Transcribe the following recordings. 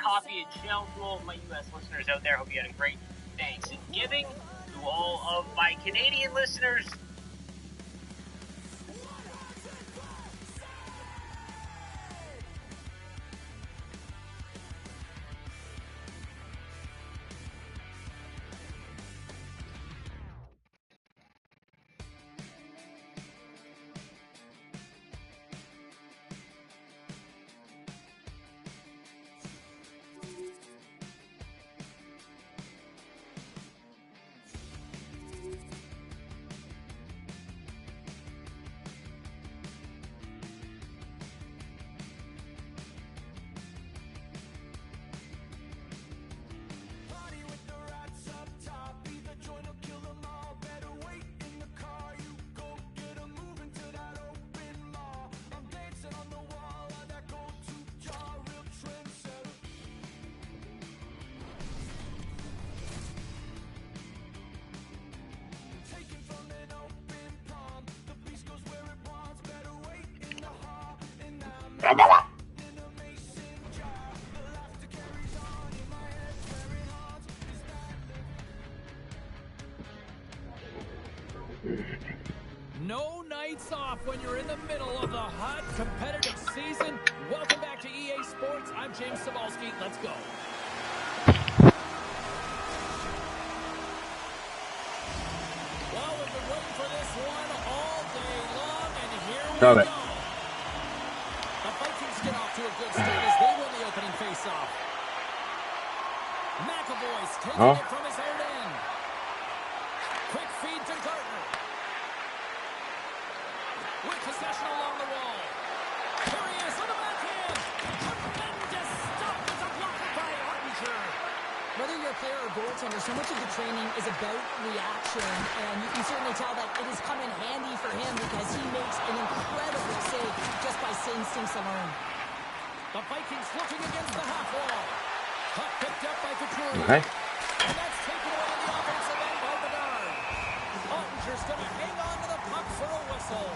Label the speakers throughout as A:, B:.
A: coffee and shell. To all of my U.S. listeners out there, hope you had a great Thanksgiving. To all of my Canadian listeners,
B: no nights off when you're in the middle of the hot competitive season. Welcome back to EA Sports. I'm James Cybulski. Let's go. Well, we've been waiting for this one all day long, and here we go. The Vikings get off to a good start as they win the opening face-off. McAvoy's taking it from his own end. Quick feed to Gardner. With possession along the wall. Here he is on the backhand. Tremendous stop with a block by Ottinger.
C: Whether you're a player or goaltender, so much of the training is about reaction, and you can certainly tell that it has come in handy for him because he makes an incredible save just by instincts alone.
B: The Vikings looking against the half wall. Puck picked up by Couturier.
D: Okay.
B: And that's taken away on the offensive end by Bedard. Ottinger's going to hang on to the puck for a whistle.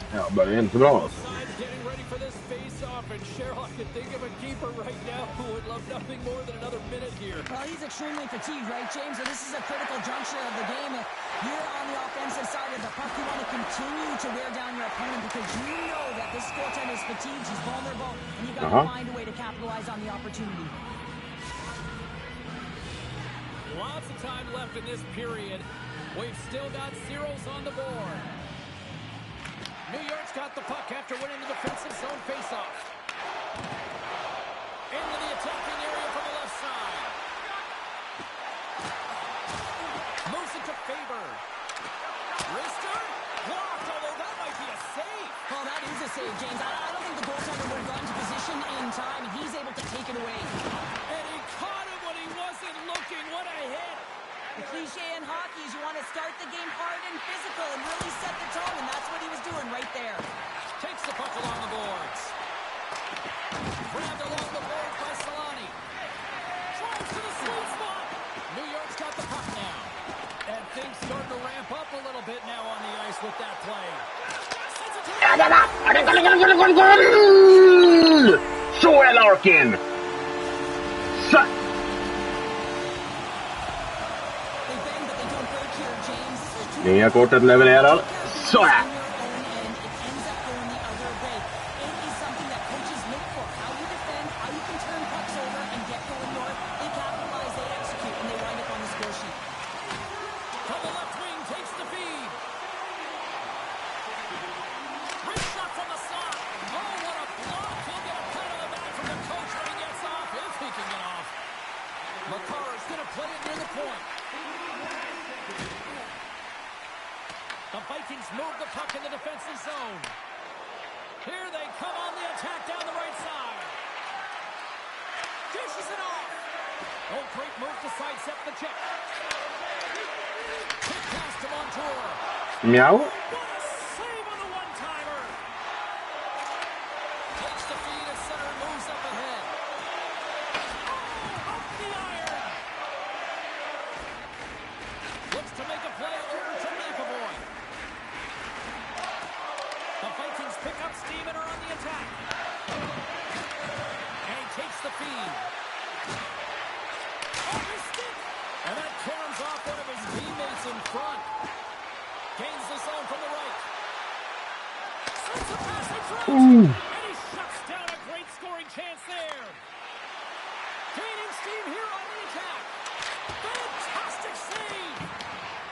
D: Ja, börjar inte bra alltså.
B: Getting ready for this face-off, and Cheryl, I can think of a keeper right now who would love nothing more than another minute here.
C: Well, he's extremely fatigued, right, James? And this is a critical juncture of the game. If you're on the offensive side of the puck, you want to continue to wear down your opponent because you know that this goaltender is fatigued, he's vulnerable, and you've got to find a way to capitalize on the opportunity.
B: Lots of time left in this period. We've still got zeros on the board. New York's got the puck after winning the defensive zone faceoff. Into the attacking area from the left side. Moves it to Faber. Wrister? Blocked, although that might be a save.
C: Well, that is a save, James. I don't think the goaltender would have gotten to position in time, and he's able to take it away.
B: And he caught him when he wasn't looking. What a hit.
C: The cliche in hockey is you want to start the game hard and physical and really set the tone, and that's what he was doing right there.
B: Takes the puck along the boards. Grabbed along the boards by Solani. Drives to the sweet spot. New York's got the puck now. And things starting to ramp up a little bit now on the ice with that play.
D: Så är Larkin! Nya kortet levererar. Så här!
B: McCarr's going to play it near the point. The Vikings move the puck in the defensive zone. Here they come on the attack down the right side. Dishes it off. Oh, great move to sidestep the check. Quick pass to Montour.
D: Meow.
B: What a save on the one-timer. Takes the feed at center, moves up ahead. Oh, up the iron. Looks to make a play over to McAvoy. The Vikings pick up steam and are on the attack. the feed. Off his stick. And that caroms off one of his teammates in front. Gains the zone from the right. Sends a pass in front. And he shuts down a great scoring chance there. Gaining steam here on the attack. Fantastic save.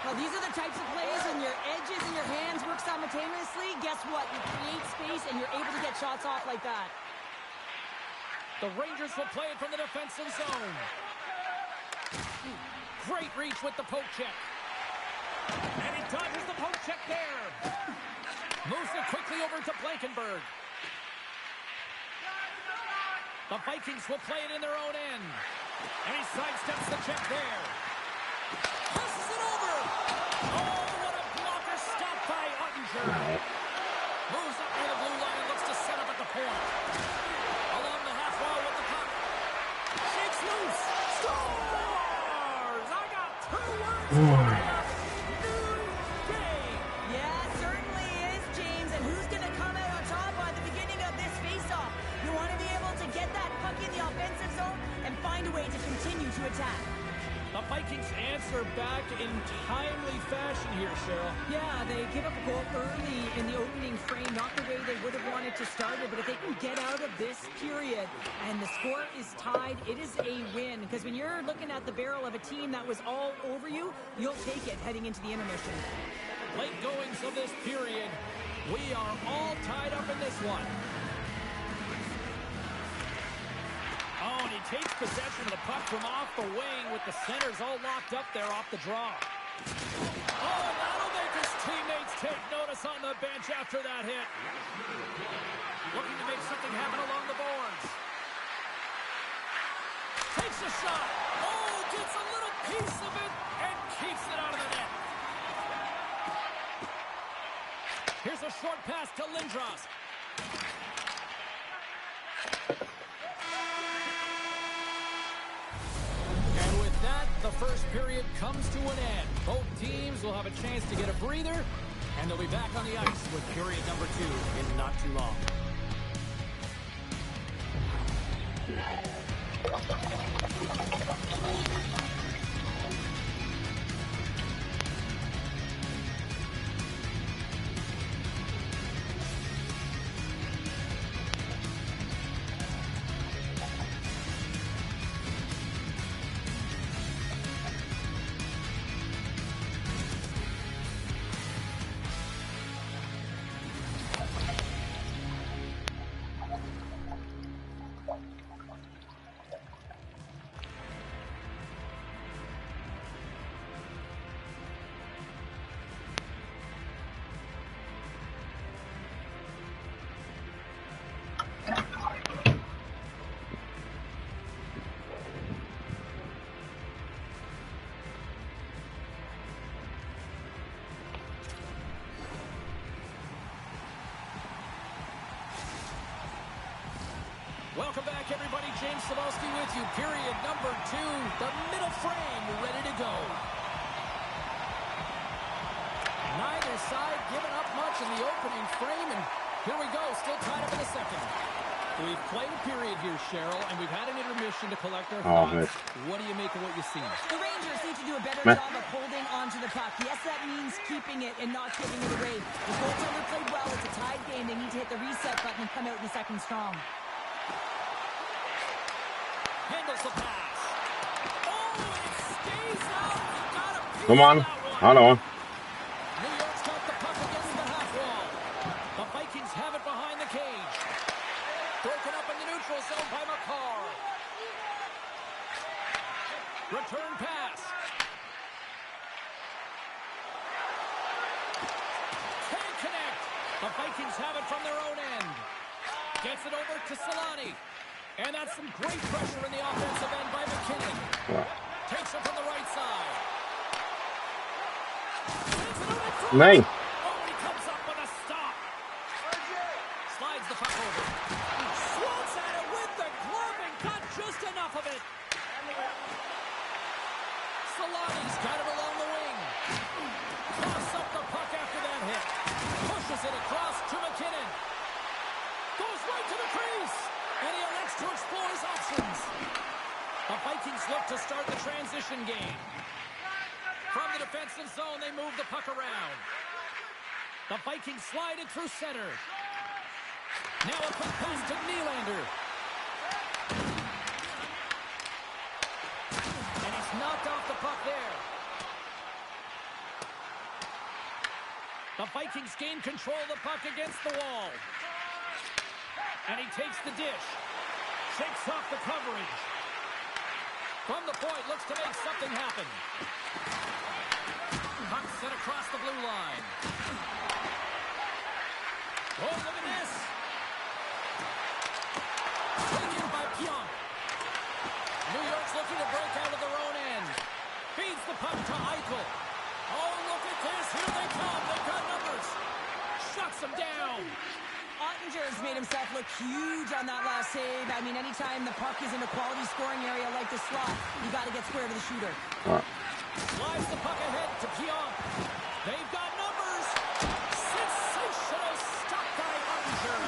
C: Well, these are the types of plays when your edges and your hands work simultaneously. Guess what? You create space and you're able to get shots off like that.
B: The Rangers will play it from the defensive zone. Great reach with the poke check. And he dodges the poke check there. Moves it quickly over to Blankenberg. The Vikings will play it in their own end. And he sidesteps the check there. Passes it over. Oh, what a blocker stop by Ottinger. Moves up near the blue line and looks to set up at the point. Along the half wall with the puck. Shakes loose. Scores! I got 2 words for you. New game.
C: Yeah, certainly is, James. And who's going to come out on top by the beginning of this face-off? You want to be able to get that puck in the offensive zone and find a way to continue to attack.
B: The Vikings answer back in timely fashion here, Cheryl.
C: Yeah, they give up a goal early in the opening frame, not the way they would have wanted to start it, but if they can get out of this period and the score is tied, it is a win. Because when you're looking at the barrel of a team that was all over you, you'll take it heading into the intermission.
B: Late goings of this period. We are all tied up in this one. Oh, and he takes possession of the puck from off the wing with the centers all locked up there off the draw. Oh, that'll make his teammates take notice on the bench after that hit. Looking to make something happen along the boards. Takes a shot. Oh, gets a little piece of it and keeps it out of the net. Here's a short pass to Lindros. The first period comes to an end. Both teams will have a chance to get a breather, and they'll be back on the ice with period number 2 in not too long. Welcome back, everybody. James Cybulski with you. Period number 2. The middle frame ready to go. Neither side giving up much in the opening frame, and here we go. Still tied up in the second. We've played a period here, Cheryl, and we've had an intermission to collect our thoughts. What do you make of what you've seen?
C: The Rangers need to do a better job of holding onto the puck. Yes, that means keeping it and not giving it away. The goaltender played well. It's a tied game. They need to hit the reset button and come out in the second strong.
B: Handles the pass. Oh, it stays out. Got a piece
D: Come on. Hello.
B: New York's got the puck against the half wall. The Vikings have it behind the cage. Broken up in the neutral zone by McCarr. Return pass. Can't connect. The Vikings have it from their own end. Gets it over to Solani. And that's some great pressure in the offensive end by McKinnon. Takes it from the right side.
D: Nine.
B: Oh, he comes up with a stop. Slides the puck over. Swats at it with the glove and got just enough of it. Solani's got it along the wing. Toss up the puck after that hit. Pushes it across to McKinnon. Goes right to the crease. And he elects to explore his options. The Vikings look to start the transition game. From the defensive zone, they move the puck around. The Vikings slide it through center. Now a quick pass to Nylander. And he's knocked off the puck there. The Vikings gain control of the puck against the wall. And he takes the dish. Shakes off the coverage. From the point, looks to make something happen. Puck set across the blue line. Oh, look at this. Taken by Pionk. New York's looking to break out of their own end. Feeds the puck to Eichel. Oh, look at this. Here they come. They've got numbers. Shuts them down.
C: Ottinger's made himself look huge on that last save. I mean, anytime the puck is in a quality scoring area like the slot, you got to get square to the shooter.
B: Slides the puck ahead to Pionk. They've got numbers. Sensational stop by Ottinger.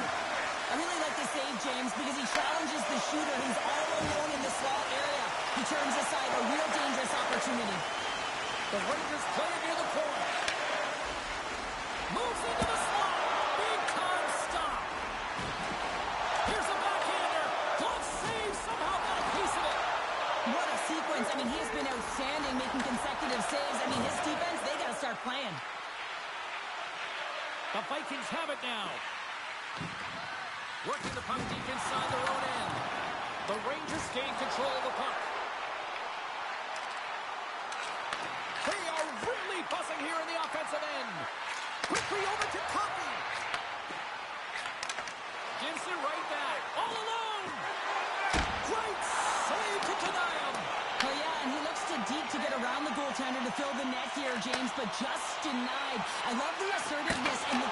C: I really like this save, James, because he challenges the shooter. He's all alone in the slot area. He turns aside a real dangerous opportunity.
B: The Rangers play it near the corner. Moves into the slot. Big time stop. Here's a backhander. Glove save. Somehow got a piece of it.
C: What a sequence. I mean, he has been outstanding making consecutive saves. I mean, his defense, they got to start playing.
B: The Vikings have it now. Working the puck deep inside their own end. The Rangers gain control of the puck. They are really buzzing here in the offensive end. Quickly over to Coffey. Gives it right back. All alone. Great save to deny him.
C: Oh, yeah, and he looks too deep to get around the goaltender to fill the net here, James, but just denied. I love the assertiveness and the...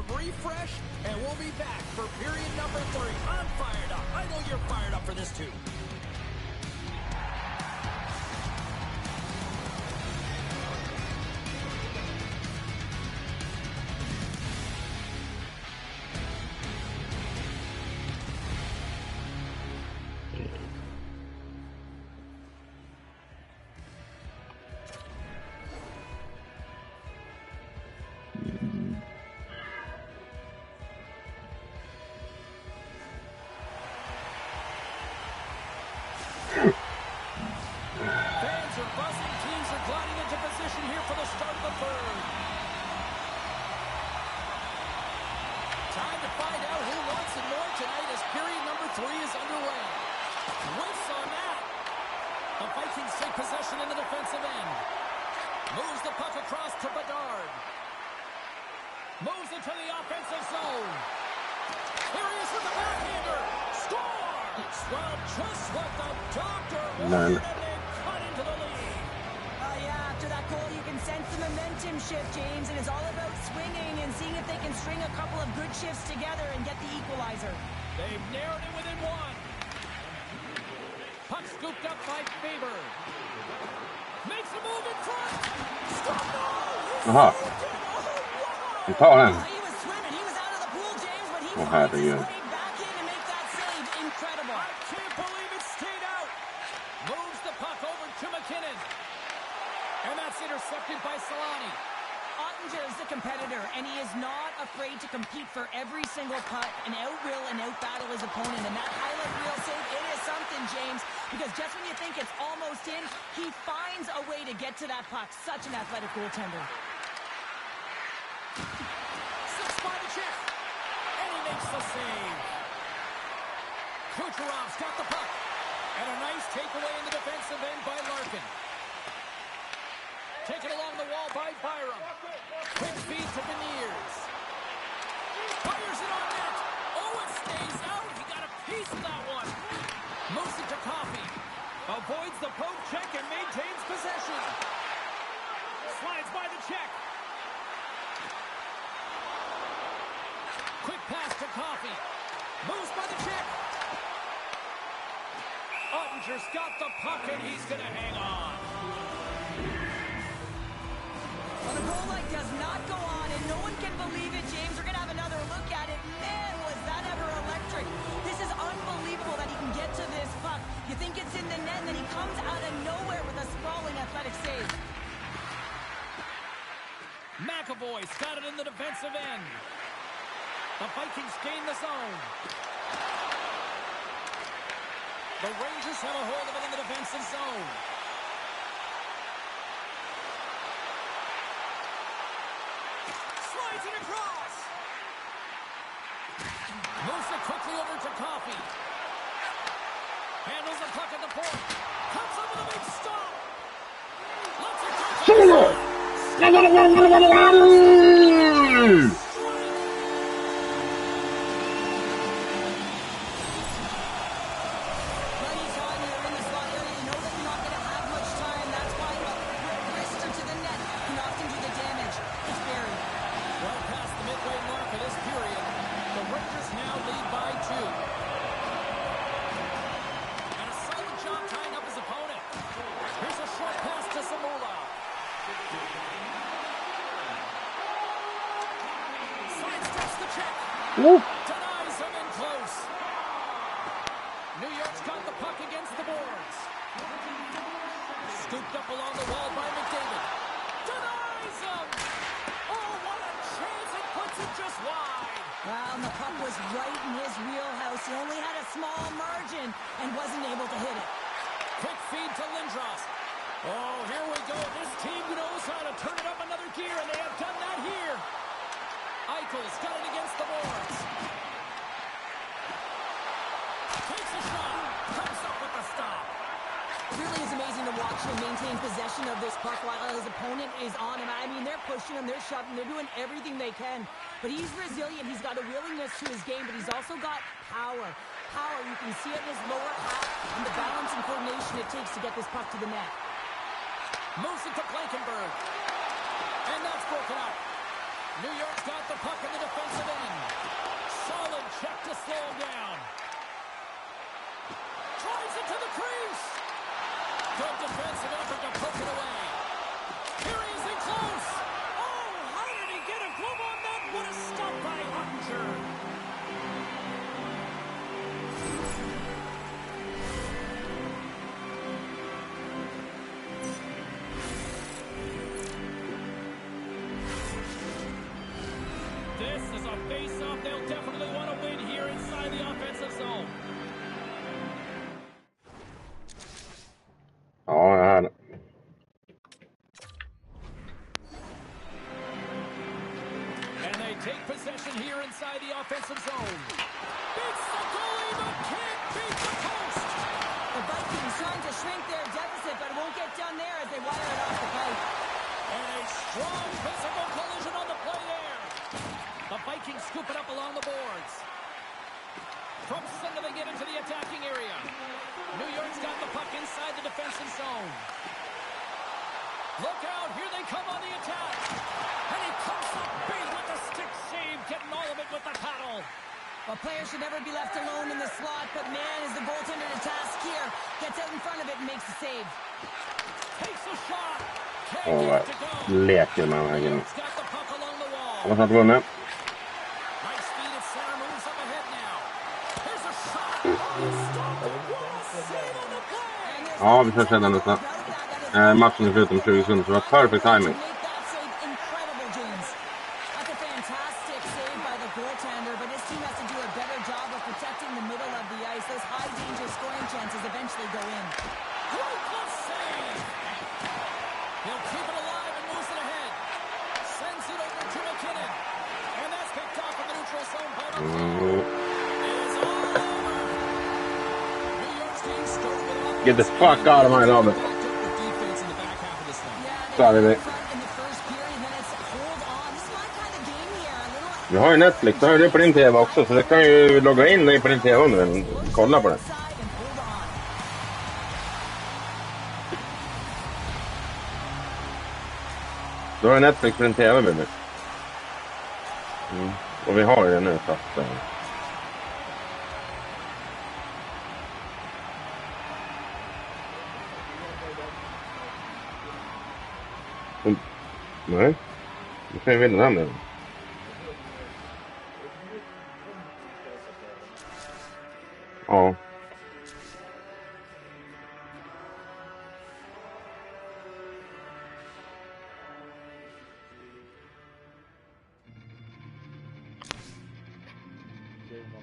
B: Refresh, and we'll be back for period number 3. I'm fired up. I know you're fired up for this too. Possession in the defensive end. Moves the puck across to Bedard. Moves into the offensive zone. Here he is with the backhander. Scores! Well, just what the doctor wanted, and they cut into the lead.
C: Yeah, after that goal, you can sense the momentum shift, James, and it's all about swinging and seeing if they can string a couple of good shifts together and get the equalizer.
B: They've narrowed it within one. Puck scooped up by Faber. Makes a move in front. Stop!
D: Ta den.
C: He was swimming. He was out of the pool, James, but he
D: Åh,
C: finds his
D: herregud.
C: way back in to make that save. Incredible.
B: I can't believe it stayed out. Moves the puck over to McKinnon. And that's intercepted by Solani.
C: Ottinger is the competitor, and he is not afraid to compete for every single putt and out-will and out-battle his opponent. And that highlight reel save, it is something, James, because just when you think it's almost in, he finds a way to get to that puck. Such an athletic goaltender.
B: Six by the chip. And he makes the save. Kucherov's got the puck. And a nice takeaway in the defensive end by Larkin. Taken along the wall by Byram. Quick feed to Beniers. Fires it on net. Oh, it stays out. He got a piece of that one. Moves it to Coffey. Avoids the poke check and maintains possession. Slides by the check. Quick pass to Coffey. Moves by the check. Ottinger's got the puck and he's going to hang on.
C: Well, the goal light does not go on, and no one can believe it, James. We're going to have another look at it. Man, was that ever electric. This is unbelievable that he can get to this puck. You think it's in the net, and then he comes out of nowhere with a sprawling athletic save.
B: McAvoy's got it in the defensive end. The Vikings gain the zone. The Rangers have a hold of it in the defensive zone. Slides it across. Moves it quickly over to Coffey. Handles the puck at the point. Comes up with a big stop. Lets it go.
C: Anytime you're in the slot area, you know that you're not going to have much time. That's why a wrister to the net can often do the damage. It's buried.
B: Well past the midway mark of this period, the Rangers now lead by 2. And a solid job tying up his opponent. Here's a short pass to Zamula. Sidesteps the check. Denies him in close. New York's got the puck against the boards. Scooped up along the wall by McDavid. Denies him. Oh, what a chance. It puts it just wide.
C: Wow, and the puck was right in his wheelhouse. He only had a small margin and wasn't able to hit it.
B: Quick feed to Lindros. Oh, here we go. This team knows how to turn it up another gear, and they have done that here. Eichel's got it against the boards. Takes a shot. Comes up with the stop.
C: It really is amazing to watch him maintain possession of this puck while his opponent is on him. I mean, they're pushing him, they're shoving, they're doing everything they can. But he's resilient. He's got a willingness to his game, but he's also got power. Power, you can see it in his lower half and the balance and coordination it takes to get this puck to the net.
B: Moves it to Blankenberg. And that's broken up. New York's got the puck in the defensive end. Solid check to slow him down. Drives it to the crease. Good defensive effort to poke it away. Here he is in close. Oh, how did he get a glove on that? What a stop by Ottinger. This is a face-off they'll definitely want to win here inside the offensive zone.
D: Ja, jag hör det.
B: And they take possession here inside the offensive zone. Beats the goalie, but can't beat the post.
C: The Vikings trying to shrink their deficit, but it won't get done there as they wire it off the pipe.
B: And a strong physical collision on the play there. The Vikings scoop it up along the boards. From center they get into the attacking area. New York's got the puck inside the defensive zone. Look out, here they come on the attack. And he comes up big with the stick save, getting all of it with the paddle.
C: Well, players should never be left alone in the slot, but man, is the goaltender to task here. Gets out in front of it and makes the save.
B: Takes a shot.
D: All right. Leker med den här grejen.
B: Got the puck along the wall.
D: Hoppas att vunnit.
B: Nice feed at center, moves up ahead now. Here's a shot.
D: Ja, vi får se den nästa. Matchen är slut om 20 sekunder, så det var perfect timing.
B: He'll keep it alive and moves it ahead. Sends it over to McKinnon. And that's picked off in the neutral zone by the It's all over. New York's team started it off.
D: Get the fuck out of my love.
B: Backed up with defense in the back half of this thing.
D: Sorry, vi. Vi har ju Netflix, då har du på din tv också, så du kan ju logga in dig på din tv nu och kolla på det. Du har ju Netflix på din tv, baby. Och vi har ju det nu, så att... Nej, du kan ju vinna den nu. Ja.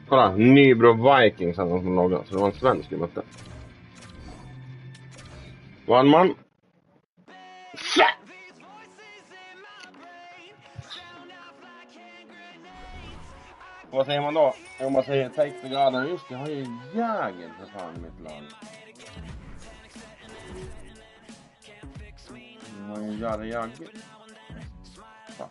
D: Kolla, Nybro Vikings hade de som lagade, så det var en svensk i mötte. Vann man. Vad säger man då? Om man säger take the garden, just det, jag har ju Jäger för fan i mitt lag. Jag har ju Jäger. Fan.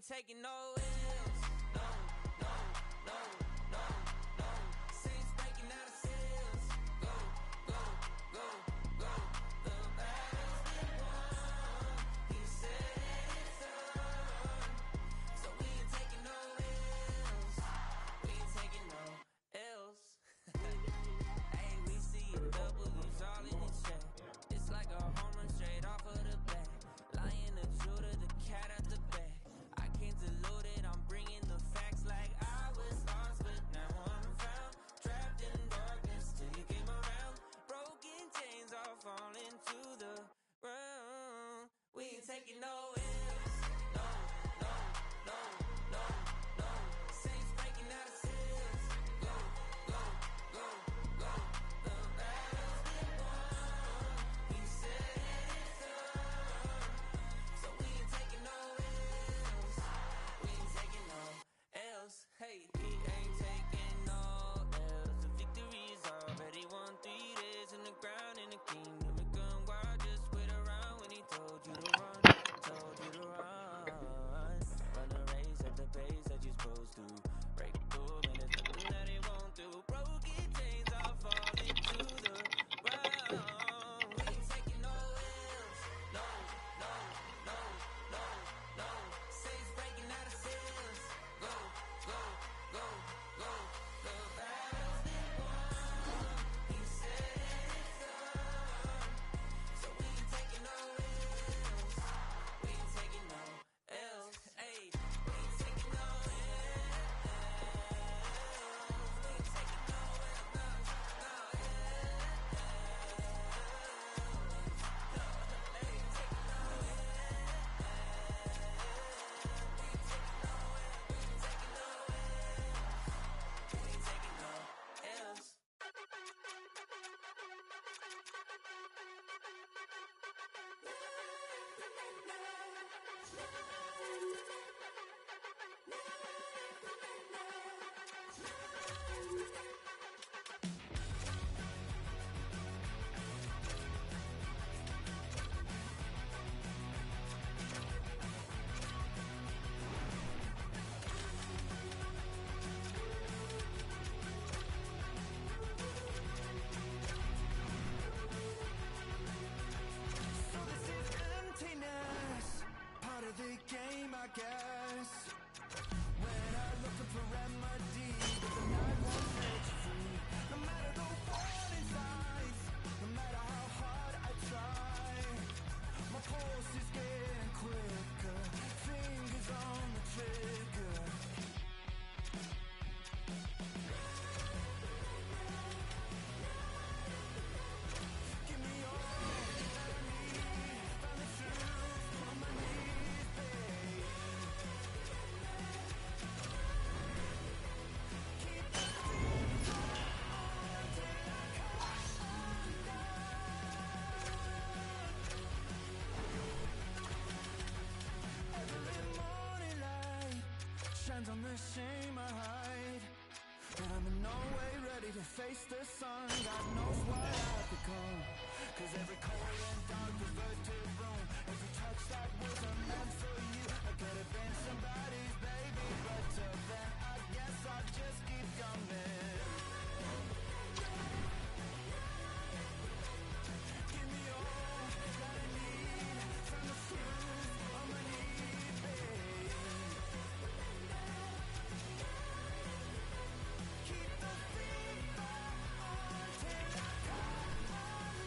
E: Taking no L's, no, no, no, no, no. Since breaking out of sales, go, go, go, go. The battle's been won. He said it's on. So we ain't taking no L's. We ain't taking no L's. Hey, we see W's all in the check. It's like a home run straight off of the bat. Lion, the shooter, the cat at the back. Diluted, I'm bringing the facts like I was lost
F: only game, I guess. When I'm looking for remedy, but the night won't set you free. No matter the warning signs, no matter how hard I try, my pulse is getting quicker, fingers on the trigger. Give me all that I need, find the truth on my knees, babe. Keep the beat on till I come undone. Every morning light shines on the shame I hide, but I'm in no way ready to face the sun. God knows what I've become, 'cause every cold and dark perverted room, every touch that wasn't meant for you, I could have been somebody's baby, but till then I guess I'll just keep coming. Give me all that I need, from the truth on my knees, babe. Keep the fever on till I come undone.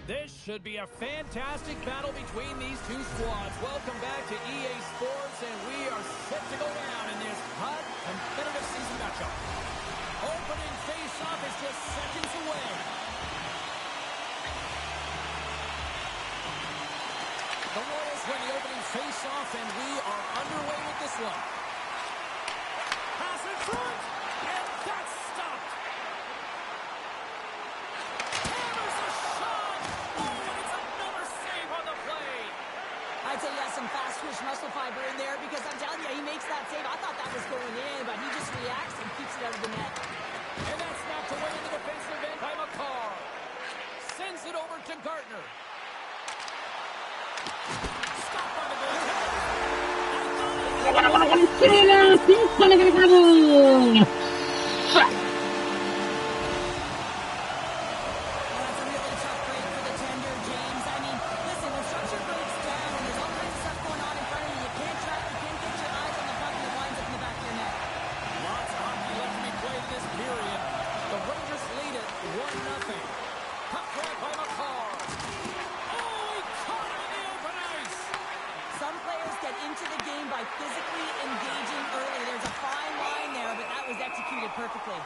B: This should be a fantastic battle between these two squads. Welcome back to EA Sports, and we are set to go down in this hot, competitive season matchup. Opening face-off is just seconds away. The Royals win the opening face-off, and we are underway with this one. Pass in front, and that's stopped. Hammers a shot. Oh, and it's another save on the play.
C: I'd say he has some fast twitch muscle fiber in there because I'm telling you, he makes that save. I thought that was going in, but he just reacts and keeps it out of the net.
B: And that's knocked away in the defensive end by McCarr. Sends it over to Gardner. Stopped by the goaltender.
C: Well, that's a really tough break for the tender, James. I mean, listen, when structure breaks down and there's all kinds of stuff going on in front of you, you can't track, you can't get your eyes on the puck and it winds up in the back of your net.
B: Lots of hockey left to be played in this period. The Rangers lead it 1-0. Puck grab by McCarr. Oh, he caught it in the open ice.
C: Some players get into the game by physically engaging early. There's a fine line there, but that was executed perfectly.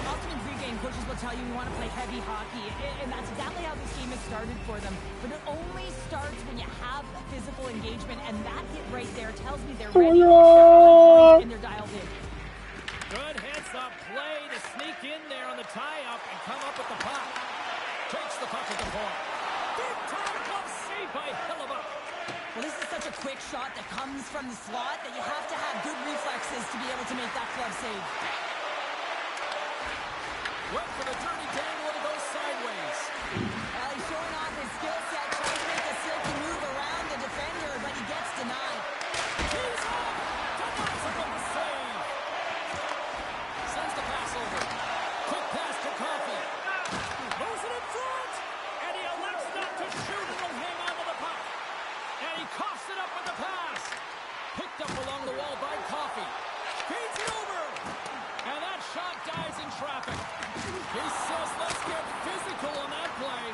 C: Often in pregame, coaches will tell you we want to play heavy hockey, and that's exactly how this game has started for them. But it only starts when you have physical engagement, and that hit right there tells me they're ready, they're on point, and they're dialed in.
B: Good heads-up play to sneak in there on the tie-up and come up with the puck. Takes the puck at the point. Big-time glove save by Hellebuyck.
C: Well, this is such a quick shot that comes from the slot that you have to have good reflexes to be able to make that glove save.
B: Went for the dirty dangle and it goes sideways.
C: Well, he's showing off his skill set, trying to make a silky move around the defender, but he gets denied.
B: He's up. Denies him with the save. Sends the pass over. Quick pass to Coffey. Moves it in front. And he elects not to shoot and will hang on to the puck. And he coughs it up with the pass. Picked up along the wall by Coffey. Feeds it over. And that shot dies in traffic. He says, let's get physical on that play.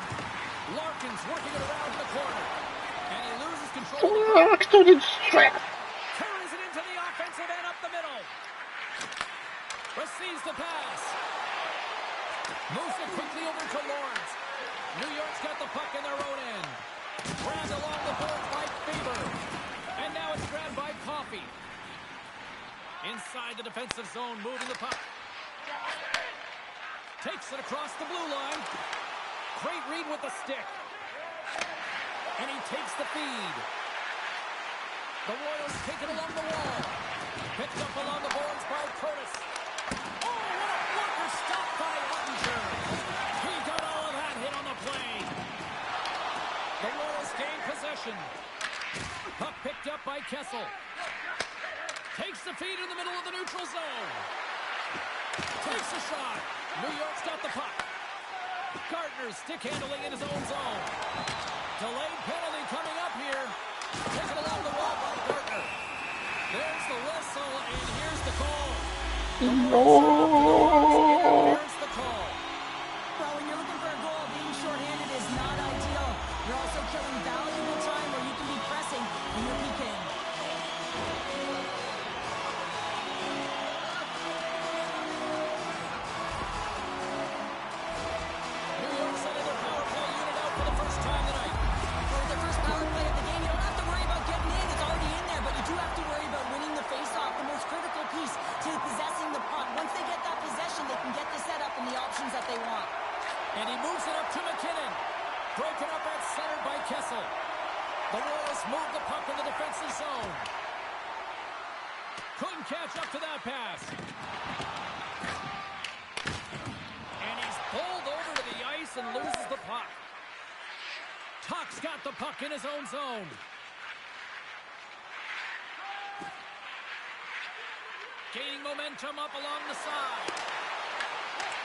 B: Larkin's working it around the corner. And he loses control of the puck. Carries it into the offensive end up the middle. Receives the pass. Moves it quickly over to Lawrence. New York's got the puck in their own end. Grabbed along the boards by Faber. And now it's grabbed by Coffey. Inside the defensive zone, moving the puck. Takes it across the blue line. Great read with the stick. And he takes the feed. The Royals take it along the wall. Picked up along the boards by Curtis. Oh, what a blocker stop by Ottinger. He got all of that hit on the play. The Royals gain possession. Puck picked up by Kessel. Takes the feed in the middle of the neutral zone. Takes a shot. New York's got the puck. Gardner stick handling in his own zone. Delayed penalty coming up here. Taken along the wall by Gardner. There's the whistle, and here's the call. Here's the call.
C: Well, when you're looking for a goal, being shorthanded is not ideal. You're also killing valuable time where you can be pressing when you're PKing.
B: New York sending their power play unit out for the first time tonight.
C: For the first power play of the game, you don't have to worry about getting in. It's already in there, but you do have to worry about winning the faceoff, the most critical piece to possessing the puck. Once they get that possession, they can get the setup and the options that they want.
B: And he moves it up to McKinnon. Broken up at center by Kessel. The Royals move the puck in the defensive zone. Couldn't catch up to that pass. And he's bowled over to the ice and loses the puck. Tuck's got the puck in his own zone. Gaining momentum up along the side.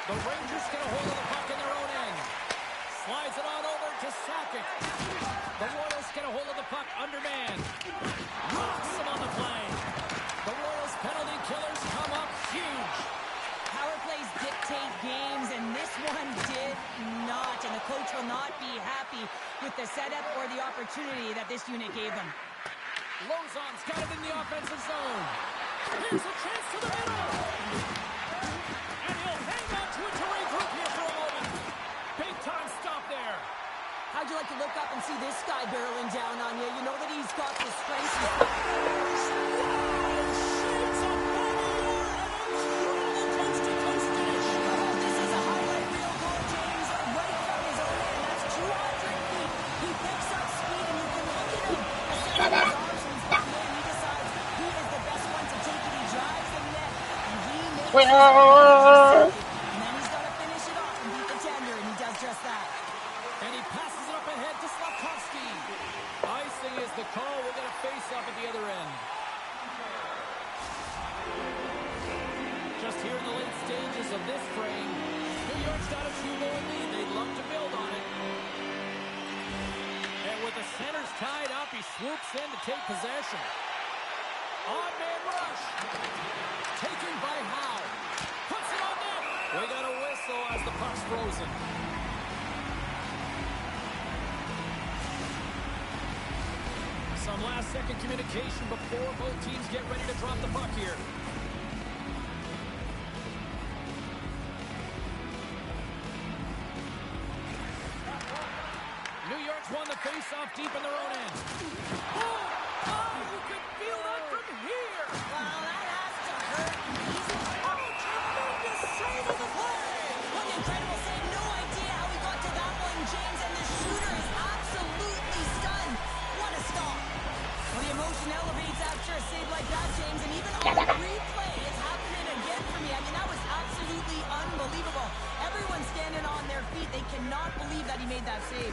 B: The Rangers get a hold of the puck in their own end. Slides it on over to Sakic. The Royals get a hold of the puck undermanned. Rocks him on the play. The Royals penalty killers come up huge.
C: Power plays dictate games, and this will not be happy with the setup or the opportunity that this unit gave them.
B: Lozon's got it in the offensive zone. Here's a chance to the middle. And he'll hang on to it to regroup here for a moment. Big time stop there.
C: How'd you like to look up and see this guy barreling down on you? You know that he's got the strength.
B: Shoots up over and a coast-to-coast finish.
C: This is a highlight reel goal, James, right from his own end. That's 200 feet. He picks up speed, and you can look at him. Assessing his options, but man, he decides he is the best one to take it. He drives the net, and he makes it. And then he's got to finish it off and beat the tender, and he does just that.
B: And he passes it up ahead to Slafkovsky. Icing is the call. We'll get a face-off at the other end. Just here in the late stages of this frame, New York's got a 2-goal lead. They'd love to build on it. And with the centers tied up, he swoops in to take possession. On-man rush. Taken by Howe. Puts it on net. We got a whistle as the puck's frozen. Some last-second communication before both teams get ready to drop the puck here. New York's won the face-off deep in their own end. Oh, you can feel that from here.
C: Well, that has to hurt.
B: Tremendous save of the play.
C: What an incredible save. No idea how he got to that one, James, and the shooter is absolutely stunned. What a stop. Well, the emotion elevates after a save like that, James, and even on the replay, it's happening again for me. I mean, that was absolutely unbelievable. Everyone's standing on their feet. They cannot believe that he made that save.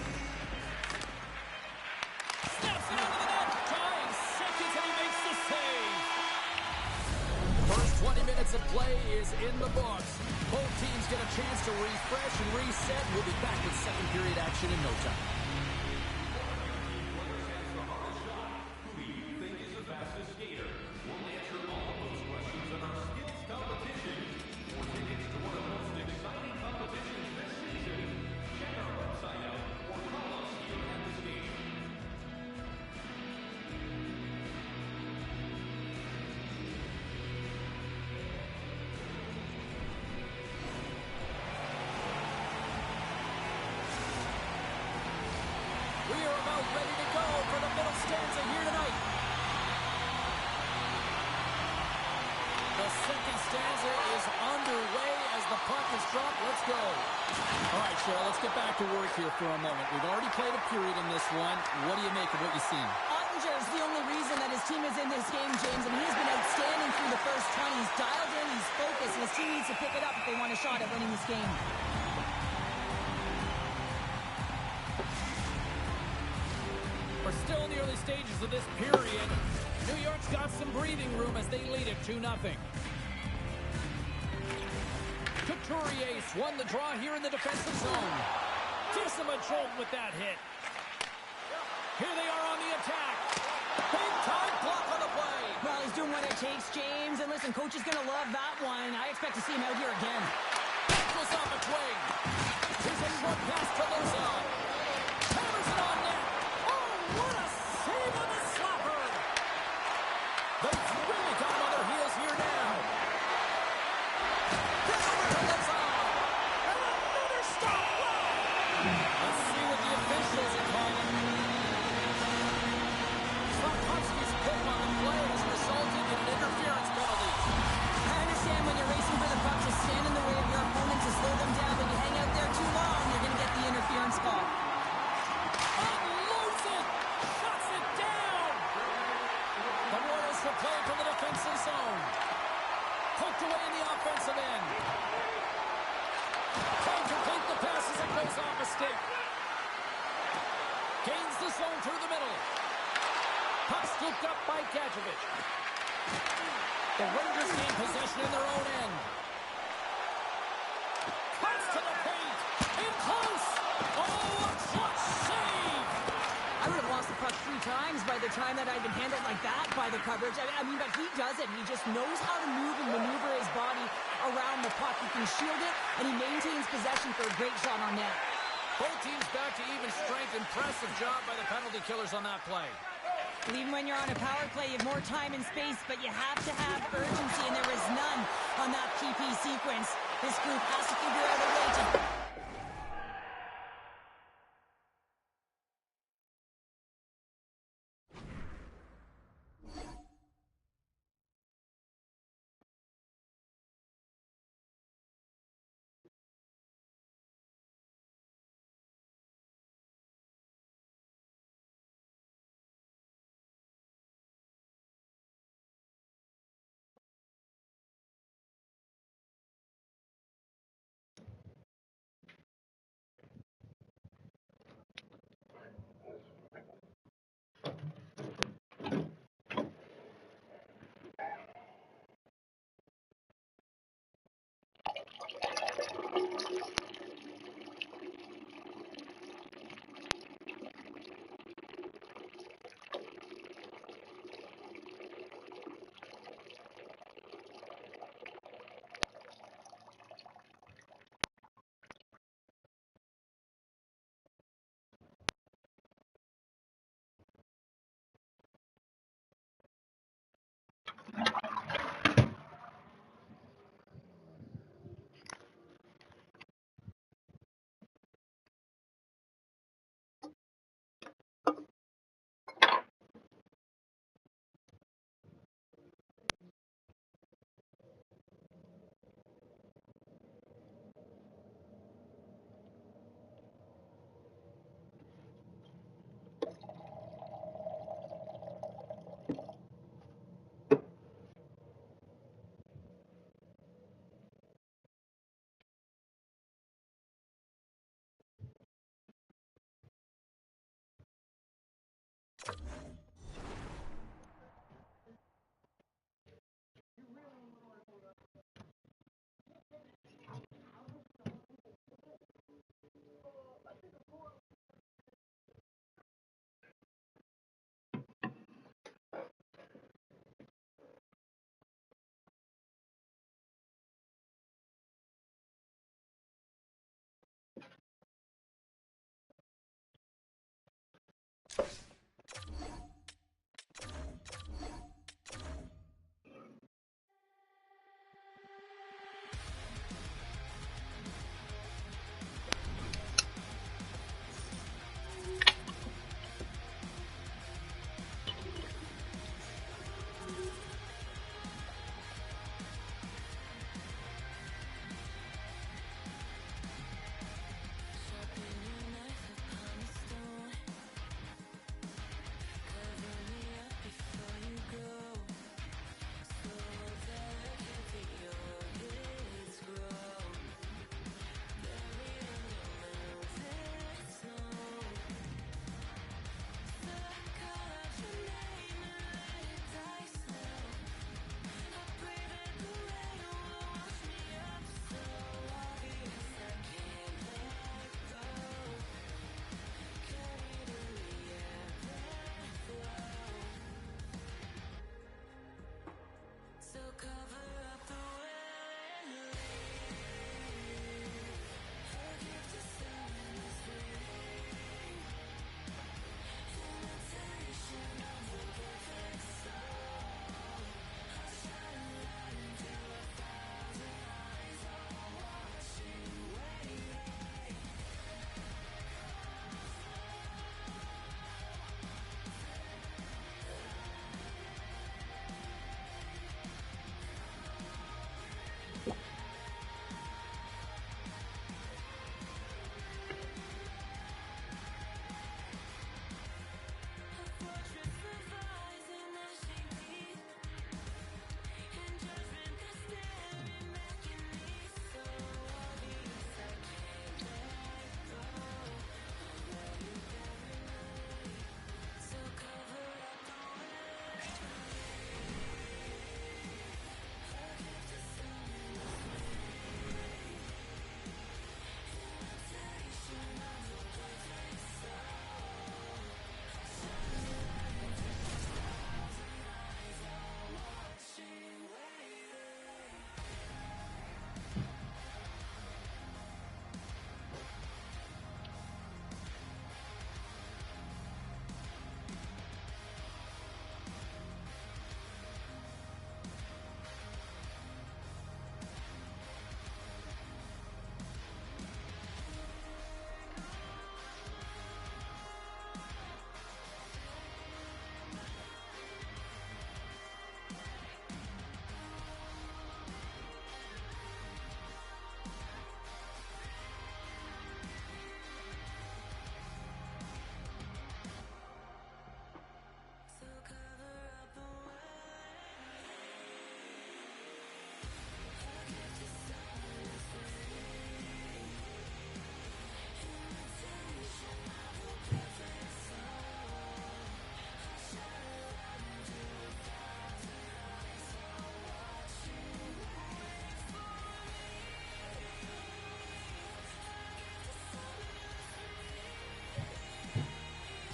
B: Snaps it out of the net. Dying seconds, and he makes the save. First 20 minutes of play is in the books. Both teams get a chance to refresh and reset. We'll be back with second period action in no time. We are about ready to go for the middle stanza here tonight. The second stanza is underway as the puck is dropped. Let's go. All right, Cheryl, let's get back to work here for a moment. We've already played a period in this one. What do you make of what you've seen?
C: Ottinger is the only reason that his team is in this game, James, and he has been outstanding through the first 20. He's dialed in, he's focused, and his team needs to pick it up if they want a shot at winning this game.
B: We're still in the early stages of this period. New York's got some breathing room as they lead it 2-0. Couturier won the draw here in the defensive zone. Gives him a jolt with that hit. Here they are on the attack. Big time block on the play.
C: Well, he's doing what it takes, James, and listen, coach is going to love that one. I expect to see him out here again.
B: That goes off its wing. Here's a short pass to Lozon. Hammers it on net. What a save on the slapper! They've really got him on their heels here now. Gets over to Lozon. And another stop. Let's see what the officials are calling. Slafkovsky's pick on the play has resulted in an interference penalty.
C: I understand when you're racing for the puck to stand in the way of your opponent to slow them down, but you hang out there too long, you're going to get the interference call.
B: Unloads it. Shuts it down. The Royals will play from the defensive zone. Poked away in the offensive end. Can't complete the pass as it goes off a stick. Gains the zone through the middle. Puck scooped up by Gadjevich. The Rangers gain possession in their own end. Cuts to the paint. In close. Oh, a clutch save.
C: I would have lost the puck 3 times by the time that I'd been handled like that by the coverage. I mean, but he does it. He just knows how to move and maneuver his body around the puck. He can shield it, and he maintains possession for a great shot on net.
B: Both teams back to even strength. Impressive job by the penalty killers on that play.
C: Even when you're on a power play, you have more time and space, but you have to have urgency, and there was none on that PP sequence. This group has to figure out a way to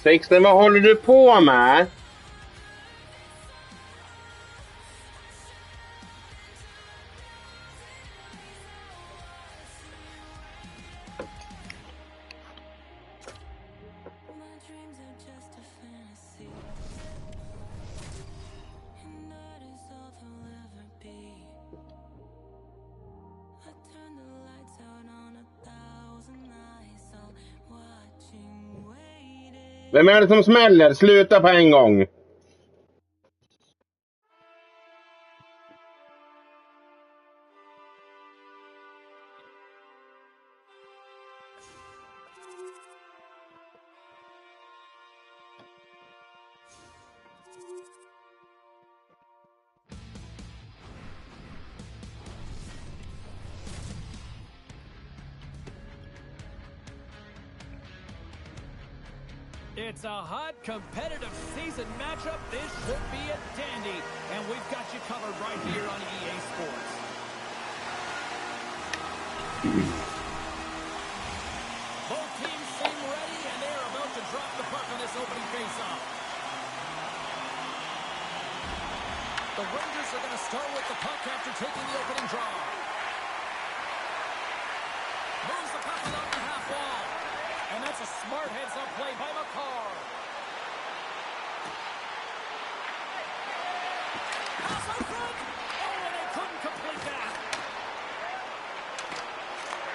D: Sixten, vad håller du på med?
F: My dreams are just a fantasy, and that is all they'll ever be. I turn the lights out on 1,000 eyes, all watching, waiting.
D: Vem är det som smäller? Sluta på en gång.
B: It's a hot, competitive season matchup. This should be a dandy. And we've got you covered right here on EA Sports. Both teams seem ready, and they're about to drop the puck on this opening face-off. The Rangers are going to start with the puck after taking the opening draw. Moves the puck along the half wall. And that's a smart heads-up play by McCarr. Pass out front. Oh, and they couldn't complete that.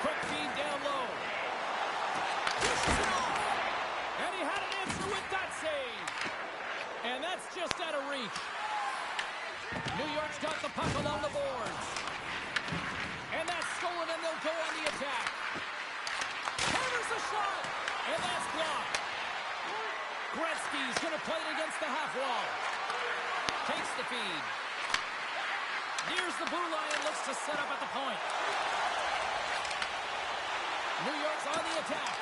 B: Quick feed down low. Pushes it off. And he had an answer with that save. And that's just out of reach. New York's got the puck along the boards. And that's stolen, and they'll go on the attack. Hammers a shot, and that's blocked. Gretzky's going to play it against the half wall. Takes the feed. Nears the blue line and looks to set up at the point. New York's on the attack.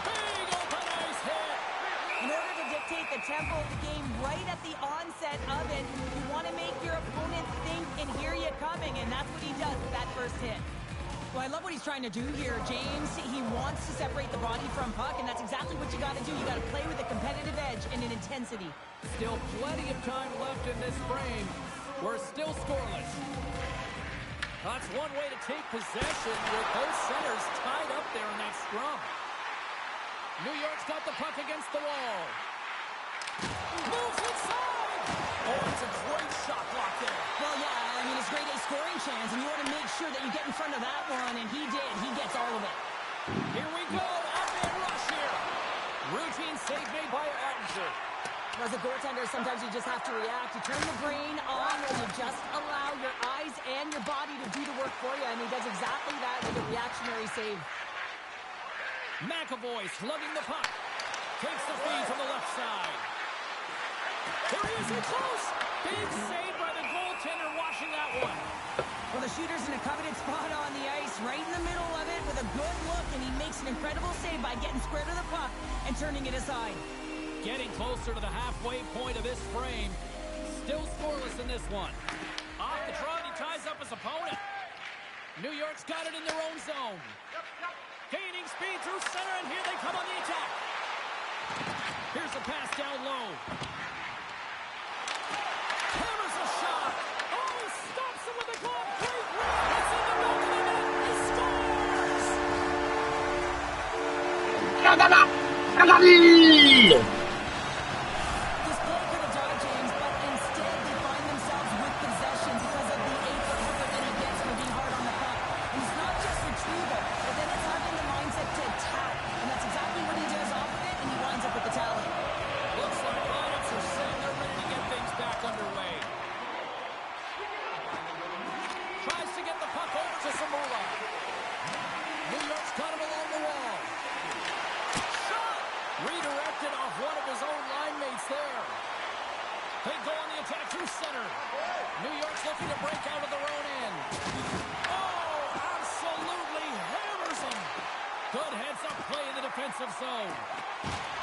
B: Big open ice hit.
C: In order to dictate the tempo of the game right at the onset of it, you want to make your opponent think and hear you coming, and that's what he does with that first hit. Well, I love what he's trying to do here, James. He wants to separate the body from puck, and that's exactly what you got to do. You got to play with a competitive edge and an intensity.
B: Still plenty of time left in this frame. We're still scoreless. That's one way to take possession with both centers tied up there in that scrum. New York's got the puck against the wall. Moves inside! Oh, it's a great shot block there.
C: Well, yeah, I mean, it's great a scoring chance, and you want to make sure that you get in front of that one, and he did. He gets all of it.
B: Here we go. Up-man rush here. Routine save made by Ottinger.
C: As a goaltender, sometimes you just have to react. You turn the brain on, and you just allow your eyes and your body to do the work for you, and he does exactly that with a reactionary save.
B: McAvoy slugging the puck. Takes the feed from the left side. There he is, in close. Big save by the goaltender, washing that one.
C: Well, the shooter's in a coveted spot on the ice, right in the middle of it with a good look, and he makes an incredible save by getting square to the puck and turning it aside.
B: Getting closer to the halfway point of this frame. Still scoreless in this one. Off the draw, he ties up his opponent. New York's got it in their own zone. Gaining speed through center, and here they come on the attack. Here's the pass down low. Hammers a shot. Oh, he stops him with a glove. Great run. It's in the back of the net. He scores!
C: This play could have done it, James, but instead they find themselves with possession because of the 8-foot hooker that he gets for being hard on the puck. And it's not just retrieval, but then it's having the mindset to attack. And that's exactly what he does off of it, and he winds up with the tally.
B: Looks like Onyx are saying they're ready to get things back underway. Tries to get the puck over to Zamula. New York's got him along the wall. Shot! Redirected off one of his own line mates there. They go on the attack through center. New York's looking to break out of their own end. Oh, absolutely hammers him. Good heads-up play in the defensive zone.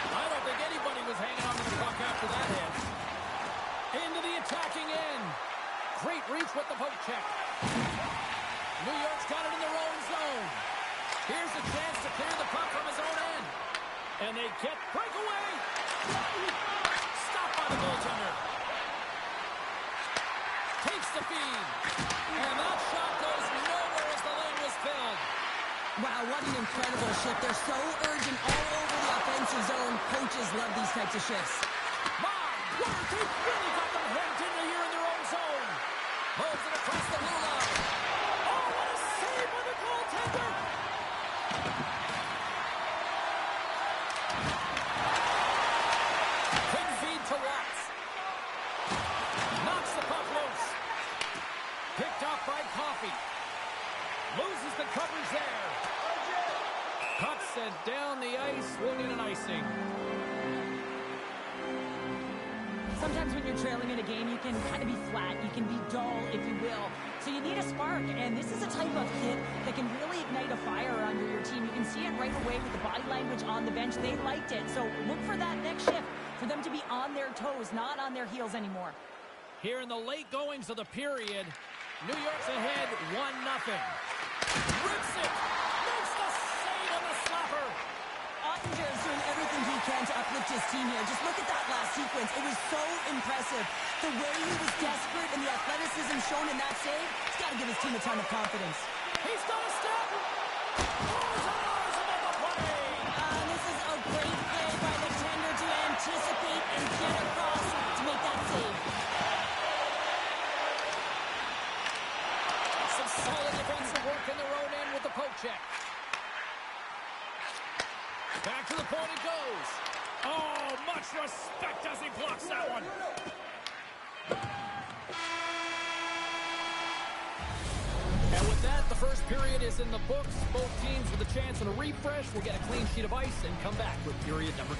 B: I don't think anybody was hanging on to the puck after that hit. Into the attacking end. Great reach with the poke check. New York's got it in their own zone. Here's a chance to clear the puck from his own end. And they get breakaway. Stopped by the goaltender. Takes the feed. And that shot goes nowhere as the lane was filled.
C: Wow, what an incredible shift. They're so urgent all over the offensive zone. Coaches love these types of shifts.
B: My word, they really got them hemmed in here in their own zone. Moves it across the blue line. Oh, what a save by the goaltender. Quick feed to Watts. Knocks the puck loose. Picked off by Coffey. Loses the coverage there. Puck sent down the ice, will get an icing.
C: Sometimes when you're trailing in a game, you can kind of be flat. You can be dull, if you will. So you need a spark, and this is a type of hit that can really ignite a fire under your team. You can see it right away with the body language on the bench. They liked it. So look for that next shift, for them to be on their toes, not on their heels anymore.
B: Here in the late goings of the period, New York's ahead 1-0. Rips it! Makes the save on the slapper!
C: Ottinger is doing everything he can to uplift his team here. Just look at that last sequence. It was so impressive. The way he was desperate and the athleticism shown in that save, he's got to give his team a ton of confidence.
B: He's got a step! Throws it eyes above the play!
C: This is a great play by the tender to anticipate and get across to make that save.
B: Some solid defensive work in their own end with the poke check. Back to the point it goes. Oh, much respect as he blocks that one. And with that, the first period is in the books. Both teams with a chance at a refresh will get a clean sheet of ice and come back with period number 2.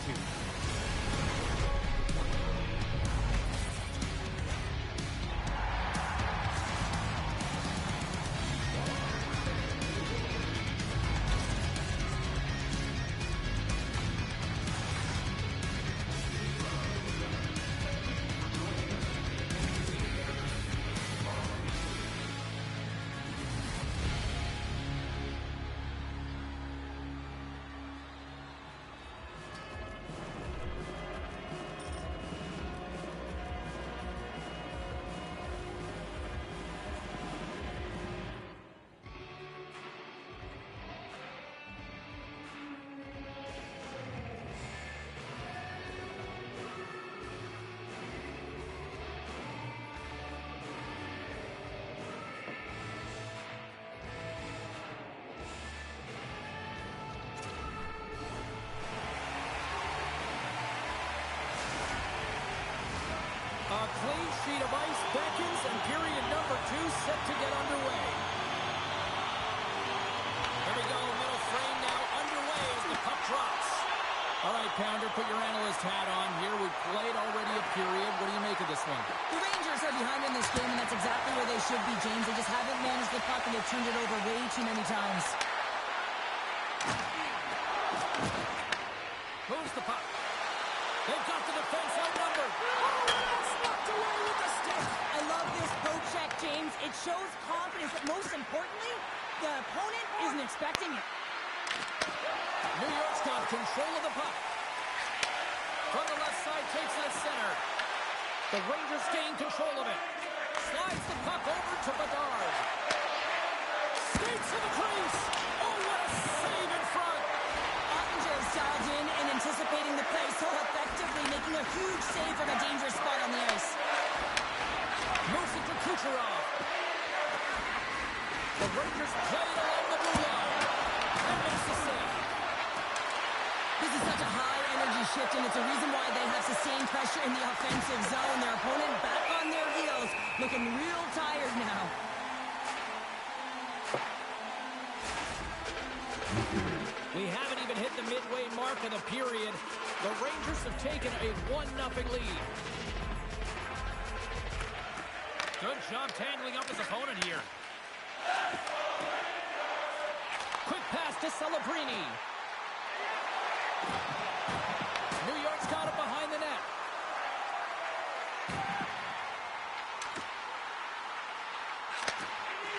B: A clean sheet of ice beckons, and period number 2 set to get underway. Here we go, middle frame now underway as the puck drops. All right, Pounder, put your analyst hat on here. We've played already a period. What do you make of this one?
C: The Rangers are behind in this game, and that's exactly where they should be, James. They just haven't managed the puck, and they've turned it over way too many times.
B: Moves the puck. They've got the defense outnumbered. Oh, that's knocked away with the stick.
C: I love this poke check, James. It shows confidence, but most importantly, the opponent isn't expecting it.
B: New York's got control of the puck. From the left side, takes it at center. The Rangers gain control of it. Slides the puck over to Bedard. Skates to the crease. Oh, what a save in front.
C: Ottinger is dialed in and anticipating the play so effectively, making a huge save from a dangerous spot on the ice.
B: Moves it to Kucherov. The Rangers play it along the blue line. And makes the save.
C: This is such a high-energy shift, and it's a reason why they have sustained pressure in the offensive zone. Their opponent back on their heels, looking real tired now.
B: We haven't even hit the midway mark of the period. The Rangers have taken a 1-0 lead. Good job tangling up his opponent here. Quick pass to Celebrini. New York's got it behind the net.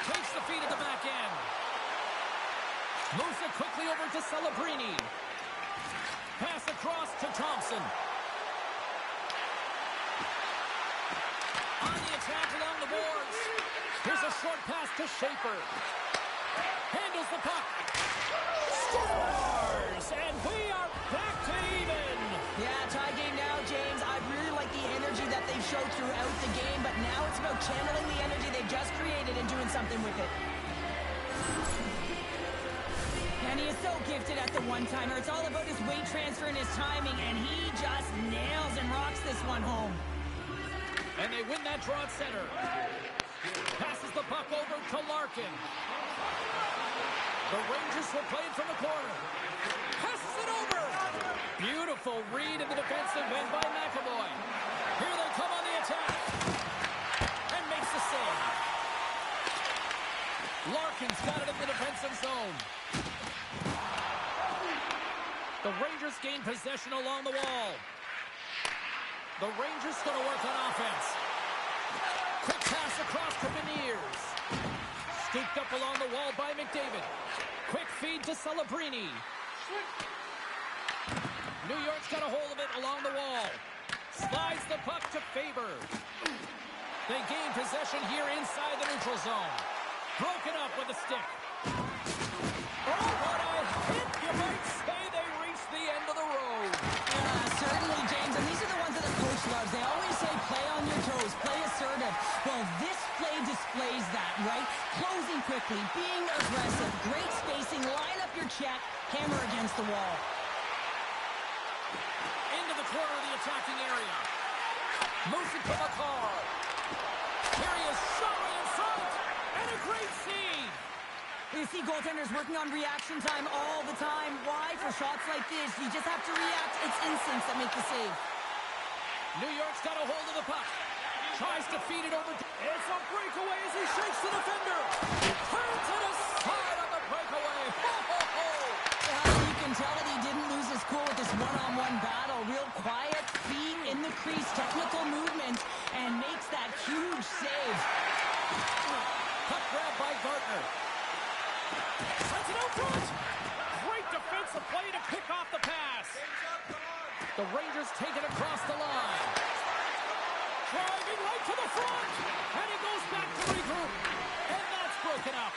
B: Takes the feed at the back end. Moves it quickly over to Celebrini. Pass across to Thompson. On the attack along the boards. Here's a short pass to Schaefer. Handles the puck. Scores! And we are back to even.
C: Yeah, tie game now, James. I really like the energy that they've showed throughout the game, but now it's about channeling the energy they've just created and doing something with it. And he is so gifted at the one-timer. It's all about his weight transfer and his timing, and he just nails and rocks this one home.
B: And they win that draw at center. Passes the puck over to Larkin. The Rangers will play it from the corner. Passes it over. Beautiful read in the defensive end by McAvoy. Here they come on the attack. And makes the save. Larkin's got it in the defensive zone. The Rangers gain possession along the wall. The Rangers going to work on offense. Quick pass across to Beniers. Scooped up along the wall by McDavid. Quick feed to Celebrini. New York's got a hold of it along the wall. Slides the puck to Faber. They gain possession here inside the neutral zone. Broken up with a stick. Oh, what a hit! You might say they reached the end of the road.
C: Certainly, James, and these are the ones that the coach loves. They always say play on your toes, play assertive. Well, this play displays that, right? Closing quickly, being aggressive, great spacing, line up your check, hammer against the wall.
B: Into the corner of the attacking area. Moves it to McCall. Here he is, shot right in front, and a great save.
C: You see goaltenders working on reaction time all the time. Why? For shots like this, you just have to react. It's instincts that make the save.
B: New York's got a hold of the puck. Tries to feed it over. It's a breakaway as he shakes the defender. Turns it aside on the breakaway. Ho, ho, ho.
C: You can tell that he didn't lose his cool with this one-on-one battle. Real quiet, feet in the crease, technical movement, and makes that huge save.
B: Puck grab by Gardner. Sends it out front. Great defensive play to pick off the pass. The Rangers take it across the line. Driving right to the front. And he goes back to regroup. And that's broken up.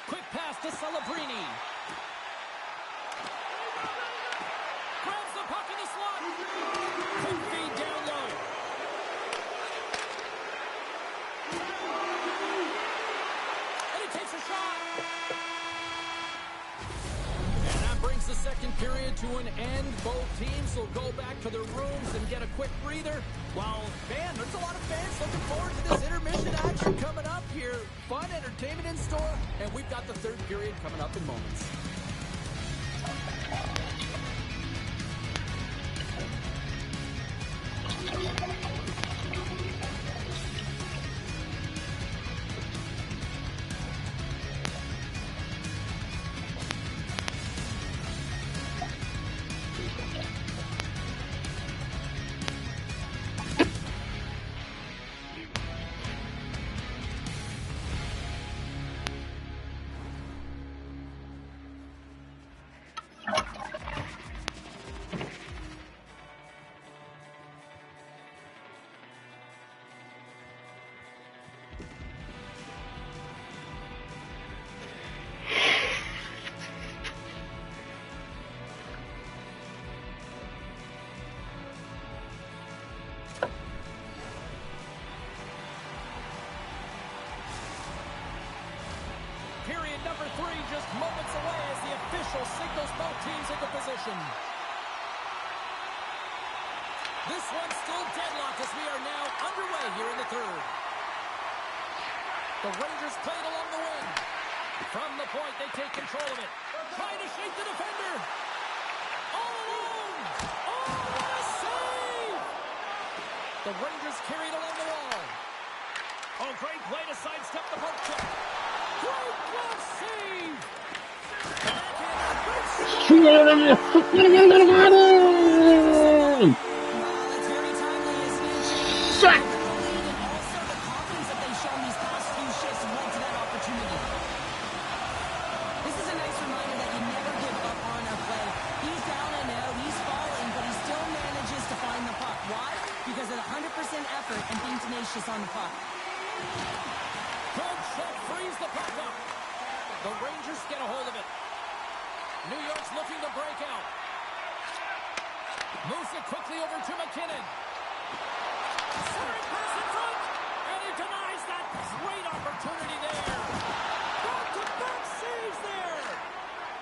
B: Quick pass to Celebrini. Grabs the puck in the slot. Quick feed down low. And he takes a shot. And that brings the second period to an end. Both teams will go back to their rooms and get a quick breather.
G: Well, man, there's a lot of fans looking forward to this intermission action coming up here. Fun entertainment in store.
B: And we've got the third period coming up in moments. Period number 3 just moments away as the official signals both teams into position. This one's still deadlocked as we are now underway here in the third. The Rangers play it along the wing. From the point, they take control of it. Trying to shake the defender. All alone. Oh, what a save! The Rangers carry it along the wall. Oh, great play to sidestep the poke check. Great glove save!
C: It's very timely, isn't it, James?
D: Shot!
C: And also the confidence that they've shown these past few shifts led to that opportunity. This is a nice reminder that you never give up on a play. He's down and out. He's focus on the puck.
B: Good check, frees the puck up. The Rangers get a hold of it. New York's looking to break out. Moves it quickly over to McKinnon. Centering pass in front, and he denies that. Great opportunity there. Back-to-back saves there.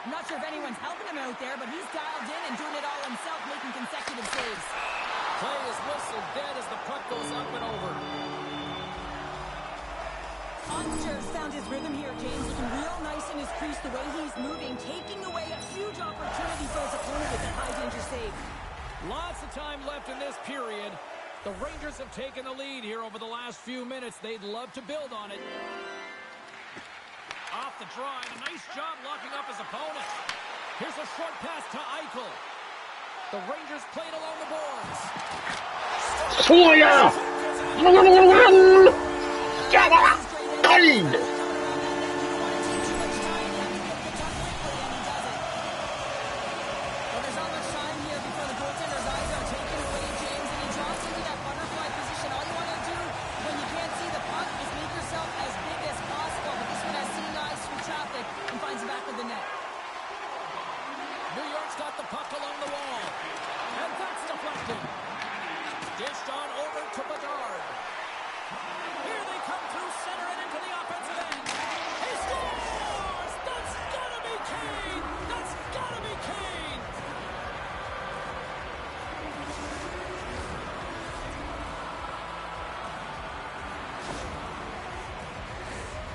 C: I'm not sure if anyone's helping him out there, but he's dialed in and doing it all himself, making consecutive saves.
B: Play is whistled dead as the puck goes up and over.
C: Onster's found his rhythm here, James. Looking real nice in his crease, the way he's moving, taking away a huge opportunity for his opponent with a high-danger save.
B: Lots of time left in this period. The Rangers have taken the lead here over the last few minutes. They'd love to build on it. Off the draw, and a nice job locking up his opponent. Here's a short pass to Eichel. The Rangers played along the boards.
D: Såja! Oj!
C: Well, there's not much time here before the goaltender's eyes are taken away, James, and he drops into that butterfly position. All you want to do when you can't see the puck is make yourself as big as possible. But this one has seen eyes through traffic and finds the back of the net.
B: New York's got the puck along the wall. And that's deflected. Dished on over to Bedard. Here they come through center and into the offensive end. He scores! That's gotta be Kane! That's gotta be Kane!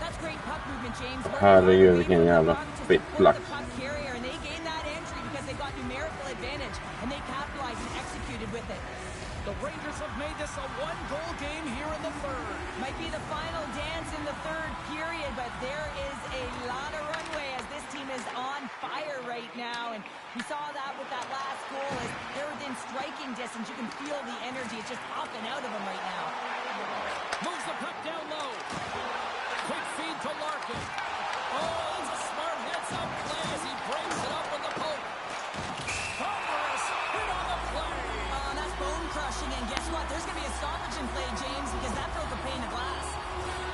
C: That's great puck movement, James.
D: Herregud, vilken jävla fittlack.
C: The puck carrier, and they gained that entry because they got numerical advantage, and they capitalized and executed with it.
B: The Rangers have made this a one-goal game here in the third.
C: Might be the final dance in the third period, but there is a lot of runway as this team is on fire right now. And we saw that with that last goal as they're within striking distance. You can feel the energy. It's just popping out of them right now.
B: Moves the puck down low. Quick feed to Larkin. Oh, it's a smart heads-up play as he breaks it up with the poke. Thunderous hit on the play.
C: That's bone crushing, and guess what? There's going to be a stoppage in play, James, because that broke a pane of glass.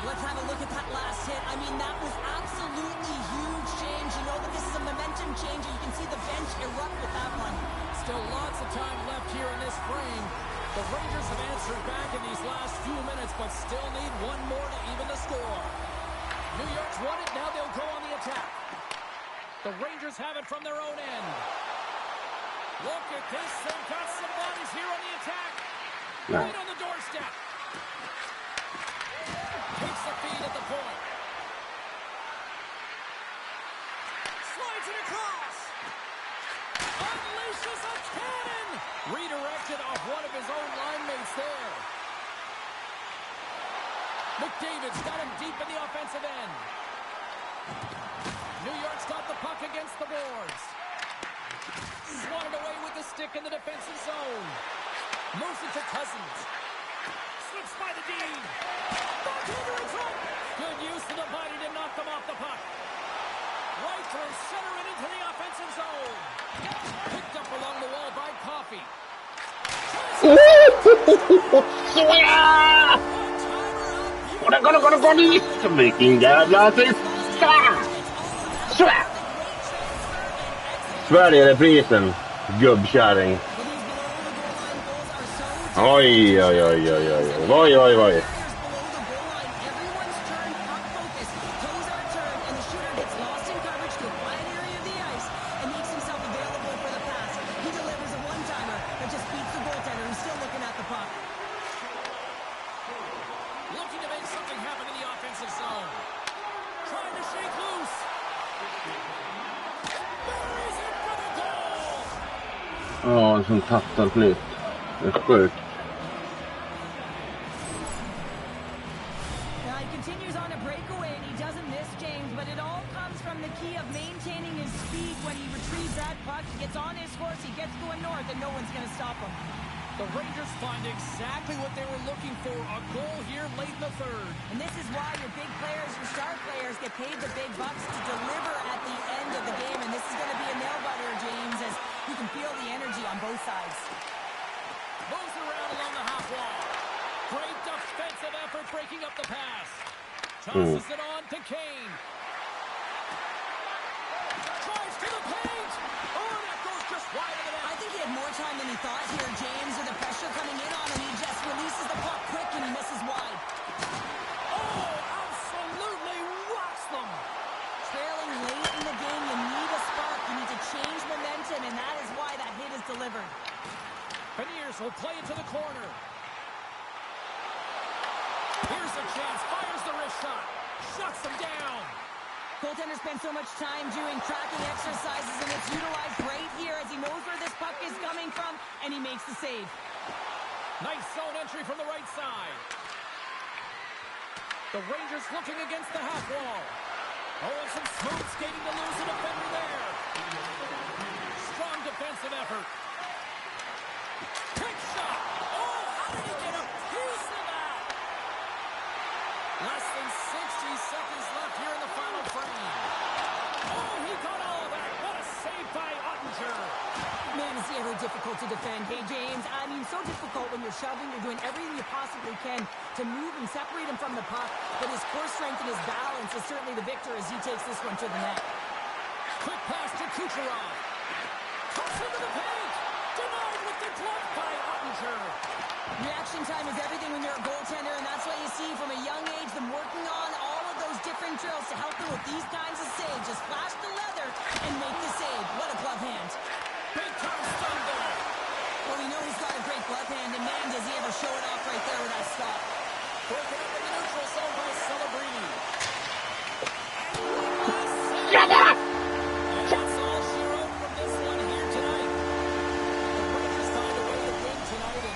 C: Let's have a look at that last hit. I mean, that was absolutely huge, James. You know that this is a momentum changer. You can see the bench erupt with that one.
B: Still lots of time left here in this frame. The Rangers have answered back in these last few minutes, but still need one more to even the score. New York's won it. Now they'll go on the attack. The Rangers have it from their own end. Look at this. They've got some bodies here on the attack.
D: No.
B: Right on the doorstep. Takes the feed at the point. Slides it across. Unleashes a cannon. Redirected off one of his own line mates there. McDavid's got him deep in the offensive end. New York's got the puck against the boards. Swatted away with the stick in the defensive zone. Moves it to Cousins. Slips by the D. Bartender in front. Good use of the body to knock them off the puck. Right through center and into the offensive zone. Picked up along the wall by Coffey.
D: Såja! Och den kommer gå dit! Vilken jävla sista! Såja! Sverige-reprisen. Gubbkärring. Oj, oj, oj, oj, oj. Oj, oj, oj.
C: Everyone's turned puck focus. Toes are turned, and the shooter gets lost in coverage to a quiet area of the ice and makes himself available for the pass. He delivers a one-timer that just beats the goaltender who's still looking at the puck.
B: Looking to make something happen in the offensive zone. Trying to shake loose. Buries it for the goal.
D: Ja, en sån tappad flytt. Det är sjukt.
C: Now he continues on a breakaway, and he doesn't miss, James, but it all comes from the key of maintaining his speed when he retrieves that puck. He gets on his horse, he gets going north, and no one's going to stop him.
B: The Rangers find exactly what they were looking for, a goal here late in the third.
C: And this is why your big players, your star players, get paid the big bucks to deliver at the end of the game. And this is going to be a nail-biter, James, as you can feel the energy on both sides.
B: Moves around along the half wall. Great defensive effort. Tosses it on to Kane. Drives to the paint. Oh, that goes just wide of the net.
C: I think he had more time than he thought here, James, with the pressure coming in on him. He just releases the puck quick and he misses wide.
B: Oh, absolutely rocks them.
C: Trailing late in the game, you need a spark. You need to change momentum, and that is why that hit is delivered.
B: Beniers will play it to the corner. Here's a chance. Fires the wrist shot. Shuts them down.
C: Goaltender spends so much time doing tracking exercises, and it's utilized right here as he knows where this puck is coming from, and he makes the save.
B: Nice zone entry from the right side. The Rangers looking against the half wall. Oh, and some smooth skating to lose a defender there. Strong defensive effort. Quick shot. Oh, how did he get a piece of that? Less than 60 seconds left here in the final frame. Oh, he got all of that. What a save by Ottinger.
C: Man, is he ever difficult to defend. Hey, James, I mean, so difficult when you're shoving, you're doing everything you possibly can to move and separate him from the puck, but his core strength and his balance is certainly the victor as he takes this one to the net.
B: Quick pass to Kucherov. Cuts into the paint. Denied with the glove by Ottinger.
C: Reaction time is everything when you're a goaltender, and that's what you see from a young age, them working on all of those different drills to help them with these kinds of saves. Just flash the leather and make the save. What a glove hand.
B: Big time stun there.
C: Well, we know he's got a great glove hand, and man, does he ever show it off right there with that stop.
B: Broken up in the neutral zone by Celebrini.
D: Shut up!
B: And that's all she wrote from this one here tonight. The Rangers found a way to win tonight, and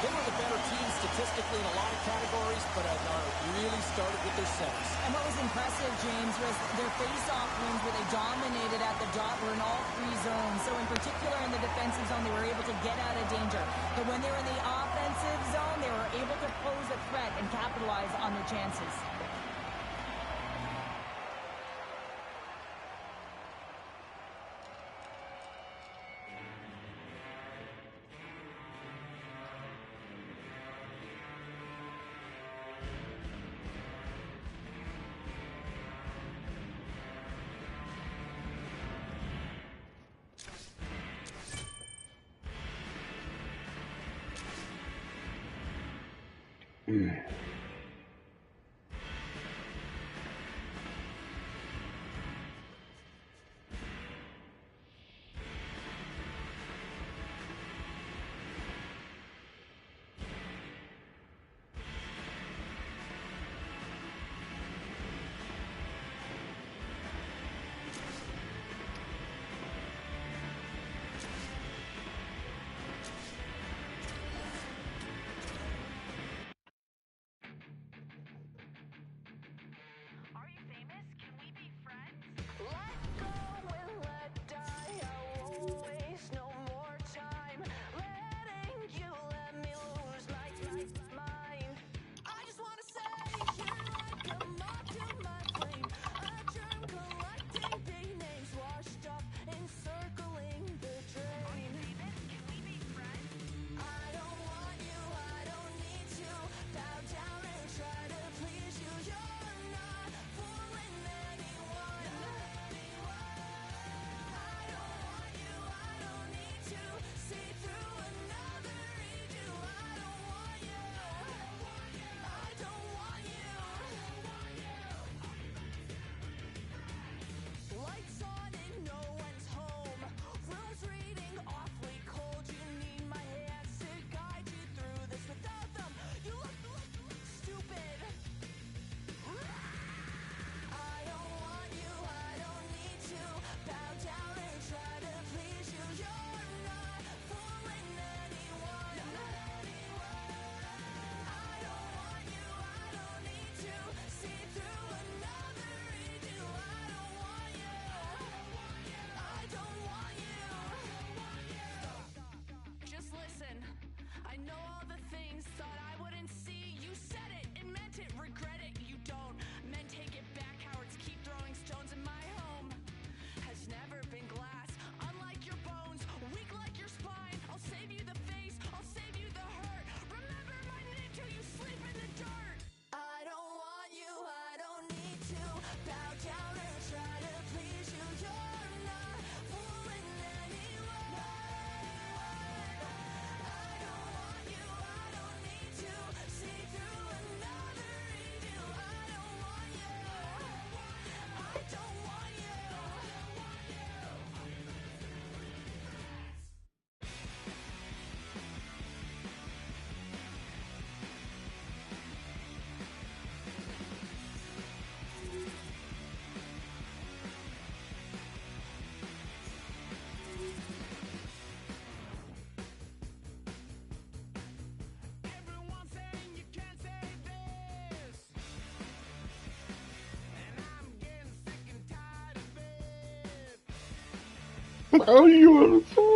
B: they were the better team statistically in a lot of categories, but really started with their centers.
C: And what was impressive, James, was their face-off wins where they dominated at the dot were in all three zones. So in particular in the defensive zone, they were able to get out of danger. But when they were in the offensive zone, they were able to pose a threat and capitalize on their chances.
D: Vad gör du så?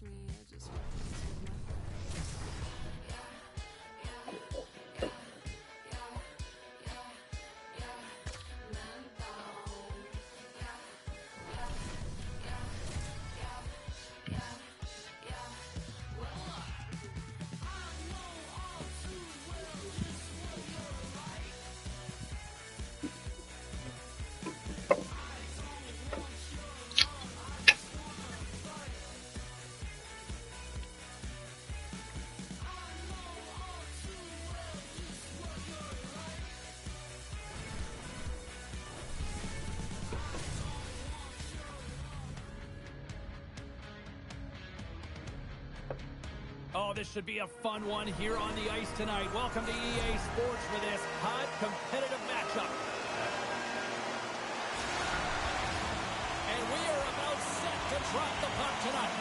E: me, I just want to take my
B: Oh, this should be a fun one here on the ice tonight. Welcome to EA Sports for this hot, competitive matchup. And we are about set to drop the puck tonight.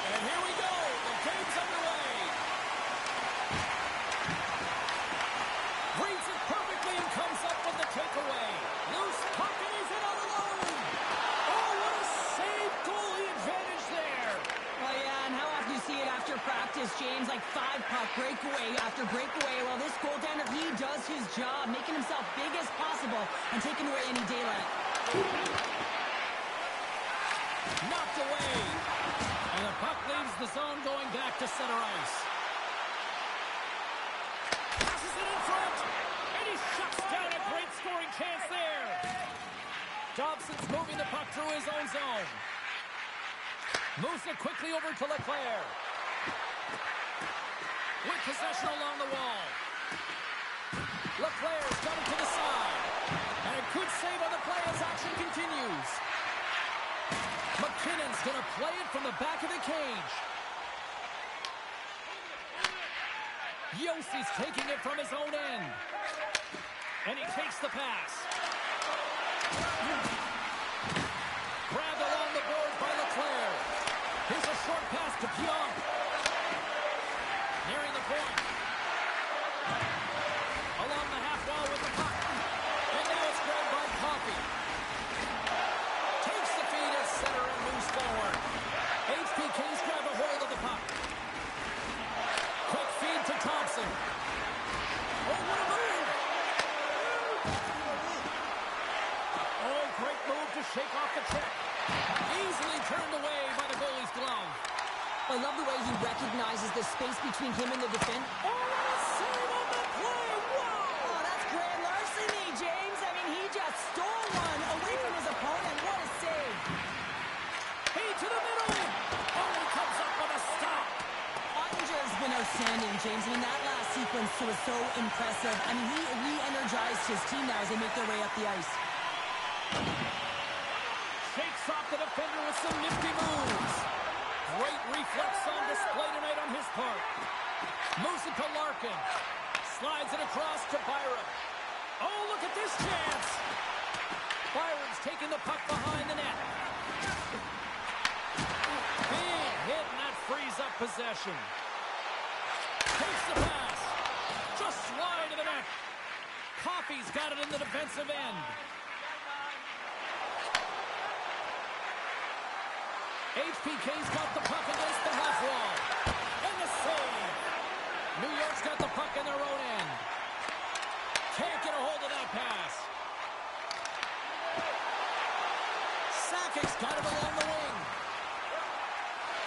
B: And here we go. The game's underway. Reads it perfectly and comes up with the takeaway. Loose puck and he's in all alone. Oh, what a save, goalie advantage there.
C: Well, yeah, and how often you see it after practice, James, like 5 puck breakaway after breakaway. Well, this goaltender, he does his job, making himself big as possible and taking away any daylight.
B: Knocked away. And the puck leaves the zone going back to center ice. Passes it in front. And he shuts down a great scoring chance there. Dobson's moving the puck through his own zone. Moves it quickly over to Leclerc. With possession along the wall. Leclerc's got it to the side. And a good save on the play as action continues. McKinnon's going to play it from the back of the cage. Yossi's taking it from his own end. And he takes the pass. Grabbed along the boards by Leclerc. Here's a short pass to Pionk. Nearing the point. Along the half wall with the puck. And now it's grabbed by Coffey. Takes the feed at center and moves forward. HPK's grab a hold of the puck. Quick feed to Thompson. Oh, what a move! Oh, great move to shake off the check. Easily turned away by the goalie's glove.
C: I love the way he recognizes the space between him and the defense.
B: Oh, what a save on the play! Wow!
C: Oh, that's grand larceny, James. I mean, he just stole one away from his opponent. What a save.
B: Feed to the middle. Oh, he comes up with a stop.
C: Ottinger's been outstanding, James. I mean, that last sequence was so impressive. I mean, he re-energized his team now as they make their way up the ice.
B: Shakes off the defender with some nifty moves. Great reflex on display tonight on his part. Moves it to Larkin. Slides it across to Byron. Oh, look at this chance. Byron's taking the puck behind the net. Big hit, and that frees up possession. Takes the pass. Just wide of the net. Coffey's got it in the defensive end. HPK's got the puck against the half wall. And the save. New York's got the puck in their own end. Can't get a hold of that pass. Sakic's got it along the wing.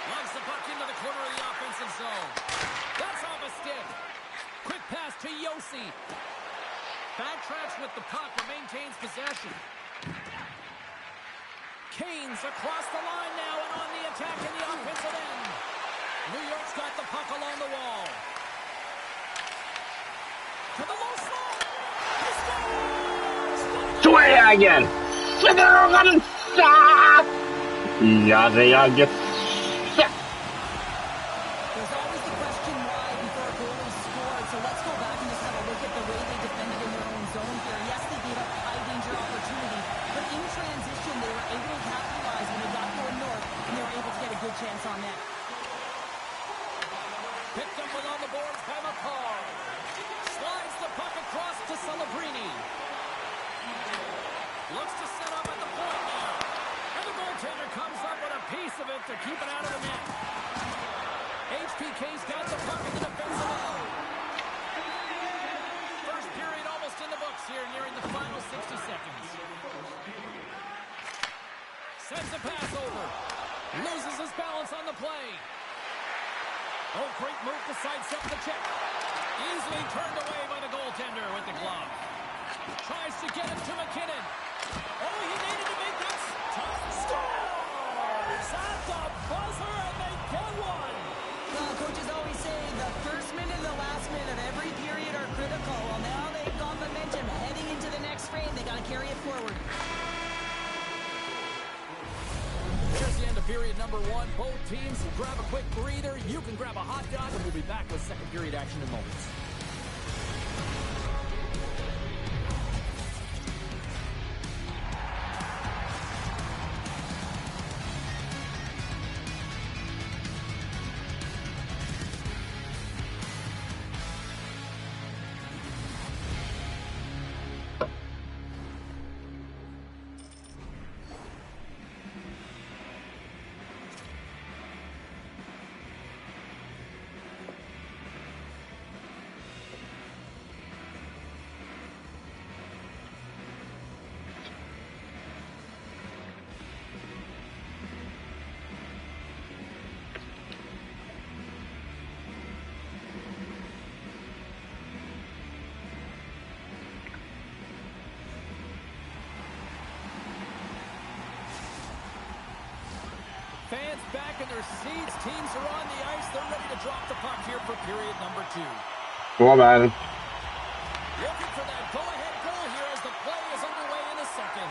B: Lugs the puck into the corner of the offensive zone. That's off a stick. Quick pass to Josi. Backtracks with the puck and maintains possession. Canes across the line now and on the attack in the offensive end. New York's got the puck along the wall. To the low slot. He scores!
D: Swägen! Svågen! Stop! Ja, det är gött.
C: There's always the question why before a goal is scored, so let's go back and just have a look at the way they defended in their own zone here. Yes, they gave up a high-danger opportunity, but in transition, they were able to capitalize when they got going north, and they were able to get a good chance on net.
B: Picked up along the boards by McCall. Slides the puck across to Celebrini. Looks to set up at the point now. And the goaltender comes up with a piece of it to keep it out of the net. HPK's got the puck in the defensive end. First period almost in the books here, nearing the final 60 seconds. Sends a pass over. Loses his balance on the play. Oh, great move to sidestep the check. Easily turned away by the goaltender with the glove. Tries to get it to McKinnon. Oh, he needed to make that scores at the buzzer, and they get one.
C: Well, coaches always say the first minute and the last minute of every period are critical. Well, now they've got momentum heading into the next frame. They got to carry it forward.
B: Here's the end of period number one. Both teams will grab a quick breather. You can grab a hot dog, and we'll be back with second period action in moments. Fans back in their seats. Teams are on the ice. They're ready to drop the puck here for period number two.
D: Bra man.
B: Looking for that go-ahead goal here as the play is underway in a second.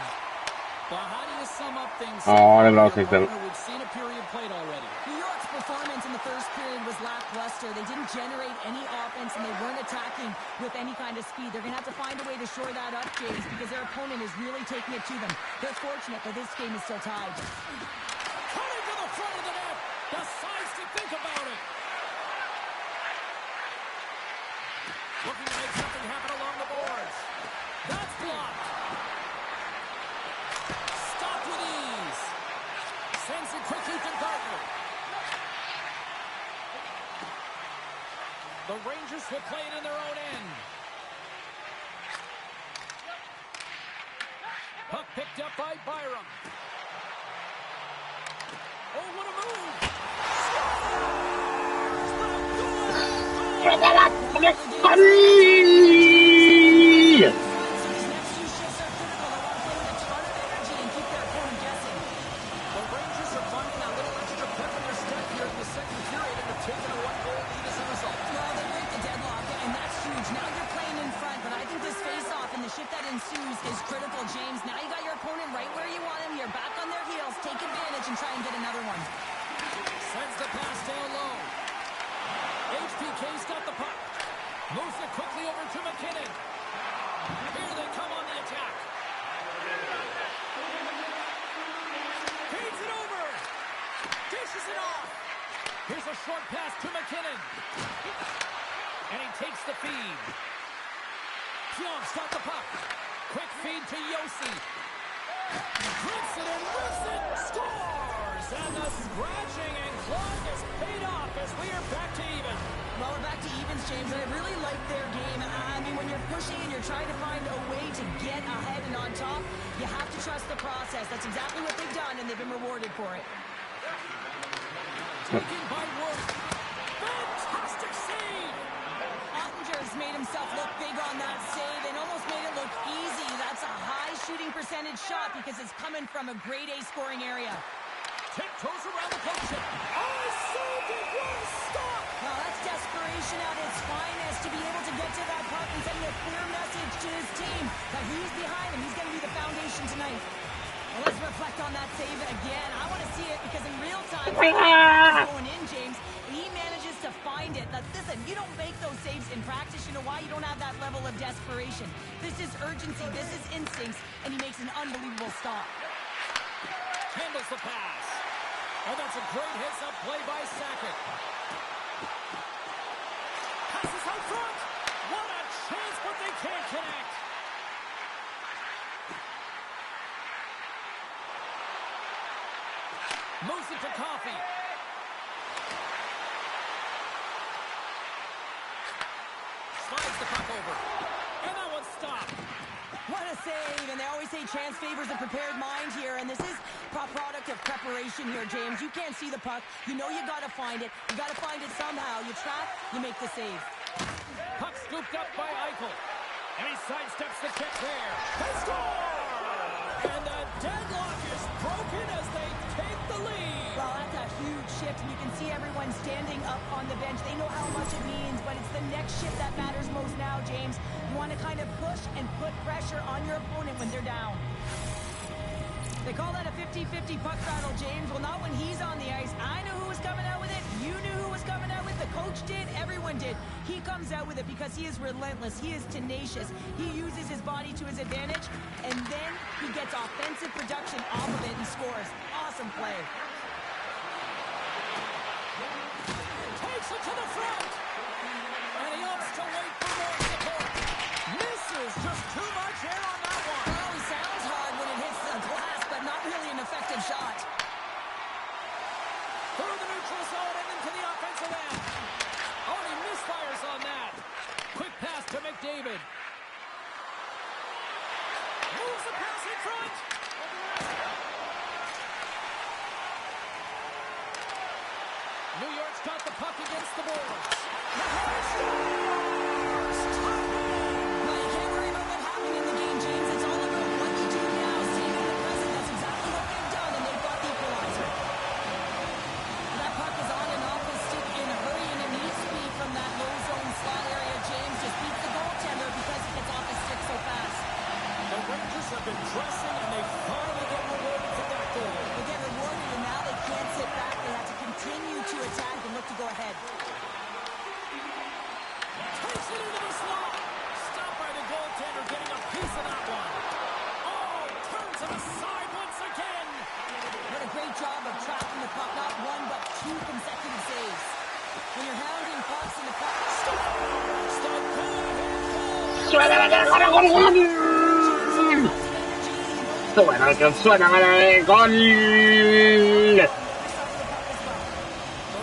B: Well, how do you sum up things?
D: Ja, det är bra Sixten.
B: We've seen a period played already.
C: New York's performance in the first period was lackluster. They didn't generate any offense, and they weren't attacking with any kind of speed. They're going to have to find a way to shore that up, James, because their opponent is really taking it to them. They're fortunate that this game is still tied.
B: Coming to the front of the net. Decides to think about it. Looking to make something happen along the boards. That's blocked. Stopped with ease. Sends it quickly to Gardner. The Rangers will play it in their own end. Puck picked up by Byram. Oh, what a move! The Rangers are finding a little extra pep in their step here in the second period and have taken a one-goal lead as a result.
C: Well, they break the deadlock, and that's huge. Now you're playing in front, but I think this face-off and the shift that ensues is critical, James. Now you got your opponent right where you want him. You're back on their heels. Take advantage and try and get another one.
B: Sends the pass down low. HPK's got the puck. Moves it quickly over to McKinnon. Here they come on the attack. Feeds it over. Dishes it off. Here's a short pass to McKinnon. And he takes the feed. Pionk's got the puck. Quick feed to Yossi. Drips it and rips it. Scores! And the scratching and clawing is paid off as we are back to even.
C: Well, we're back to evens, James, and I really like their game. I mean, when you're pushing and you're trying to find a way to get ahead and on top, you have to trust the process. That's exactly what they've done, and they've been rewarded for it.
B: Taken by Wood. Fantastic save!
C: Ottinger's made himself look big on that save and almost made it look easy. That's a high shooting percentage shot because it's coming from a grade A scoring area.
B: Tiptoes around the post. I saved it! What a stop!
C: Now that's desperation at its finest to be able to get to that puck and sending a clear message to his team that he's behind him. He's going to be the foundation tonight. Well, let's reflect on that save again. I want to see it because in real time, he's going in, James. He manages to find it. Now, listen, you don't make those saves in practice. You know why? You don't have that level of desperation. This is urgency. This is instincts. And he makes an unbelievable stop.
B: Handles the pass. And that's a great heads-up play by Sakic. Passes out front. What a chance, but they can't connect. Moves it to Coffey. Slides the puck over. And that one's stopped.
C: What a save, and they always say chance favors a prepared mind here, and this is a product of preparation here, James. You can't see the puck. You know you got to find it. You got to find it somehow. You trap, you make the save.
B: Puck scooped up by Eichel. And he sidesteps the check there. They score! And the deadlock is broken as they take the lead.
C: Well, that's a huge shift, and you can see everyone standing up on the bench. They know how much it means, but it's the next shift that matters most now, James. You want to kind of push and put pressure on your opponent when they're down. They call that a 50-50 puck battle, James. Well, not when he's on the ice. I knew who was coming out with it. You knew who was coming out with it. The coach did. Everyone did. He comes out with it because he is relentless. He is tenacious. He uses his body to his advantage, and then he gets offensive production off of it and scores. Awesome play.
B: Takes it to the front. And he opts to wait for more support. Misses just too much air on that one.
C: Well, he sounds hard when it hits the glass, but not really an effective shot.
B: Through the neutral zone and into the offensive end. Oh, he misfires on that. Quick pass to McDavid. Moves the pass in front. New York's got the puck against the boards.
C: Well, you can't worry about what happened in the game, James. It's all about what you do now. Saving the present. That's exactly what they've done, and they've got the equalizer. That puck is on and off his stick in a hurry, and it needs to be from that low zone slot area. James just beats the goaltender because he gets off his stick so fast.
B: The Rangers have been pressing, and they finally get rewarded for that goal.
C: They get rewarded, and now they can't sit back. They have to continue to attack and look to go ahead.
B: Takes it into the slot. Stopped by the goaltender, getting a piece of that one. Oh, turns it aside once again.
C: What a great job of tracking the puck. Not one, but two consecutive saves. When you're hounding pucks in the puck,
D: Suena que suena el gol.
B: The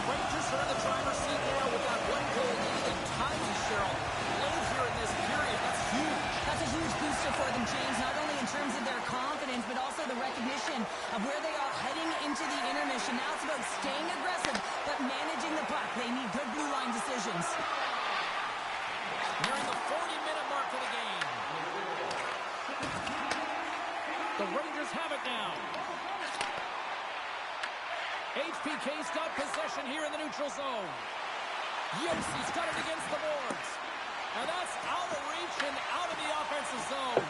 B: Rangers are in the driver's seat now with that one goal lead, and timing, Cheryl, later in this period. That's huge.
C: that's a huge booster for them, James, not only in terms of their confidence, but also the recognition of where they are heading into the intermission. Now it's about staying aggressive, but managing the puck. They need good blue line decisions.
B: Nearing the 40-minute mark of the game. The Rangers have it now. HPK's got possession here in the neutral zone. Yossi's got it against the boards. And that's out of reach and out of the offensive zone.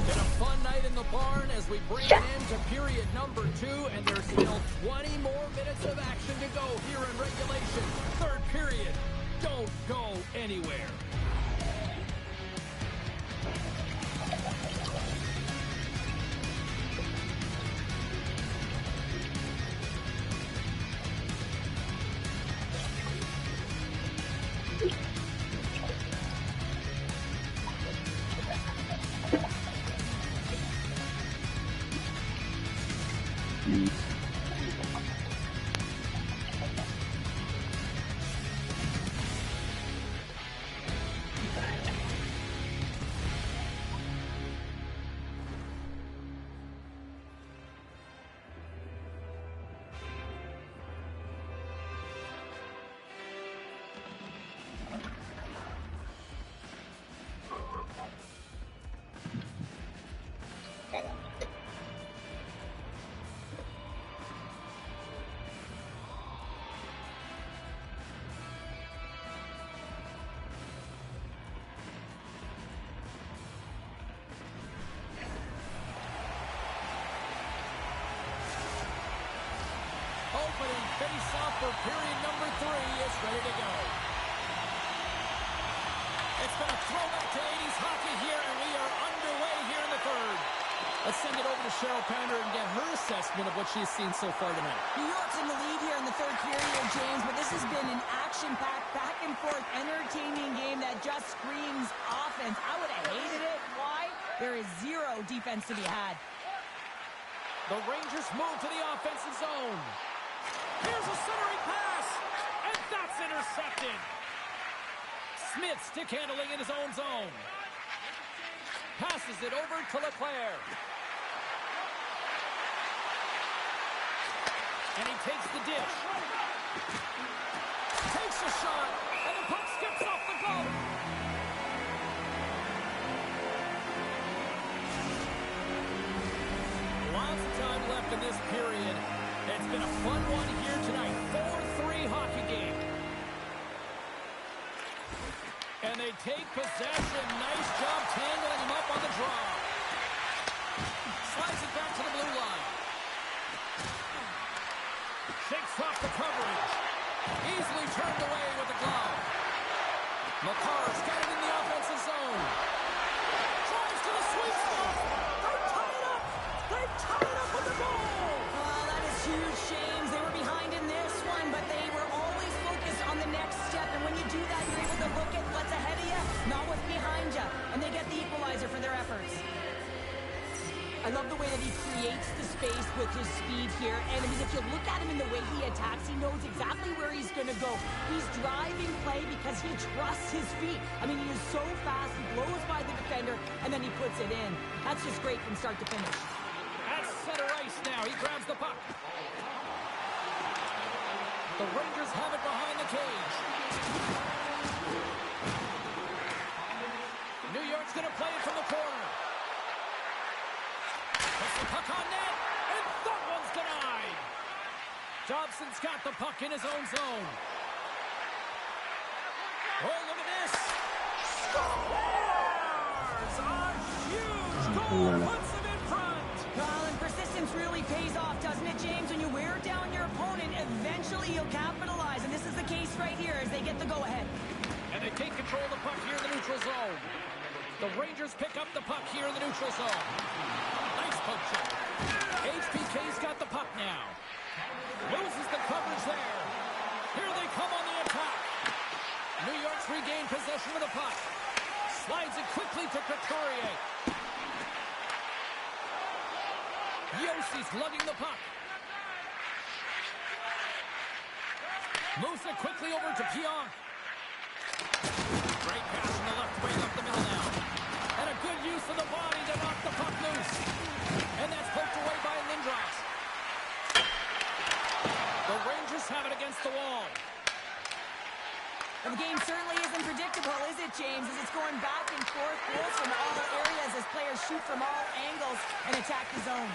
B: Been a fun night in the barn as we bring an end to period number 2, and there's still 20 more minutes of action to go here in regulation. Third period. Don't go anywhere. Opening face-off for period number 3 is ready to go. It's been a throwback to 80s hockey here, and we are underway here in the third. Let's send it over to Cheryl Pounder and get her assessment of what she's seen so far tonight.
C: New York's in the lead here in the third period, James, but this has been an action-packed, back-and-forth, entertaining game that just screams offense. I would have hated it. Why? There is zero defense to be had.
B: The Rangers move to the offensive zone. Here's a centering pass, and that's intercepted. Smith stick handling in his own zone. Passes it over to Leclerc. And he takes the dish. Takes a shot, and the puck skips off the glove. Lots of time left in this period. It's been a fun one here tonight. 4-3 hockey game. And they take possession. Nice job tangling him up on the draw. Slides it back to the blue line. Shakes off the coverage. Easily turned away with the glove. Makar's got it in the offensive zone. Tries to the sweet spot. They tie it up. They tie it up with the goal.
C: Oh, that is huge, James. They were behind in this one, but they were always focused on the next step. And when you do that, you're able to look at what's ahead of you, not what's behind you. And they get the equalizer for their efforts. I love the way that he creates the space with his speed here. And I mean, if you look at him in the way he attacks, he knows exactly where he's going to go. He's driving play because he trusts his feet. I mean, he is so fast. He blows by the defender, and then he puts it in. That's just great from start to finish.
B: At center ice now. He grabs the puck. The Rangers have it behind the cage. New York's going to play it from the corner. Puts the puck on net, and that one's denied. Dobson's got the puck in his own zone. Oh, look at this. Scores! A huge goal puts him in front.
C: Well, and persistence really pays off, doesn't it, James? When you wear down your opponent, eventually you'll capitalize. And this is the case right here as they get the go-ahead.
B: And they take control of the puck here in the neutral zone. The Rangers pick up the puck here in the neutral zone. Nice poke check. HBK's got the puck now. Loses the coverage there. Here they come on the attack. New York's regained possession of the puck. Slides it quickly to Couturier. Yossi's lugging the puck. Moves it quickly over to Pionk. Great pass from the left wing up the middle now. And a good use of the body to knock the puck loose. And that's poked away by Lindros. The Rangers have it against the wall.
C: Well, the game certainly isn't predictable, is it, James? As it's going back and forth, goals from all areas as players shoot from all angles and attack the zone.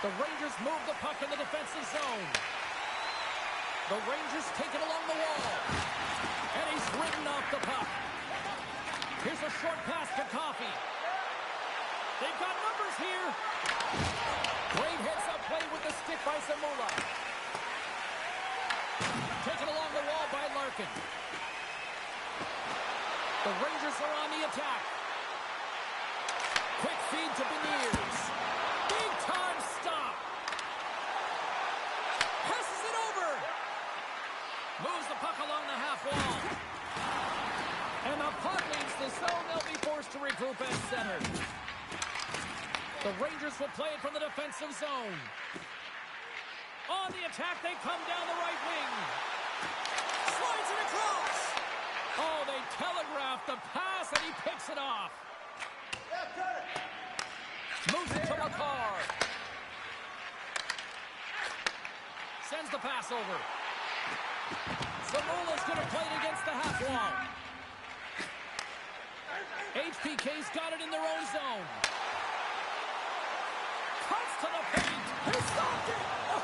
B: The Rangers move the puck in the defensive zone. The Rangers take it along the wall. And he's ridden off the puck. Here's a short pass to Coffey. They've got numbers here. Great heads-up play with the stick by Zamula. Taken along the wall by Larkin. The Rangers are on the attack. Quick feed to Beniers. Big time stop. Passes it over. Moves the puck along the half wall. And the puck leaves the zone. They'll be forced to regroup at center. The Rangers will play it from the defensive zone. On the attack, they come down the right wing. Slides it across. Oh, they telegraph the pass, and he picks it off. Moves it to Makar. Sends the pass over. Zamula's going to play it against the half wall. HPK's got it in their own zone. Cuts to the paint. He stopped it. Oh,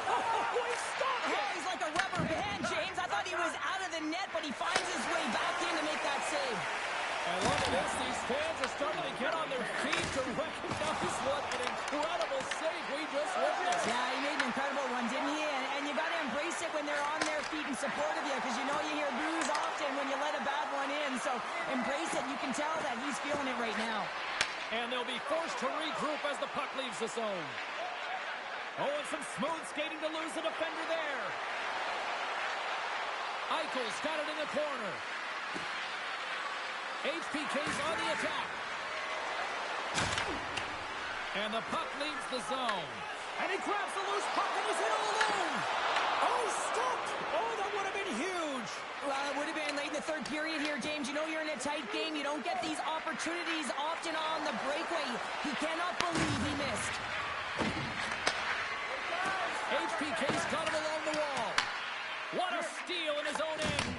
B: he stopped it.
C: Oh, he's like a rubber band, James. I thought he was out of the net, but he finds his way back in to make that save.
B: And look at this. These fans are starting to get on their feet to recognize what an incredible save we just witnessed.
C: Yeah, he made an incredible one, didn't he? And you got to embrace it when they're on their feet in support of you, because you know you hear boos often when you let a bad one in. So embrace it. You can tell that he's feeling it right now.
B: And they'll be forced to regroup as the puck leaves the zone. Oh, and some smooth skating to lose the defender there. Eichel's got it in the corner. HPK's on the attack. And the puck leaves the zone. And he grabs the loose puck and he's in all alone. Oh, stopped. Oh, that would have been huge.
C: Well, it would have been late in the third period here, James. You know you're in a tight game. You don't get these opportunities often on the breakaway. He cannot believe he missed.
B: HPK's got him along the wall. What a steal in his own end.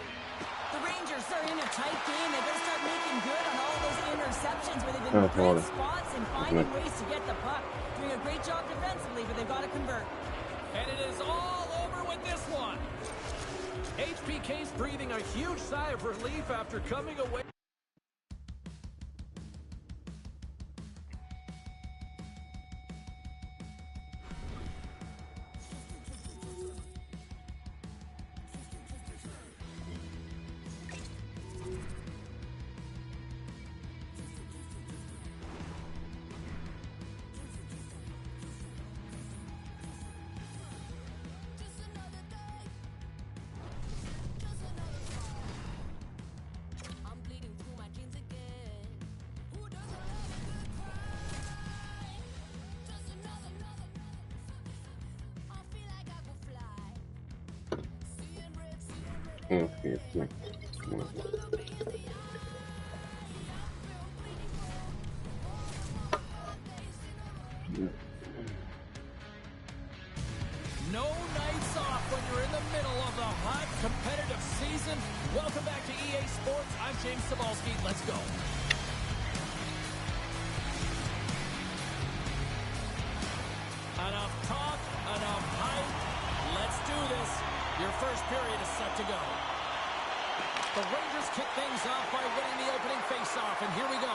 C: The Rangers are in a tight game. They got to start making good on all those interceptions where they've been in great spots and finding ways to get the puck. Doing a great job defensively, but they've got to convert.
B: And it is all over with this one.
G: HBK's breathing a huge sigh of relief after coming away.
E: I'm bleeding through my jeans again. Who doesn't love a good cry? Just another. I feel like I could fly. Seeing red,
G: No nights off when you're in the middle of the hot competitive season. Welcome back to EA Sports. I'm James Cebulski. Let's go. Enough talk, enough hype. Let's do this. Your first period is set to go. The Rangers kick things off by winning the opening faceoff, and here we go.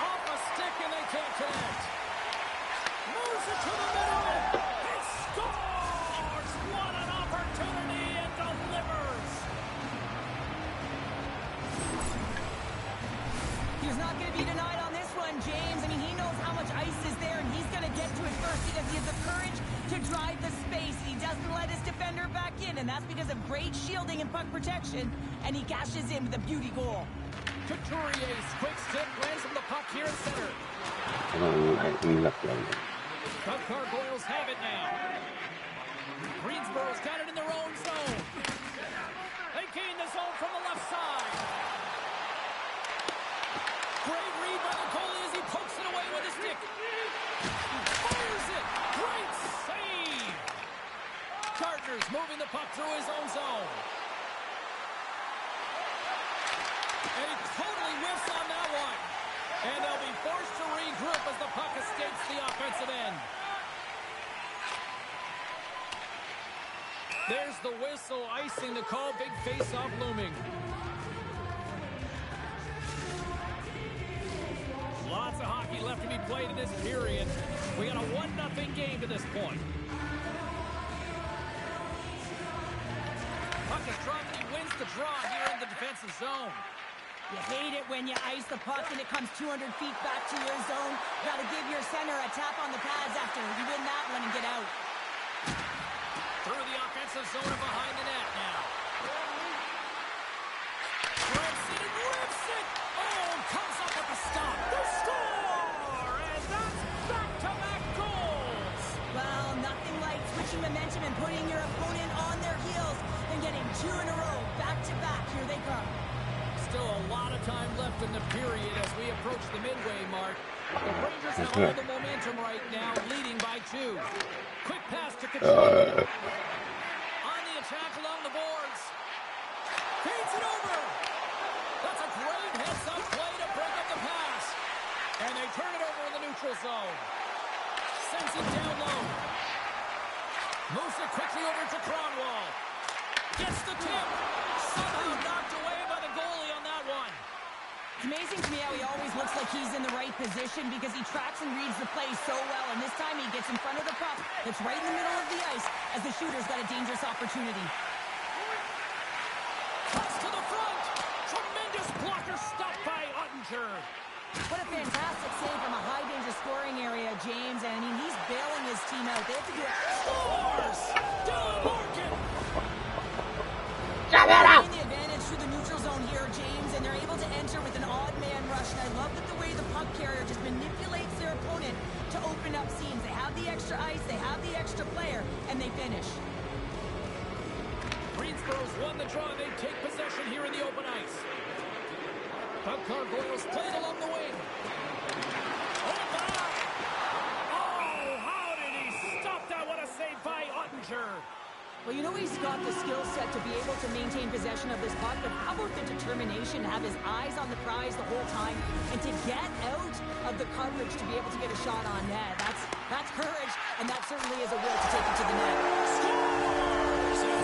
G: Off a stick, and they can't connect. Moves it to the middle. He scores! What an opportunity, and delivers!
C: He's not going to be denied on this one, James. I mean, he knows how much ice is there, and he's going to get to it first because he has the courage to drive the space. He doesn't let his defender back in, and that's because of great shielding and puck protection, and he cashes in with a beauty goal.
G: Couturier's quick stick lands from the puck here in center. Cup Gargoyles have it now. Greensboro's got it in their own zone. They gain the zone from the left side. Great read by the goalie as he pokes it away with his stick. Fires it. Great save. Gardner's moving the puck through his own zone. And he totally whiffs on that one. And they'll be forced to regroup as the puck escapes the offensive end. There's the whistle, icing the call, big face-off looming. Lots of hockey left to be played in this period. We got a 1-0 game to this point. Puck is dropped and he wins the draw here in the defensive zone.
C: You hate it when you ice the puck and it comes 200 feet back to your zone. Got to give your center a tap on the pads after you win that one and get out.
G: Through the offensive zone and behind the net now. Rips it and rips it. Oh, comes up with the stop. The score! And that's back-to-back goals.
C: Well, nothing like switching momentum and putting your opponent on their heels and getting two in a row, back-to-back. Here they come.
G: Still a lot of time left in the period as we approach the midway mark. The Rangers have all the momentum right now, leading by 2. Quick pass to Kachuk. On the attack along the boards. Feeds it over. That's a great heads-up play to break up the pass. And they turn it over in the neutral zone. Sends it down low. Moves it quickly over to Cronwall. Gets the tip. Somehow knocked away by the goalie on that one.
C: It's amazing to me how he always looks like he's in the right position because he tracks and reads the play so well. And this time he gets in front of the puck that's right in the middle of the ice as the shooter's got a dangerous opportunity.
G: Cuts to the front. Tremendous blocker stopped by Ottinger.
C: What a fantastic save from a high-danger scoring area, James. And I mean, he's bailing his team out. They have to do it.
G: Scores! Dylan Larkin!
C: They gain the advantage through the neutral zone here, James, and they're able to enter with an odd man rush. And I love that the way the puck carrier just manipulates their opponent to open up seams. They have the extra ice, they have the extra player, and they finish.
G: Greensboro's won the draw. They take possession here in the open ice. Puck Gargoyles played along the wing. Oh, how did he stop that? What a save by Ottinger.
C: Well, you know he's got the skill set to be able to maintain possession of this puck, but how about the determination to have his eyes on the prize the whole time and to get out of the coverage to be able to get a shot on net? That's courage, and that certainly is a will to take it to the net.
G: Scores!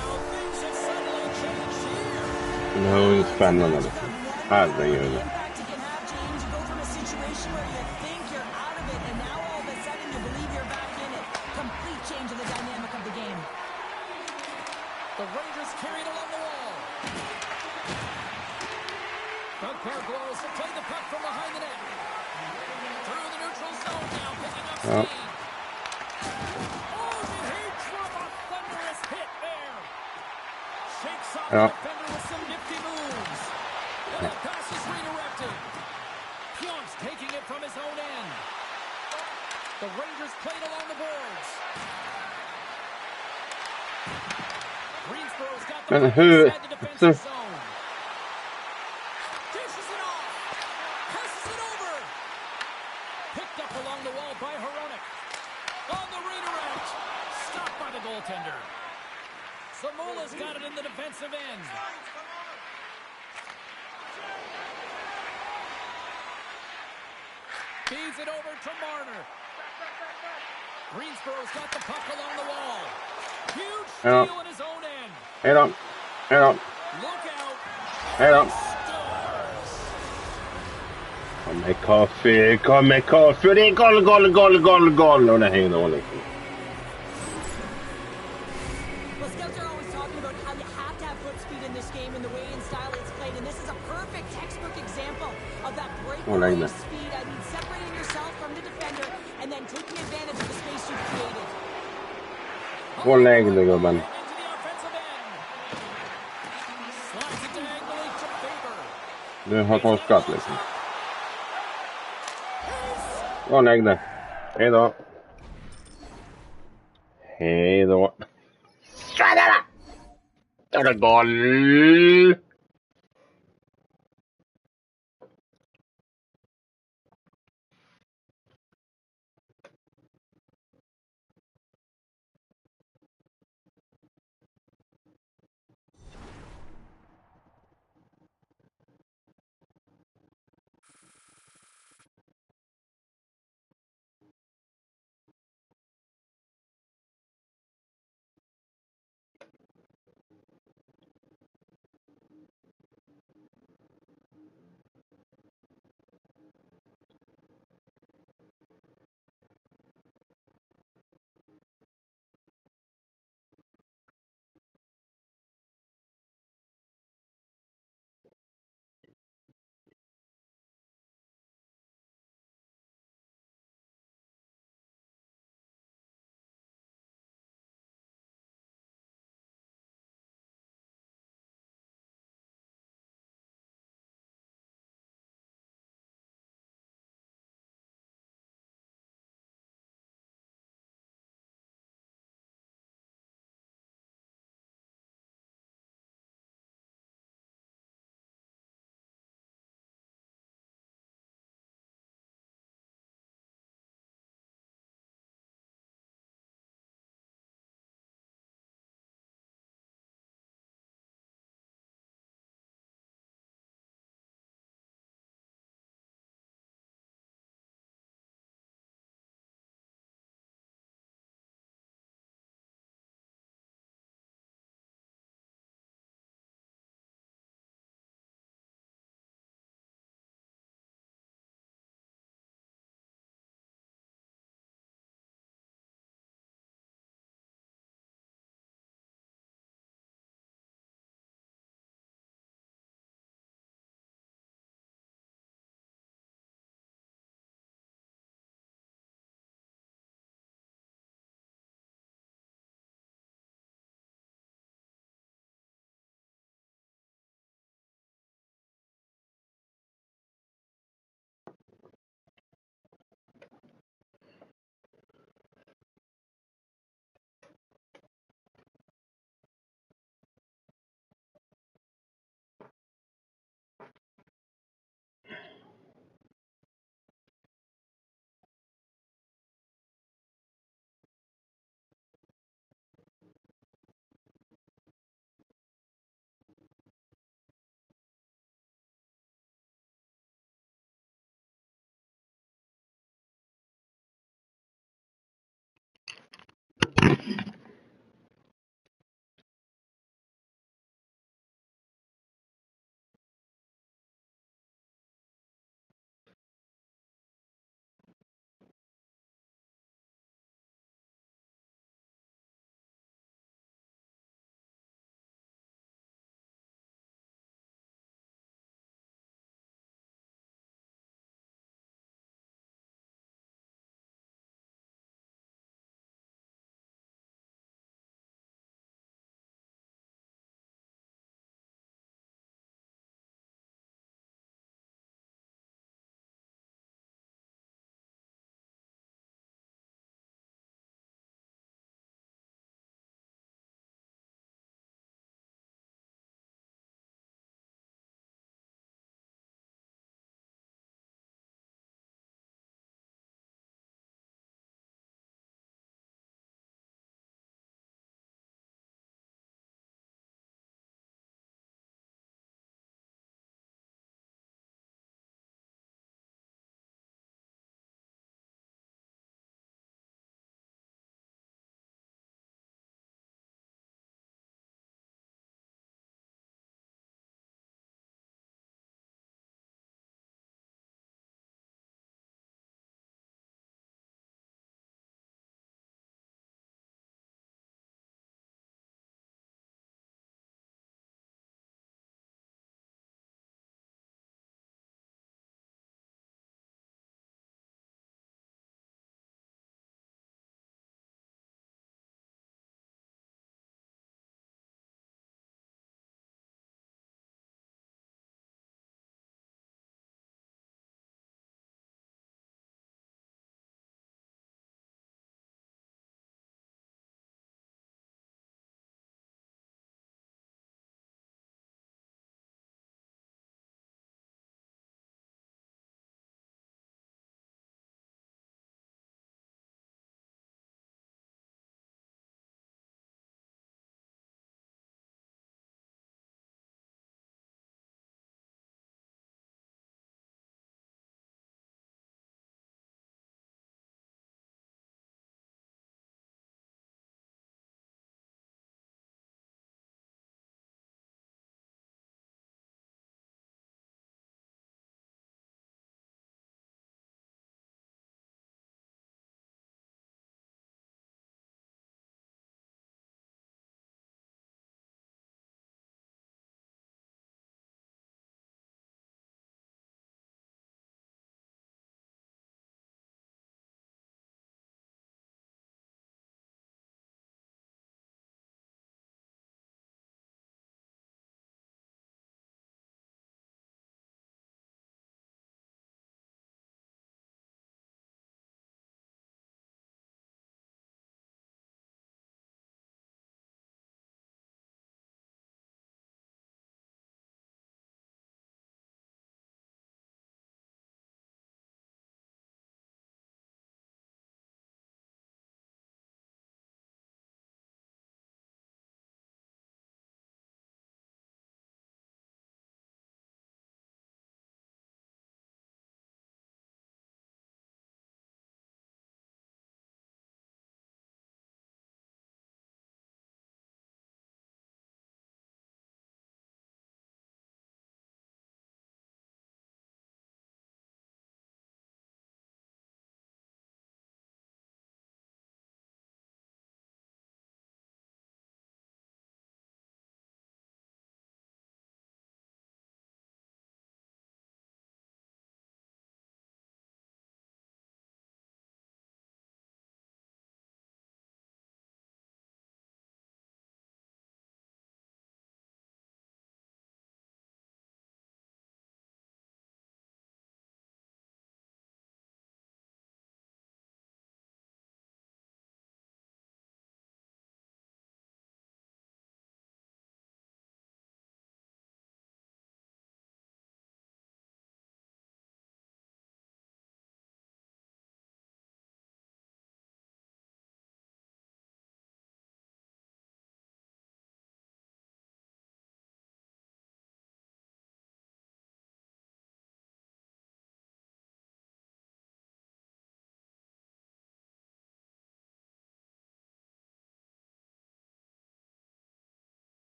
G: How things have suddenly changed here.
D: Det var ju spännande liksom. Herregud.
C: Impact it can have, James. You go from a situation where you think you're out of it, and now all of a sudden you believe you're back in it. Complete change of the dynamic of the game.
G: The Rangers carried along the wall. Doug Paraglos to play the puck from behind the net. Through the neutral zone now, picking up
D: Ja.
G: speed. Oh, did he drop a thunderous hit there? Shakes off
D: Ja.
G: the defender with some nifty moves. And the pass is redirected. Pionks taking it from his own end. The Rangers played along the boards. Greensboro's got the
D: Men
G: puck
D: hur...
G: inside the defensive zone. Dishes it off. Passes it over. Picked up along the wall by Hronek. On the redirect. Stopped by the goaltender. Zamula's got it in the defensive end. Feeds it over to Marner. Greensboro's got the puck along the wall. Huge
D: Ja.
G: steal in his own end.
D: Hej då. Hej då.
G: Look out.
D: Hej då.
G: Stars.
D: Kom med kaffe. Kom med kaffe. Det är goal. Och det hänger då liksom.
C: Well, scouts are always talking about how you have to have foot speed in this game and the way and style it's played, and this is a perfect textbook example of that breakaway
D: Lägg
C: speed. I mean, separating yourself from the defender and then taking advantage of the space you've created.
D: Gå och lägg dig gubben.
G: Into the offensive end. Slides it diagonally to Faber.
D: Du har torskat liksom. Gå och lägg dig. Hej då. Hej då. Sådär. Då är det goal.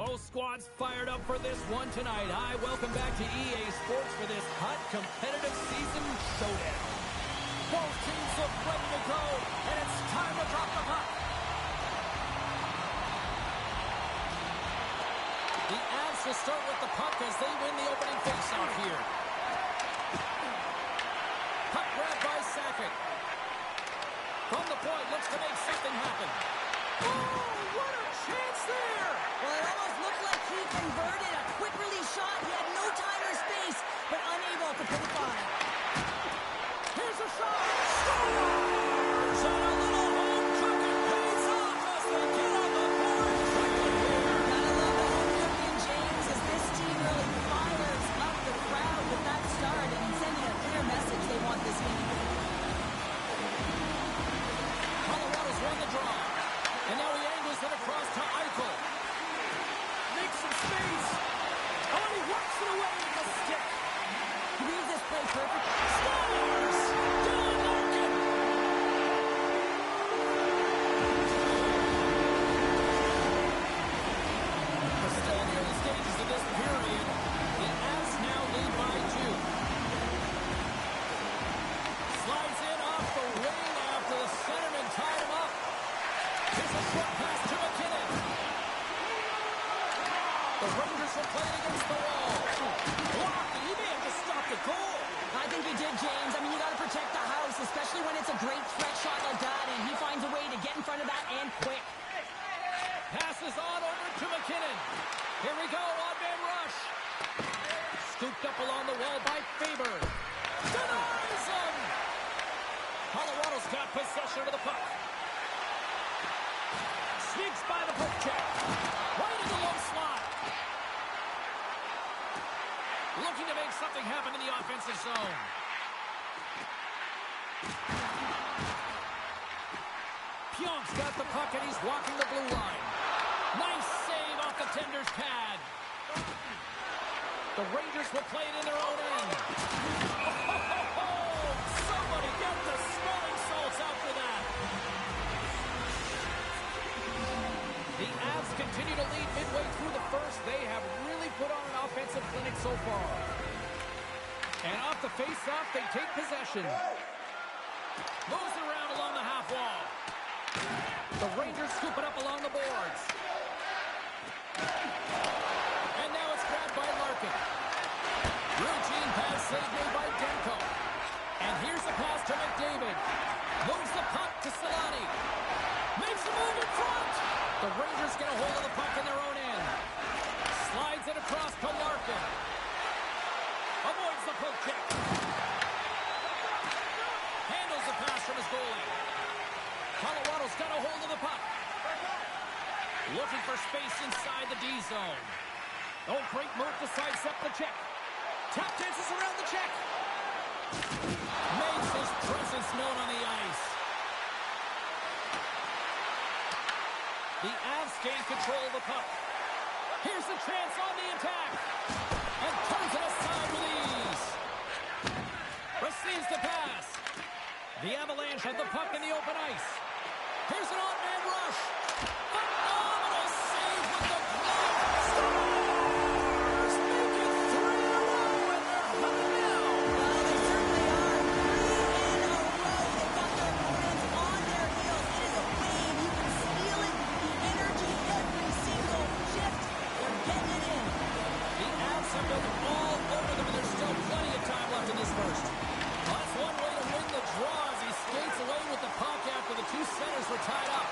G: Both squads fired up for this one tonight. Hi, welcome back to EA Sports for this hot competitive season showdown. Both teams look ready to go, and it's time to drop the puck. The Avs will start with the puck as they win the opening faceoff here. Puck grabbed by Sakic. From the point, looks to make something happen. Oh, what a chance there!
C: Well, it almost looked like he converted a quick release shot. He had no time or space, but unable to put it by.
G: Here's a shot! Scores! And a little home cooking pays off as they get on the board quickly here.
C: Gotta love the home cooking, James, as this team really fires up the crowd with that start and sending a clear message they want this game.
G: Colorado's won the draw. And now he angles it across to Eichel. Makes some space. Oh, and he works it away with the stick.
C: He reads this play perfectly.
G: Scores! Dylan Larkin! We're still in the early stages of this period. The Avs now lead by 2. Slides in off the wing after the centerman tied him up. Here's a short pass to McKinnon. The Rangers will play it against the wall. Blocked, and he may have just stopped the goal.
C: I think he did, James. I mean, you got to protect the house, especially when it's a great threat shot like that, and he finds a way to get in front of that and quick.
G: Passes on over to McKinnon. Here we go, odd-man rush. Scooped up along the wall by Faber. Denies him! Colorado's got possession of the puck. Sneaks by the poke check. Right in the low slot. Looking to make something happen in the offensive zone. Pionk's got the puck and he's walking the blue line. Nice save off the tender's pad. The Rangers will play it in their own end. Oh, somebody get the smelling salts out for that. The Avs continue to lead midway through the first. They have really put on an offensive clinic so far. And off the face-off, they take possession. Moves it around along the half wall. The Rangers scoop it up along the boards. And now it's grabbed by Larkin. Routine pass save made by Demko. And here's a pass to McDavid. Moves the puck to Solani. Makes a move in front. The Rangers get a hold of the puck in their own end. Slides it across to Larkin. Avoids the poke check. Handles the pass from his goalie. Colorado's got a hold of the puck. Looking for space inside the D zone. Oh, great move to sidestep the check. Tap dances around the check. Makes his presence known on the ice. The Avs gain control of the puck. Here's a chance on the attack. And turns it aside with ease. Receives the pass. The Avalanche have the puck in the open ice. Here's an odd-man rush. Phenomenal save with the glove. Stars make it 3 in a row, and they're coming now.
C: Well, they certainly are. 3 in a row. They've got their opponents on their heels. It is a wave. You can feel it. The energy every single shift. They're getting it in.
G: The Avs have been all over them, and there's still plenty of time left in this first. Well, that's one way to win the draw as he skates away with the puck after the two centers were tied up.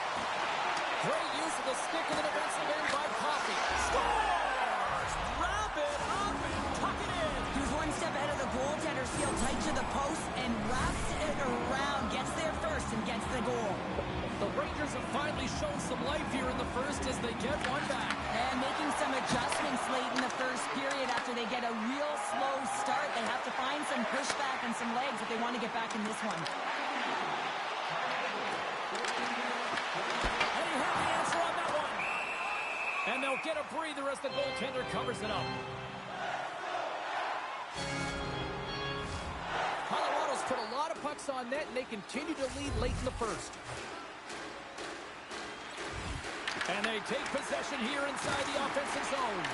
G: Great use of the stick in the defensive end by Coffey. Scores! Wrap it up and tuck it in.
C: He was one step ahead of the goaltender, sealed tight to the post, and wraps it around. Gets there first and gets the goal.
G: The Rangers have finally shown some life here in the first as they get one back.
C: And making some adjustments late in the first period after they get a real slow start. They have to find some pushback and some legs if they want to get back in this one.
G: And he heard the answer on that one. And they'll get a breather as the goaltender covers it up. Colorado's put a lot of pucks on net, and they continue to lead late in the first. And they take possession here inside the offensive zone.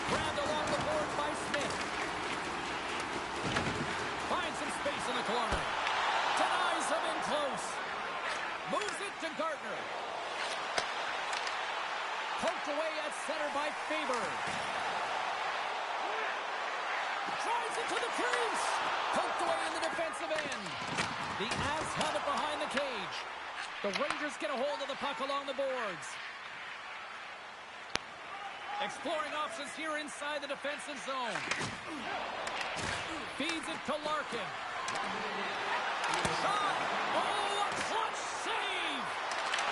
G: Grabbed along the board by Smith. Finds some space in the corner. Denies him in close. Moves it to Gardner. Poked away at center by Faber. Drives it to the crease. Poked away in the defensive end. The Avs have it behind the cage. The Rangers get a hold of the puck along the boards. Exploring options here inside the defensive zone. Feeds it to Larkin. Shot! Oh, a clutch save!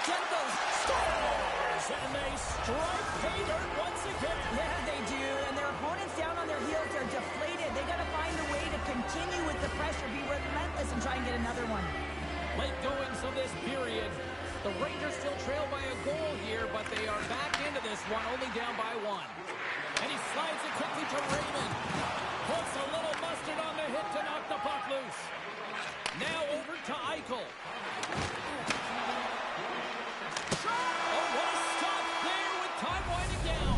C: Demko's
G: Scores! And they strike pay dirt once again.
C: Yeah, they do. And their opponents down on their heels are deflated. They got to find a way to continue with the pressure, be relentless, and try and get another one.
G: Late goings of this period. The Rangers still trail by a goal here, but they are back into this one, only down by one. And he slides it quickly to Raymond. Puts a little mustard on the hit to knock the puck loose. Now over to Eichel. Oh, what a stop there with time winding down.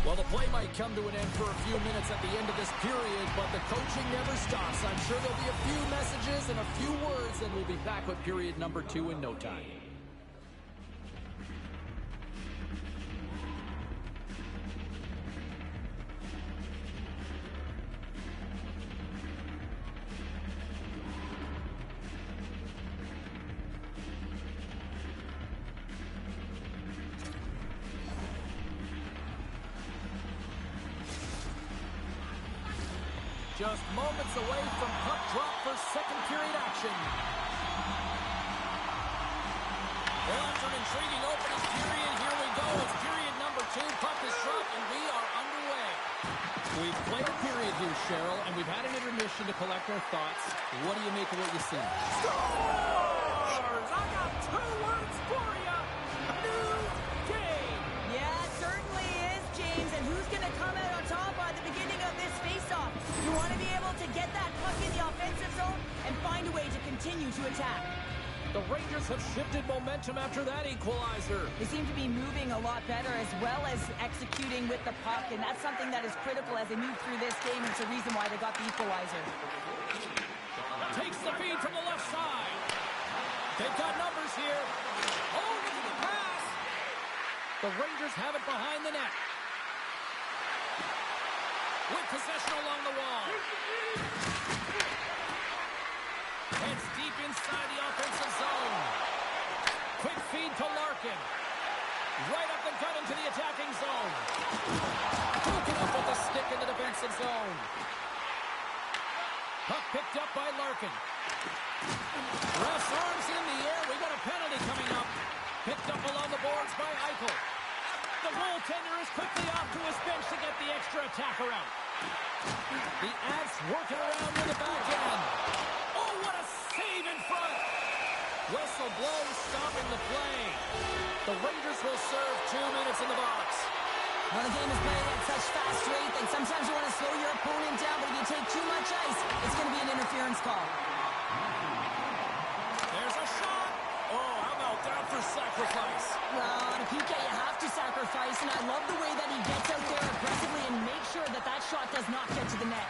G: Well, the play might come to an end for a few minutes at the end of this period, but the coaching never stops. I'm sure there'll be a few messages and a few words, and we'll be back with period number 2 in no time. Just moments away from puck drop for second period action. Well, after an intriguing opening period, here we go. It's period number 2. Puck is dropped, and we are underway. We've played a period here, Cheryl, and we've had an intermission to collect our thoughts. What do you make of what you see?
B: Scores! I got 2 words for you. New game.
C: Yeah, it certainly is, James. And who's going to come out on top by the beginning of this face-off? You want to be able to get that puck in the offensive zone and find a way to continue to attack.
G: The Rangers have shifted momentum after that equalizer.
C: They seem to be moving a lot better as well as executing with the puck, and that's something that is critical as they move through this game, and it's a reason why they got the equalizer.
G: Takes the feed from the left side. They've got numbers here. Oh, look at the pass. The Rangers have it behind the net. With possession along the wall. Heads deep inside the offensive zone. Quick feed to Larkin. Right up the gut into the attacking zone. Broken up with the stick in the defensive zone. Puck picked up by Larkin. Ref's arms in the air. We got a penalty coming up. Picked up along the boards by Eichel. The goaltender is quickly off to his bench to get the extra attacker out. The Avs working around with the back end. Oh, what a save in front. Whistle blows, stopping the play. The Rangers will serve 2 minutes in the box.
C: Well, the game is playing at such fast rate that sometimes you want to slow your opponent down, but if you take too much ice, it's going to be an interference call.
G: There's a shot. Oh, how about that for sacrifice?
C: Well, on a PK, you have to sacrifice, and I love the way that he gets out there aggressively and makes sure that that shot does not get to the net.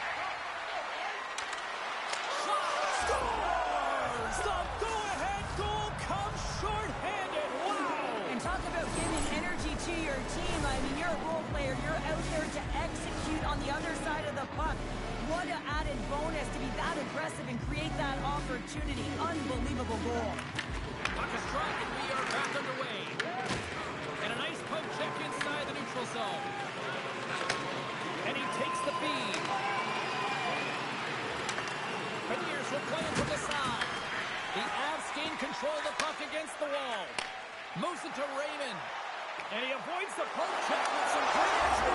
B: Scores! The go-ahead goal comes short-handed. Wow!
C: And talk about giving energy to your team. I mean, you're a role player. You're out there to execute on the other side of the puck. What an added bonus to be that aggressive and create that opportunity. Unbelievable goal.
G: Puck is dropped and we are back underway. And a nice poke check inside the neutral zone. And he takes the feed. Beniers will play it to the side. The Avs gain control of the puck against the wall. Moves it to Raymond. And he avoids the poke check with some great extra.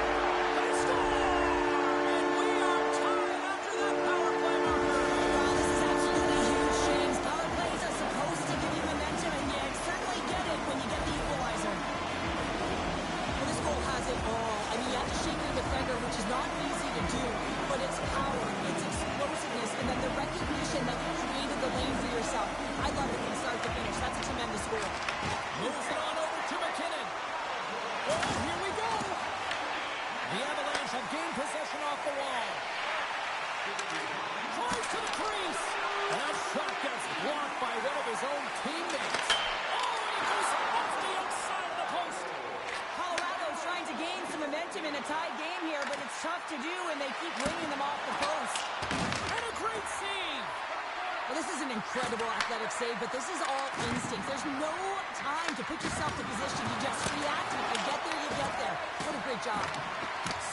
G: They score! And we are tied after that power play marker.
C: Wow, this is absolutely huge, James. Power plays are supposed to give you momentum, and you certainly get it when you get the equalizer. Well, this goal has it all. I mean, you have to shake your defender, which is not easy to do, but it's power, it's explosiveness, and then the recognition that you created the lane for yourself. I love it from start to finish. That's a tremendous goal.
G: Moves it on over to gain possession off the wall. Drives to the crease. That shot gets blocked by one of his own teammates. Oh, and he goes off the outside of the post.
C: Colorado's trying to gain some momentum in a tied game here, but it's tough to do when they keep winning them off the post.
G: And a great save.
C: Well, this is an incredible athletic save, but this is all instinct. There's no time to put yourself in position. You just react. If you get there, you get there. What a great job.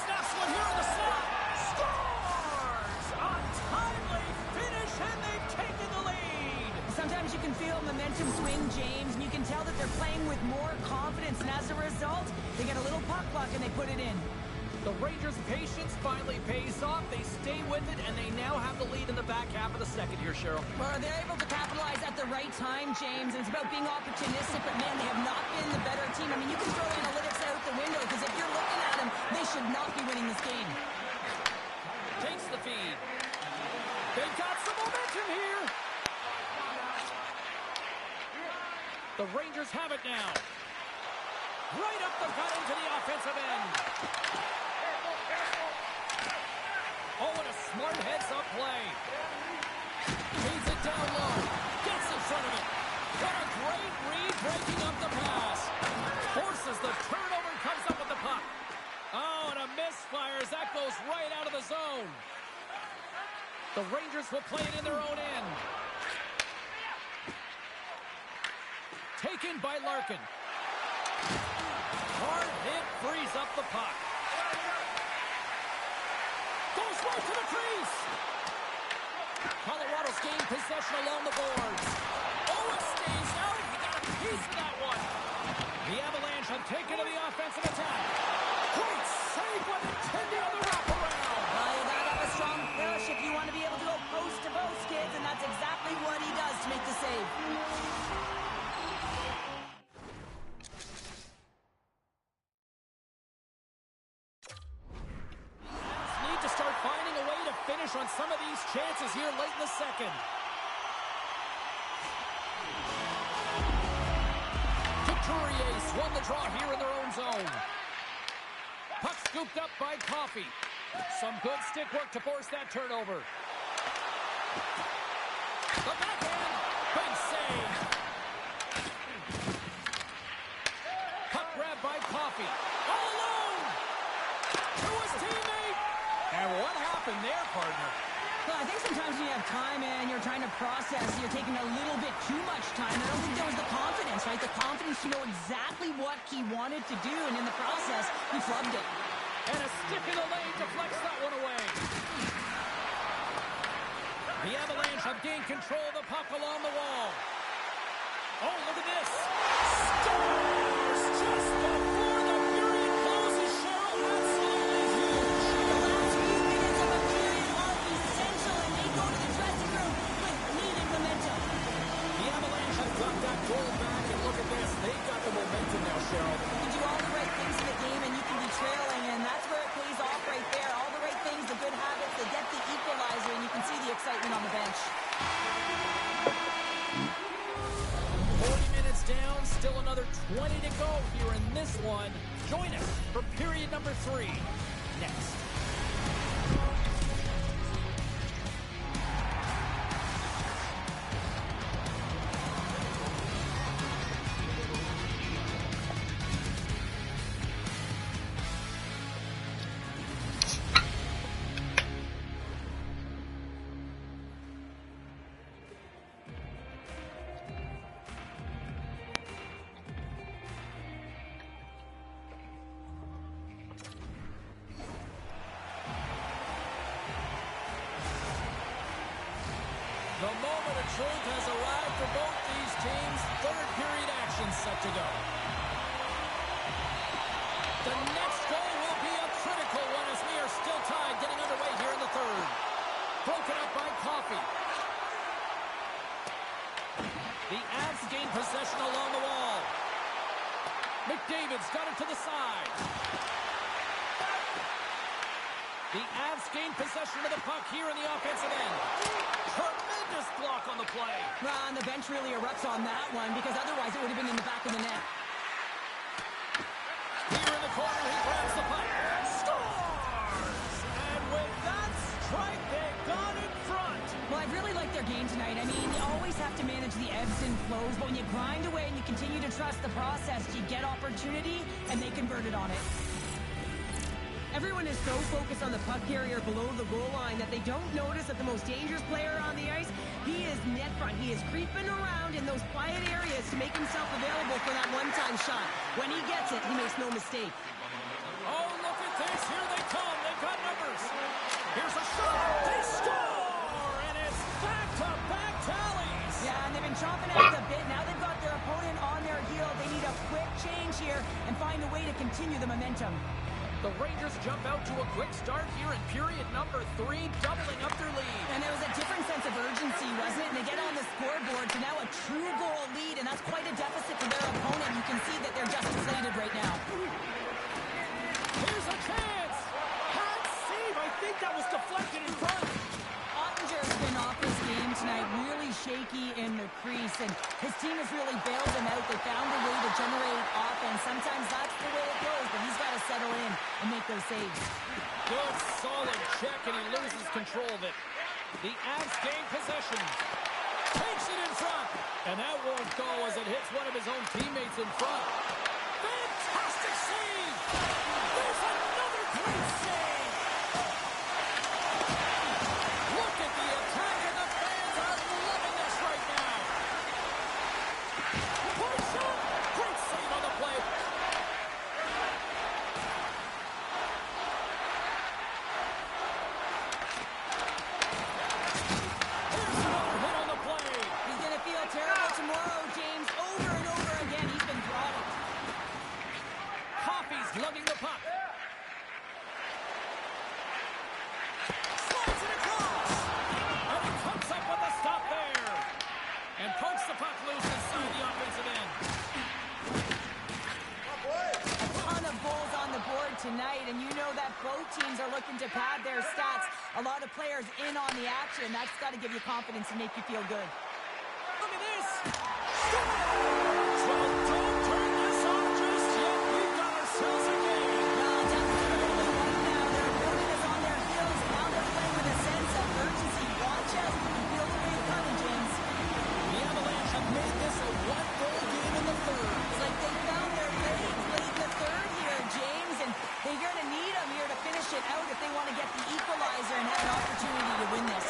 G: Snaps one here on the slot. Scores! A timely finish, and they've taken the lead.
C: Sometimes you can feel momentum swing, James, and you can tell that they're playing with more confidence, and as a result, they get a little puck luck and they put it in.
G: The Rangers' patience finally pays off. They stay with it, and they now have the lead in the back half of the second here, Cheryl.
C: Well, they're able to capitalize at the right time, James, and it's about being opportunistic, but man, they have not been the better team. I mean, you can throw analytics out the window, because if you're looking at them, they should not be winning this game.
G: Takes the feed. They've got some momentum here. The Rangers have it now. Right up the gut into the offensive end. Oh, and a smart heads-up play. Feeds it down low. Gets in front of it. What a great read breaking up the pass. Forces the turnover and comes up with the puck. Oh, and a misfire as that goes right out of the zone. The Rangers will play it in their own end. Taken by Larkin. Hard hit frees up the puck. Goes right to the crease. Colorado's gained possession along the boards. Oh, it stays out. He got a piece of that one. The Avalanche have taken to the offensive attack. Great save when intended on the wraparound.
C: You gotta have a strong push if you want to be able to go post to post, kids, and that's exactly what he does to make the save.
G: Need to start finding a way to finish on some of these chances here late in the second. Couturier won the draw here in their own zone. Puck scooped up by Coffey. Some good stick work to force that turnover. The backhand. Big save. Puck grabbed by Coffey. All alone. To his teammate. And what happened there, partner?
C: Well, I think sometimes when you have time and you're trying to process, you're taking a little bit too much time. I don't think there was the confidence, right? The confidence to know exactly what he wanted to do, and in the process, he flubbed it.
G: And a stick in the lane deflects that one away. The Avalanche have gained control of the puck along the wall. Oh, look at this. Scores just before the period closes, Cheryl. Absolutely huge.
C: The last few minutes of a period are essential, and they go to the dressing room with needed momentum.
G: The Avalanche have got that goal back, and look at this. They've got the momentum now, Cheryl.
C: You can do all the right things in the game, and you can be trailing, and that's where it pays off right there. All the right things, the good habits, they get the equalizer, and you can see the excitement on the bench.
G: 40 minutes down, still another 20 to go here in this one. Join us for period number 3 next. The moment of truth has arrived for both these teams. Third period action set to go. The next goal will be a critical one as we are still tied, getting underway here in the third. Broken up by Coffey. The Avs gain possession along the wall. McDavid's got it to the side. The Avs gain possession of the puck here in the offensive end. Tremendous block on the play.
C: Well, and the bench really erupts on that one, because otherwise it would have been in the back of the net.
G: Here in the corner, he grabs the puck. Scores!
C: ebbs and flows, but when you grind away and you continue to trust the process, you get opportunity, and they converted on it.
H: Everyone is so focused on the puck carrier below the goal line that they don't notice that the most dangerous player on the ice, he is net front. He is creeping around in those quiet areas to make himself available for that one-time shot. When he gets it, he makes no mistake.
B: Oh, look at this. Here they come. They've got numbers. Here's a shot. They score! And it's back-to-back tallies.
C: Yeah, and they've been chomping at the bit. Now they've got their opponent on their heel. They need a quick change here and find a way to continue the momentum.
B: The Rangers jump out to a quick start here in period number 3, doubling up their lead.
C: And there was a different sense of urgency, wasn't it? And they get on the scoreboard to now a true goal lead, and that's quite a deficit for their opponent. You can see that they're just deflated right now.
B: Here's a chance. Hard save. I think that was deflected in front.
C: Ottinger's been off his game tonight, really shaky in the crease, and his team has really bailed him out. They found a way to generate offense. Sometimes that's the way it goes, but he's got to settle in and make those saves.
B: Good, solid check, and he loses control of it. The Avs gain possession. Takes it in front. And that won't go as it hits one of his own teammates in front. Fantastic save! There's another great save! Look at the attack, and the fans are loving this right now. Point shot! Great save on the play. Here's another hit on the play.
C: He's going to feel terrible tomorrow, James. Over and over again, he's been throttled.
B: Coffey's lugging the puck. Slides it across. And he comes up with a stop there. And pokes the puck loose inside the offensive end.
C: A ton of goals on the board tonight, and you know that both teams are looking to pad their stats. A lot of players in on the action. That's got to give you confidence and make you feel good.
B: Look at this. So don't turn this off just yet. We've got ourselves a game.
C: Well, definitely a little bit right now. Their opponent is on their heels, and now they're playing with a sense of urgency. Watch out. You can feel the wave coming, James.
B: The Avalanche have made this a one-goal game in the third.
C: It's like they found their legs late in the third here, James, and they're going to need them here to finish it out if they want to get the equalizer and have an opportunity to win this.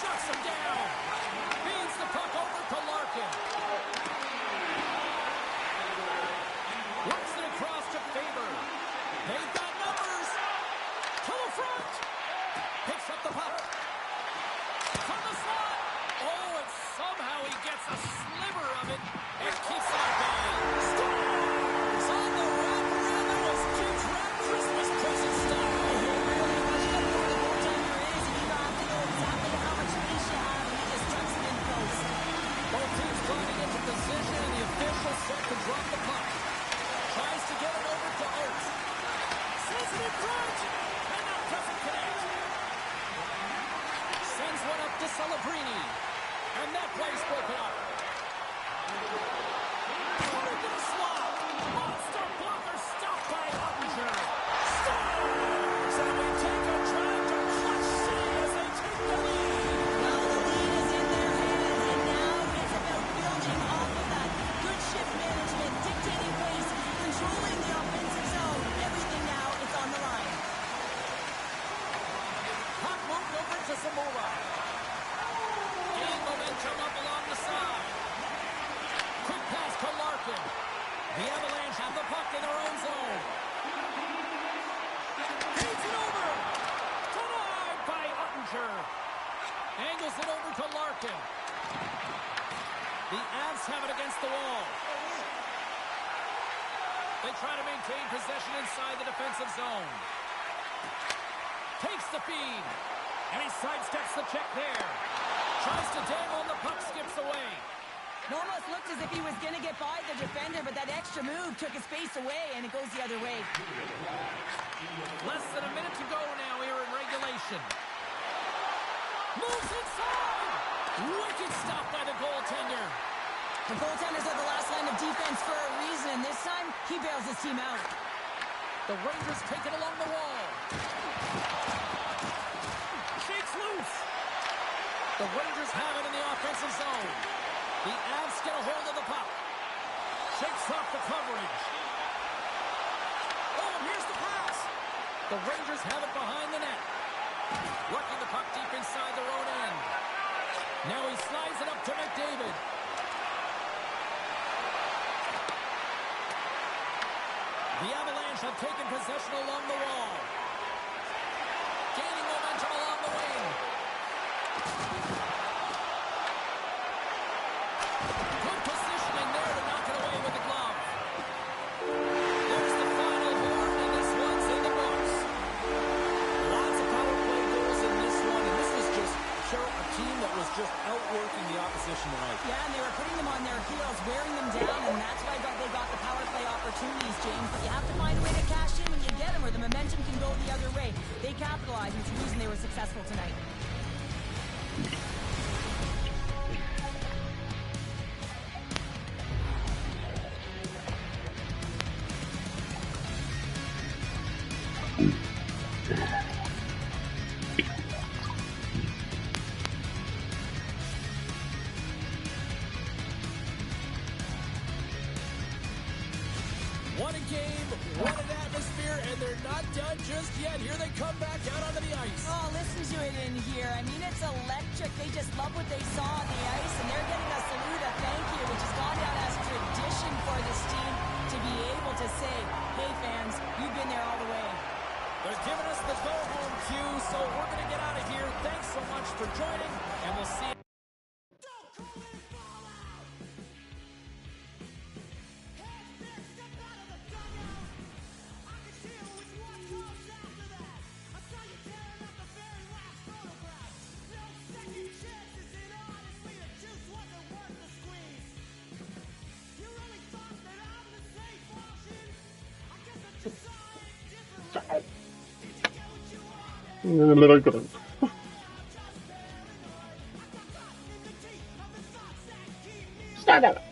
B: Shuts him down. Feeds the puck over to Larkin. Works it across to Faber. They've got numbers. To the front. Picks up the puck. From the slot. Oh, and somehow he gets a sliver of it and keeps it at bay. Stars on the wraparound. That was Jim's wrap Christmas present style. Both teams trying to get to position, and the official set to drop the puck. Tries to get it over to Oates. Sends it in front, and that doesn't connect. Sends one up to Celebrini, and that play's broken up. Put it to the slot. Monster blocker stopped by Ottinger. Stars, and we take a drive to clutch city as they take the lead.
C: Well, the lead is in their hands, and now it's about building off of that. Good shift management, dictating pace, controlling the offensive zone. Everything now is on the line.
B: Puck moved over to Zamora. Gain momentum up along the side. Quick pass to Larkin. The Avalanche have the puck in their own zone. Feeds it over. Denied by Ottinger. Angles it over to Larkin. The Avs have it against the wall. They try to maintain possession inside the defensive zone. Takes the feed. And he sidesteps the check there. Tries to dangle, and the puck skips away.
C: It almost looked as if he was going to get by the defender, but that extra move took his face away, and it goes the other way.
B: Less than a minute to go now here in regulation. Moves inside. Wicked stop by the goaltender.
C: The goaltenders are the last line of defense for a reason, and this time, he bails his team out.
B: The Rangers take it along the wall. Shakes loose. The Rangers have it in the offensive zone. The
G: Bucks get a hold of the puck. Shakes off the coverage. Oh, and here's the pass. The Rangers have it behind the net. Working the puck deep inside their own end. Now he slides it up to McDavid. The Avalanche have taken possession along the wall. Gaining momentum along the wing. Good positioning there to knock it away with the glove. There's the final horn, and this one's in the books.
B: Lots of power play goals in this one, and this was just a team that was just outworking the opposition tonight.
C: Yeah, and they were putting them on their heels, wearing them down, and that's why they got the power play opportunities, James. But you have to find a way to cash in when you get them, or the momentum can go the other way. They capitalized, and it's the reason they were successful tonight.
G: What a game, what an atmosphere, and they're not done just yet. Here they come back out onto the ice.
C: Oh, listen to it in here. I mean, it's electric. They just love what they saw on the ice, and they're getting a salute, a thank you, which has gone down as tradition for this team to be able to say, hey, fans, you've been there all the way.
G: They're giving us the go-home cue, so we're going to get out of here. Thanks so much for joining, and we'll see you.
D: Stand up.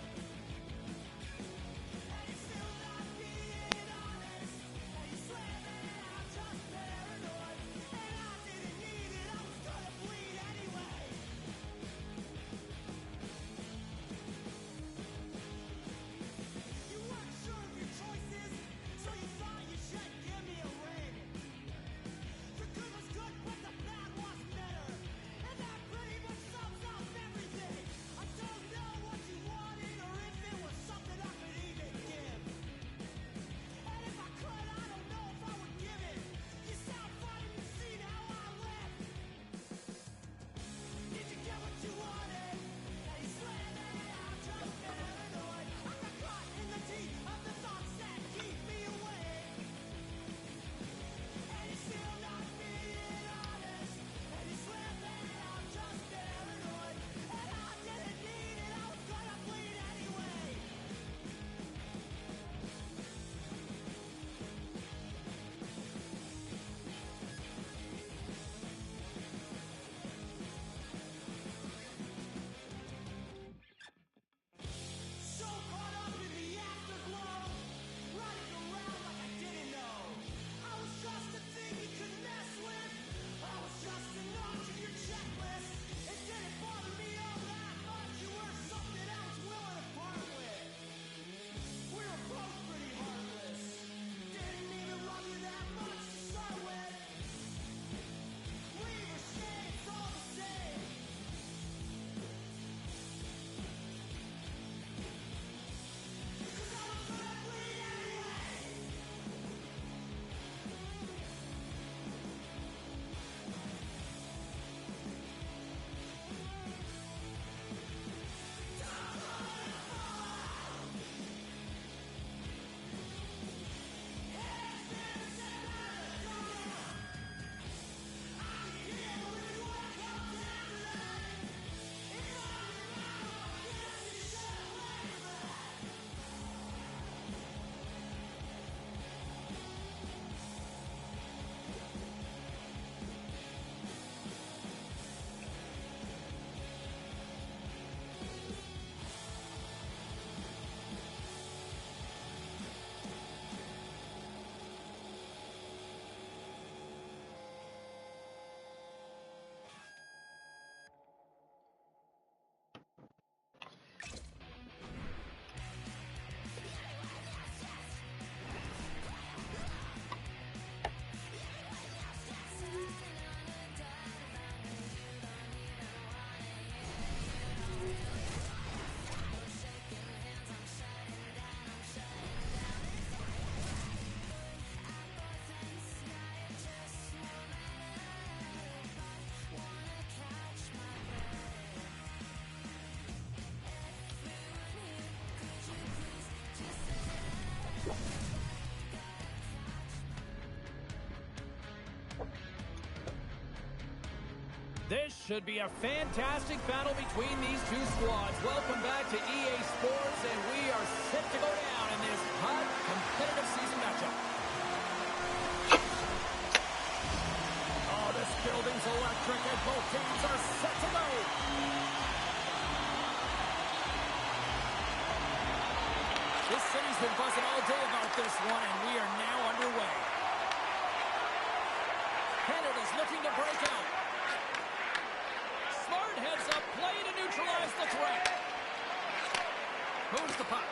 G: This should be a fantastic battle between these two squads. Welcome back to EA Sports, and we are set to go down in this hot, competitive season matchup. Oh, this building's electric, and both teams are set to go. This city's been buzzing all day about this one, and we are now underway. Canada's looking to break out. Smart heads up play to neutralize the threat. Moves the puck.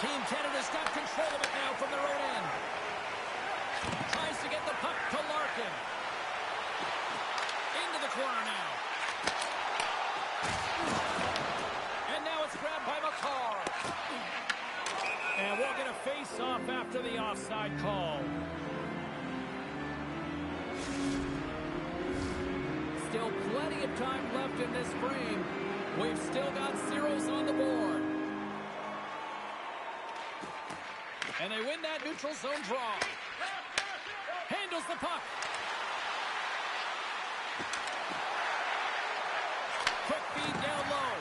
G: Team Canada's got control of it now from their own end. Tries to get the puck to Larkin. Into the corner now. And now it's grabbed by McCarr. And we'll get a face-off after the offside call. Still plenty of time left in this frame. We've still got zeros on the board. And they win that neutral zone draw. Handles the puck. Quick feed down low.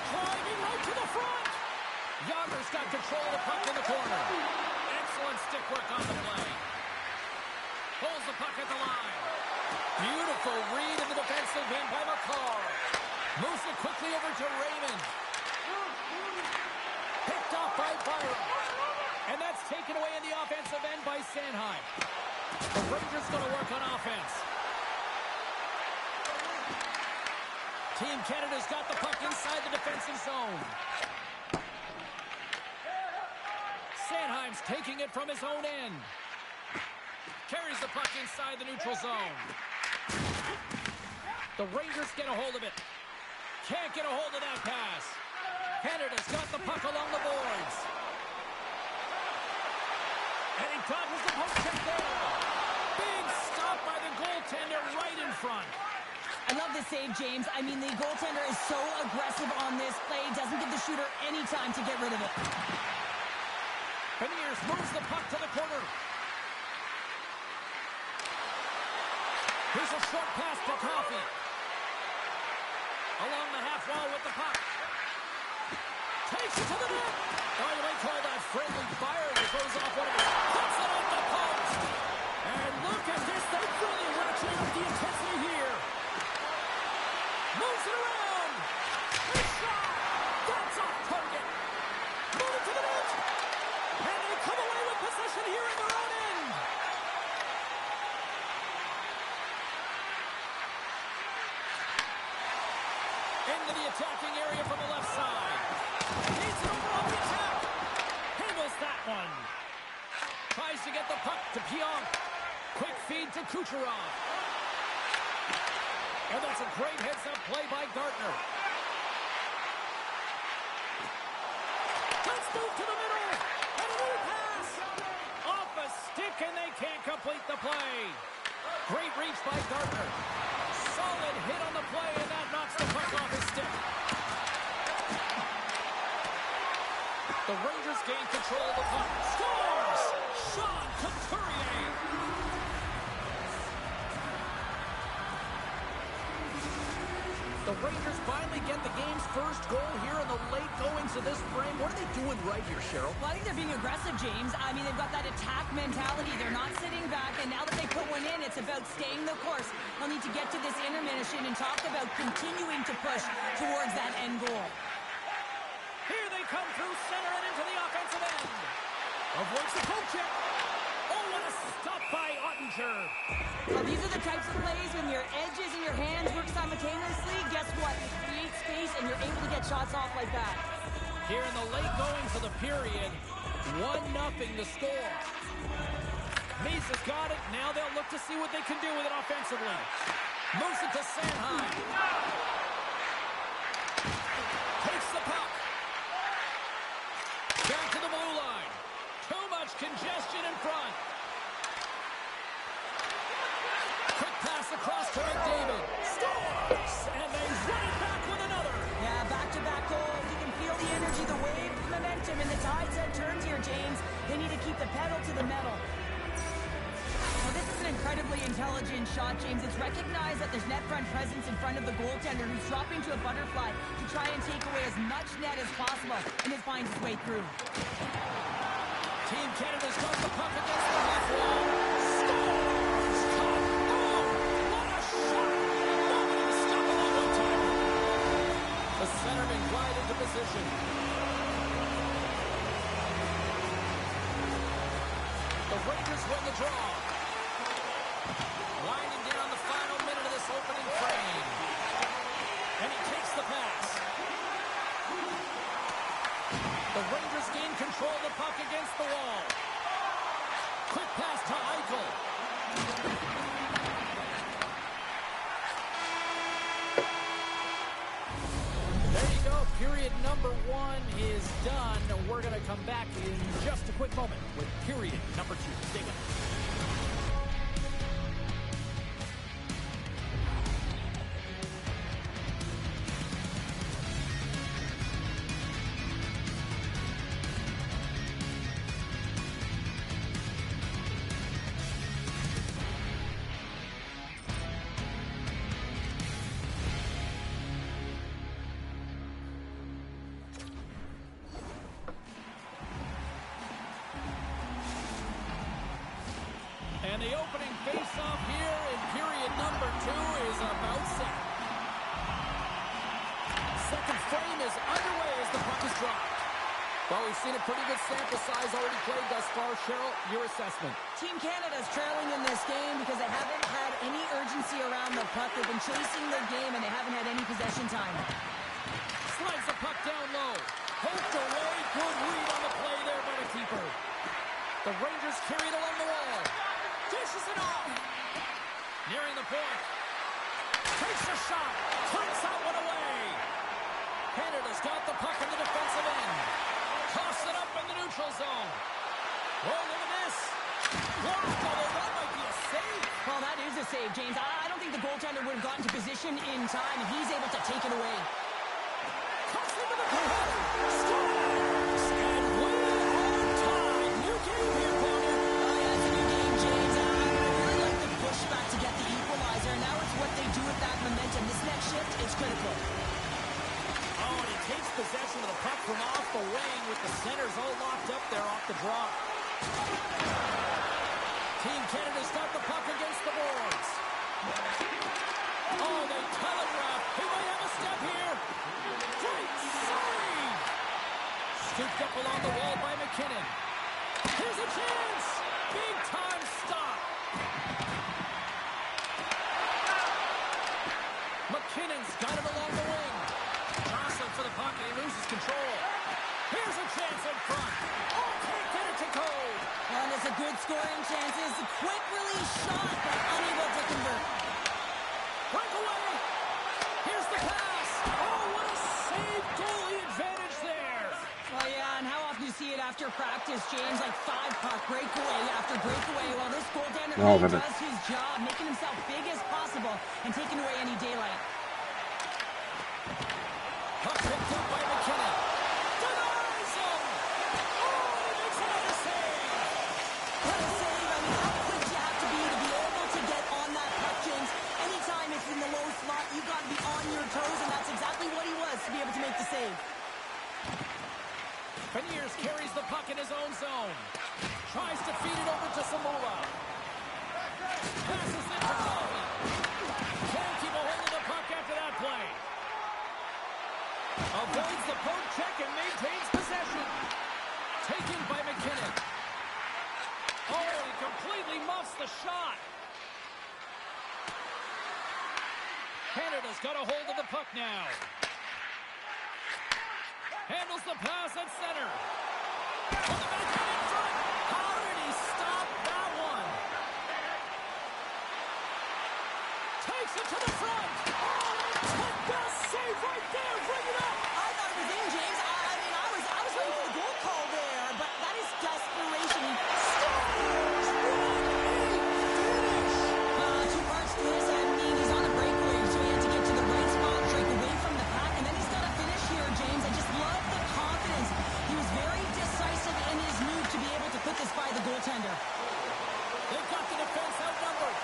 G: Driving right to the front. Yager's got control of the puck in the corner. Excellent stick work on the play. Pulls the puck at the line. Beautiful read in the defensive end by McCarr. Moves it quickly over to Raymond. Picked off by Byron. And that's taken away in the offensive end by Sanheim. The Rangers going to work on offense. Team Canada's got the puck inside the defensive zone. Sanheim's taking it from his own end. Carries the puck inside the neutral zone. The Rangers get a hold of it. Can't get a hold of that pass. Canada's got the puck along the boards. And he dodges the poke check there. Big stop by the goaltender right in front.
C: I love the save, James. I mean, the goaltender is so aggressive on this play. Doesn't give the shooter any time to get rid of it.
G: Beniers moves the puck to the corner. Here's a short pass to Coffey. Along the half wall with the puck. Takes it to the net. Oh, you might call that friendly fire. He throws off one of his. Puts it off the post. And look at this. They're really ratcheting up the intensity here. Moves it around. His shot. That's off target. Move it to the net. And they come away with possession here in their own end. Into the attacking area from the left side. Needs it over on the attack. Handles that one. Tries to get the puck to Pionk. Quick feed to Kucherov. And that's a great heads-up play by Gartner. Let's move to the middle. And a little pass. Off a stick, and they can't complete the play. Great reach by Gartner. Solid hit on the play, and that knocks the puck off his stick. The Rangers gain control of the puck. Scores! Sean Couturier. The Rangers finally get the game's first goal here in the late goings of this frame. What are they doing right here, Cheryl?
C: Well, I think they're being aggressive, James. I mean, they've got that attack mentality. They're not sitting back, and now that they put one in, it's about staying the course. They'll need to get to this intermission and talk about continuing to push towards that end goal.
G: Here they come through center and into the offensive end. Avoids the poke check. Oh, what a stop by Ottinger.
C: Well, these are the types of plays when your edges and your hands work simultaneously. Guess what? You create space, and you're able to get shots off like that.
G: Here in the late goings of the period, 1-0 the score. Misa's got it. Now they'll look to see what they can do with it offensively. Moves it to Sanheim. Takes the puck. Back to the blue line. Too much congestion in front. Quick pass across to McDavid. Scores! And they run it back with another.
C: Yeah, back-to-back goals. You can feel the energy, the wave, the momentum, and the tide's head turns here, James. They need to keep the pedal to the metal. Now, this isn't a incredibly intelligent shot, James. It's recognized that there's net front presence in front of the goaltender, who's dropping to a butterfly to try and take away as much net as possible, and it finds its way through.
B: Team Canada's got the puck against the left wall. Scores! Top! Oh! What a shot! Nobody to stop it on one time. The centerman glide into position. The Rangers win the draw. Winding down the final minute of this opening frame. And he takes the pass. The Rangers gain control of the puck against the wall. Quick pass to Eichel. There you go. Period number 1 is done. We're going to come back in just a quick moment with period number 2. Stay with us. And the opening face-off here in period number 2 is about set. Second frame is underway as the puck is dropped. Well, we've seen a pretty good sample size already played thus far. Cheryl, your assessment.
C: Team Canada's trailing in this game because they haven't had any urgency around the puck. They've been chasing their game, and they haven't had any possession time.
B: Slides the puck down low. Poked away. Good read on the play there by the keeper. The Rangers carry it along the wall. Dishes it off. Nearing the point. Takes a shot. Turns that one away. Canada's got the puck in the defensive end. Toss it up in the neutral zone. Oh, look at this. Blocked, although that might be a save.
C: Well, that is a save, James. I don't think the goaltender would have gotten to position in time, and he's able to take it away.
B: Toss into the corner. Scores! And we are tied. New game here, Connor.
C: Yeah, it's a new game, James. I really like the pushback to get the equalizer. Now it's what they do with that momentum. This next shift is critical.
B: Oh, and he takes possession of the puck from off the wing with the centers all locked up there off the draw. Team Canada's got the puck against the boards. Oh, they telegraph. He might have a step here. Great save! Scooped up along the wall by McKinnon. Here's a chance! Big time stop! McKinnon's got it along the wing. Jostling for the puck and he loses control. Here's a chance in front. Oh, can't get it to code.
C: And it's a good scoring chance. It's a quick release shot, but unable to convert.
B: Breakaway. Here's the pass. Oh, what a save. Goalie advantage there.
C: Oh, yeah, and how often do you see it after practice, James? Like 5-puck breakaway after breakaway. Well, this goaltender really does his job, making himself big as possible and taking away any daylight.
B: Puck picked up by McKinnon. Denies him. Oh, he makes another save.
C: What a save. I mean, how quick you have to be able to get on that puck, James. Anytime it's in the low slot, you've got to be on your toes, and that's exactly what he was to be able to make the save.
B: Beniers carries the puck in his own zone. Tries to feed it over to Samula. Passes it to Coffey. Can't keep a hold of the puck after that play. Avoids the poke check and maintains possession. Taken by McKinnon. Oh, he completely muffs the shot. Canada's got a hold of the puck now. Handles the pass at center. On the backhand in front. How did he stop that one? Takes it to the front. Oh, the best save right there. Bring it up.
C: I thought it was in, James. I mean, I was waiting for the goal call there, but that is desperation. He scores! Two parts to this. I mean, he's on a breakaway, so he had to get to the right spot, break away from the pack, and then he's got to finish here, James. I just love the confidence. He was very decisive in his move to be able to put this by the goaltender.
G: They've got the defense outnumbered.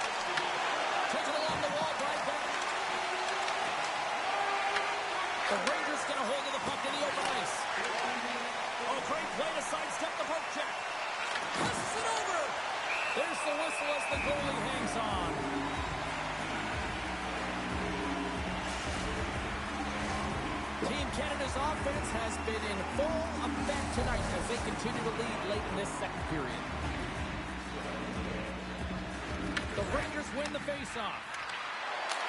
G: Taken along the wall by Beck. The Rangers get a hold of the puck in the open ice. Oh, great play to sidestep the poke check. Passes it over. There's the whistle as the goalie hangs on. Team Canada's offense has been in full effect tonight as they continue to lead late in this second period. The Rangers win the faceoff.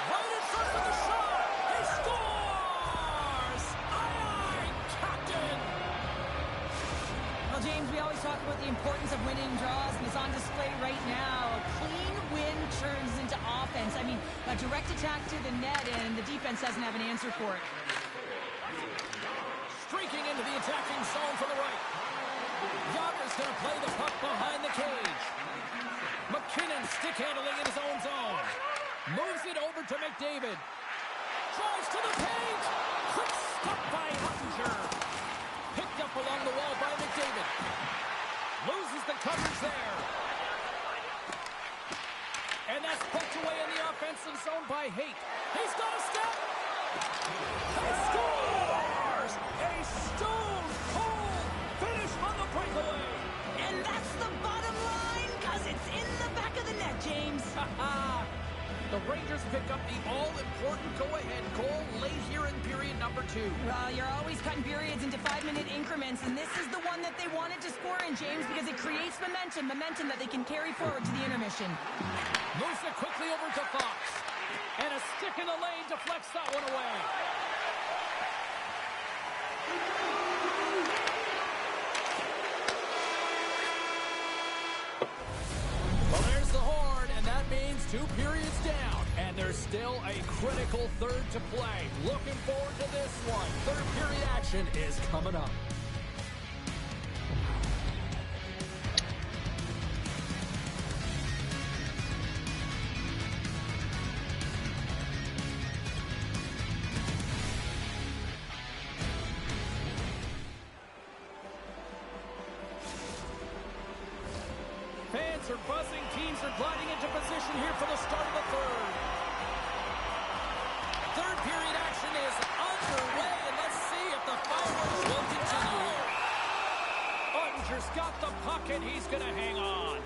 G: Right in front of the shot. He scores! Aye, Captain!
C: Well, James, we always talk about the importance of winning draws, and it's on display right now. A clean win turns into offense. I mean, a direct attack to the net, and the defense doesn't have an answer for it.
G: Streaking into the attacking zone from the right. Yager's going to play the puck behind the cage. McKinnon stick handling in his own zone. Moves it over to McDavid. Drives to the paint. Quick stop by Huttinger. Picked up along the wall by McDavid. Loses the coverage there. And that's poked away in the offensive zone by Haight. He's got a step. He scores! A stone-cold finish on the breakaway.
C: And that's the bottom line, because it's in the back of the net, James.
G: The Rangers pick up the all-important go-ahead goal late here in period number 2.
C: Well, you're always cutting periods into 5-minute increments, and this is the one that they wanted to score in, James, because it creates momentum that they can carry forward to the intermission.
G: Moves it quickly over to Fox. And a stick in the lane deflects that one away. Well, there's the horn, and that means 2 periods down. And there's still a critical third to play. Looking forward to this one. Third period action is coming up. Fans are buzzing. Teams are gliding into position here for the start of the third. Third period action is underway, and let's see if the fireworks will continue here. Ottinger's got the puck, and he's going to hang on.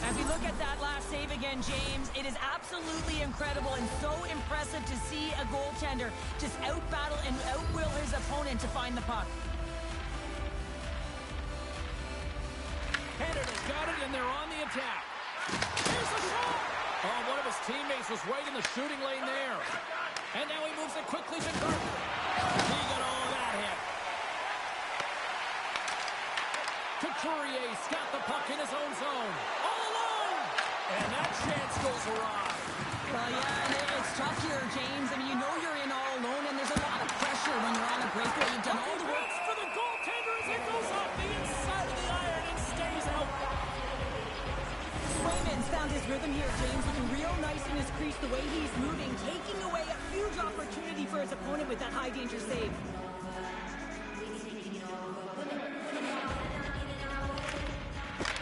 C: As we look at that last save again, James, it is absolutely incredible and so impressive to see a goaltender just out-battle and out-will his opponent to find the puck.
G: Canada's got it, and they're on the attack. Here's a shot! Oh, one of his teammates was right in the shooting lane there. And now he moves it quickly to Carter. He got all of that hit. Couturier's got the puck in his own zone. All alone! And that chance goes awry.
C: Well, yeah, and it's tough here, James. I mean, you know you're in all alone, and there's a lot of pressure when you're on a breakaway. You've done all the work.
G: For the goaltender as it goes off the inside of the iron and stays out.
C: Swayman's found his rhythm here, James, looking real nice in his crease, the way he's moving, taking away a huge opportunity for his opponent with that high-danger save.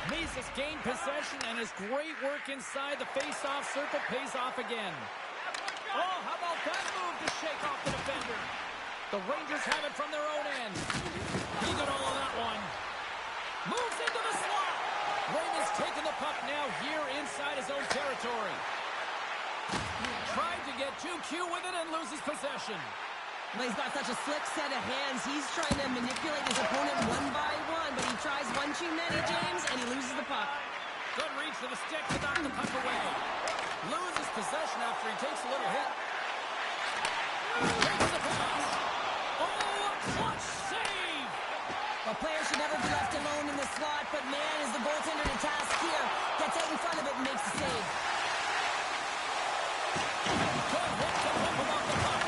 G: Mises gained possession, and his great work inside the face-off circle pays off again. Oh, how about that move to shake off the defender? The Rangers have it from their own end. He got all of that one. Moves into the slot. Raymond's taking the puck now here inside his own territory. Tried to get too cute with it and loses possession.
C: Well, he's got such a slick set of hands. He's trying to manipulate his opponent one by one, but he tries one too many, James, and he loses the puck.
G: Good reach to the stick to knock the puck away. Loses possession after he takes a little hit. Takes the pass. Oh, a clutch save!
C: Well, players should never be left alone in the slot, but man, is the goaltender to task here. Gets out in front of it and makes the save.
G: Good hit to flip him off the puck.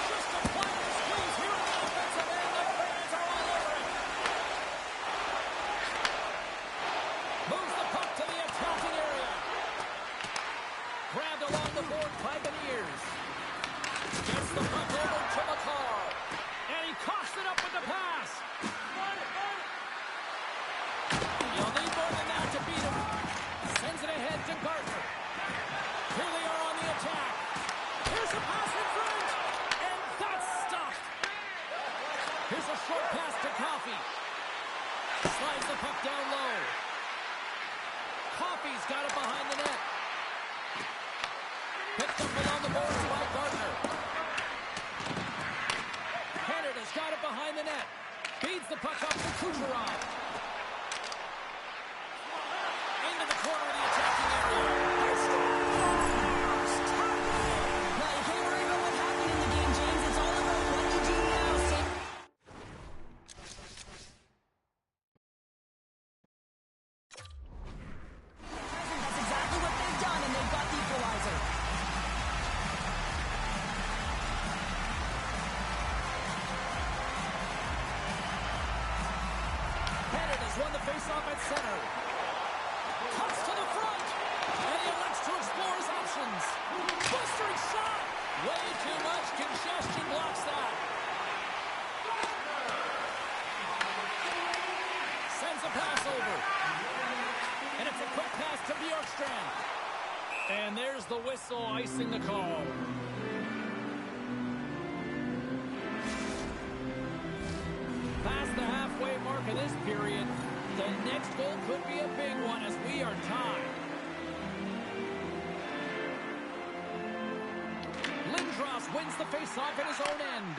G: Just a quiet squeeze here in the offensive end. The fans are all over it. Moves the puck to the attacking area. Grabbed along the board by Beniers. Gets the puck over to McCall. And he coughs it up with the pass. down low. Coffey's got it behind the net. Picked up along the boards by Gardner. Canada's got it behind the net. Feeds the puck up to Kucherov. Into the corner of the attacking area.
C: Well, you can't worry about what happened in the game, James. It's all about what you do now. That's exactly what they've done, and they've got the equalizer.
G: Canada's won the faceoff at center. Cuts to the front. And he elects to explore his options. Blistering shot. Way too much congestion blocks that. Sends a pass over. And it's a quick pass to Bjorkstrand. And there's the whistle icing the call. Past the halfway mark of this period, the next goal could be a big one as we are tied. Lindros wins the faceoff at his own end.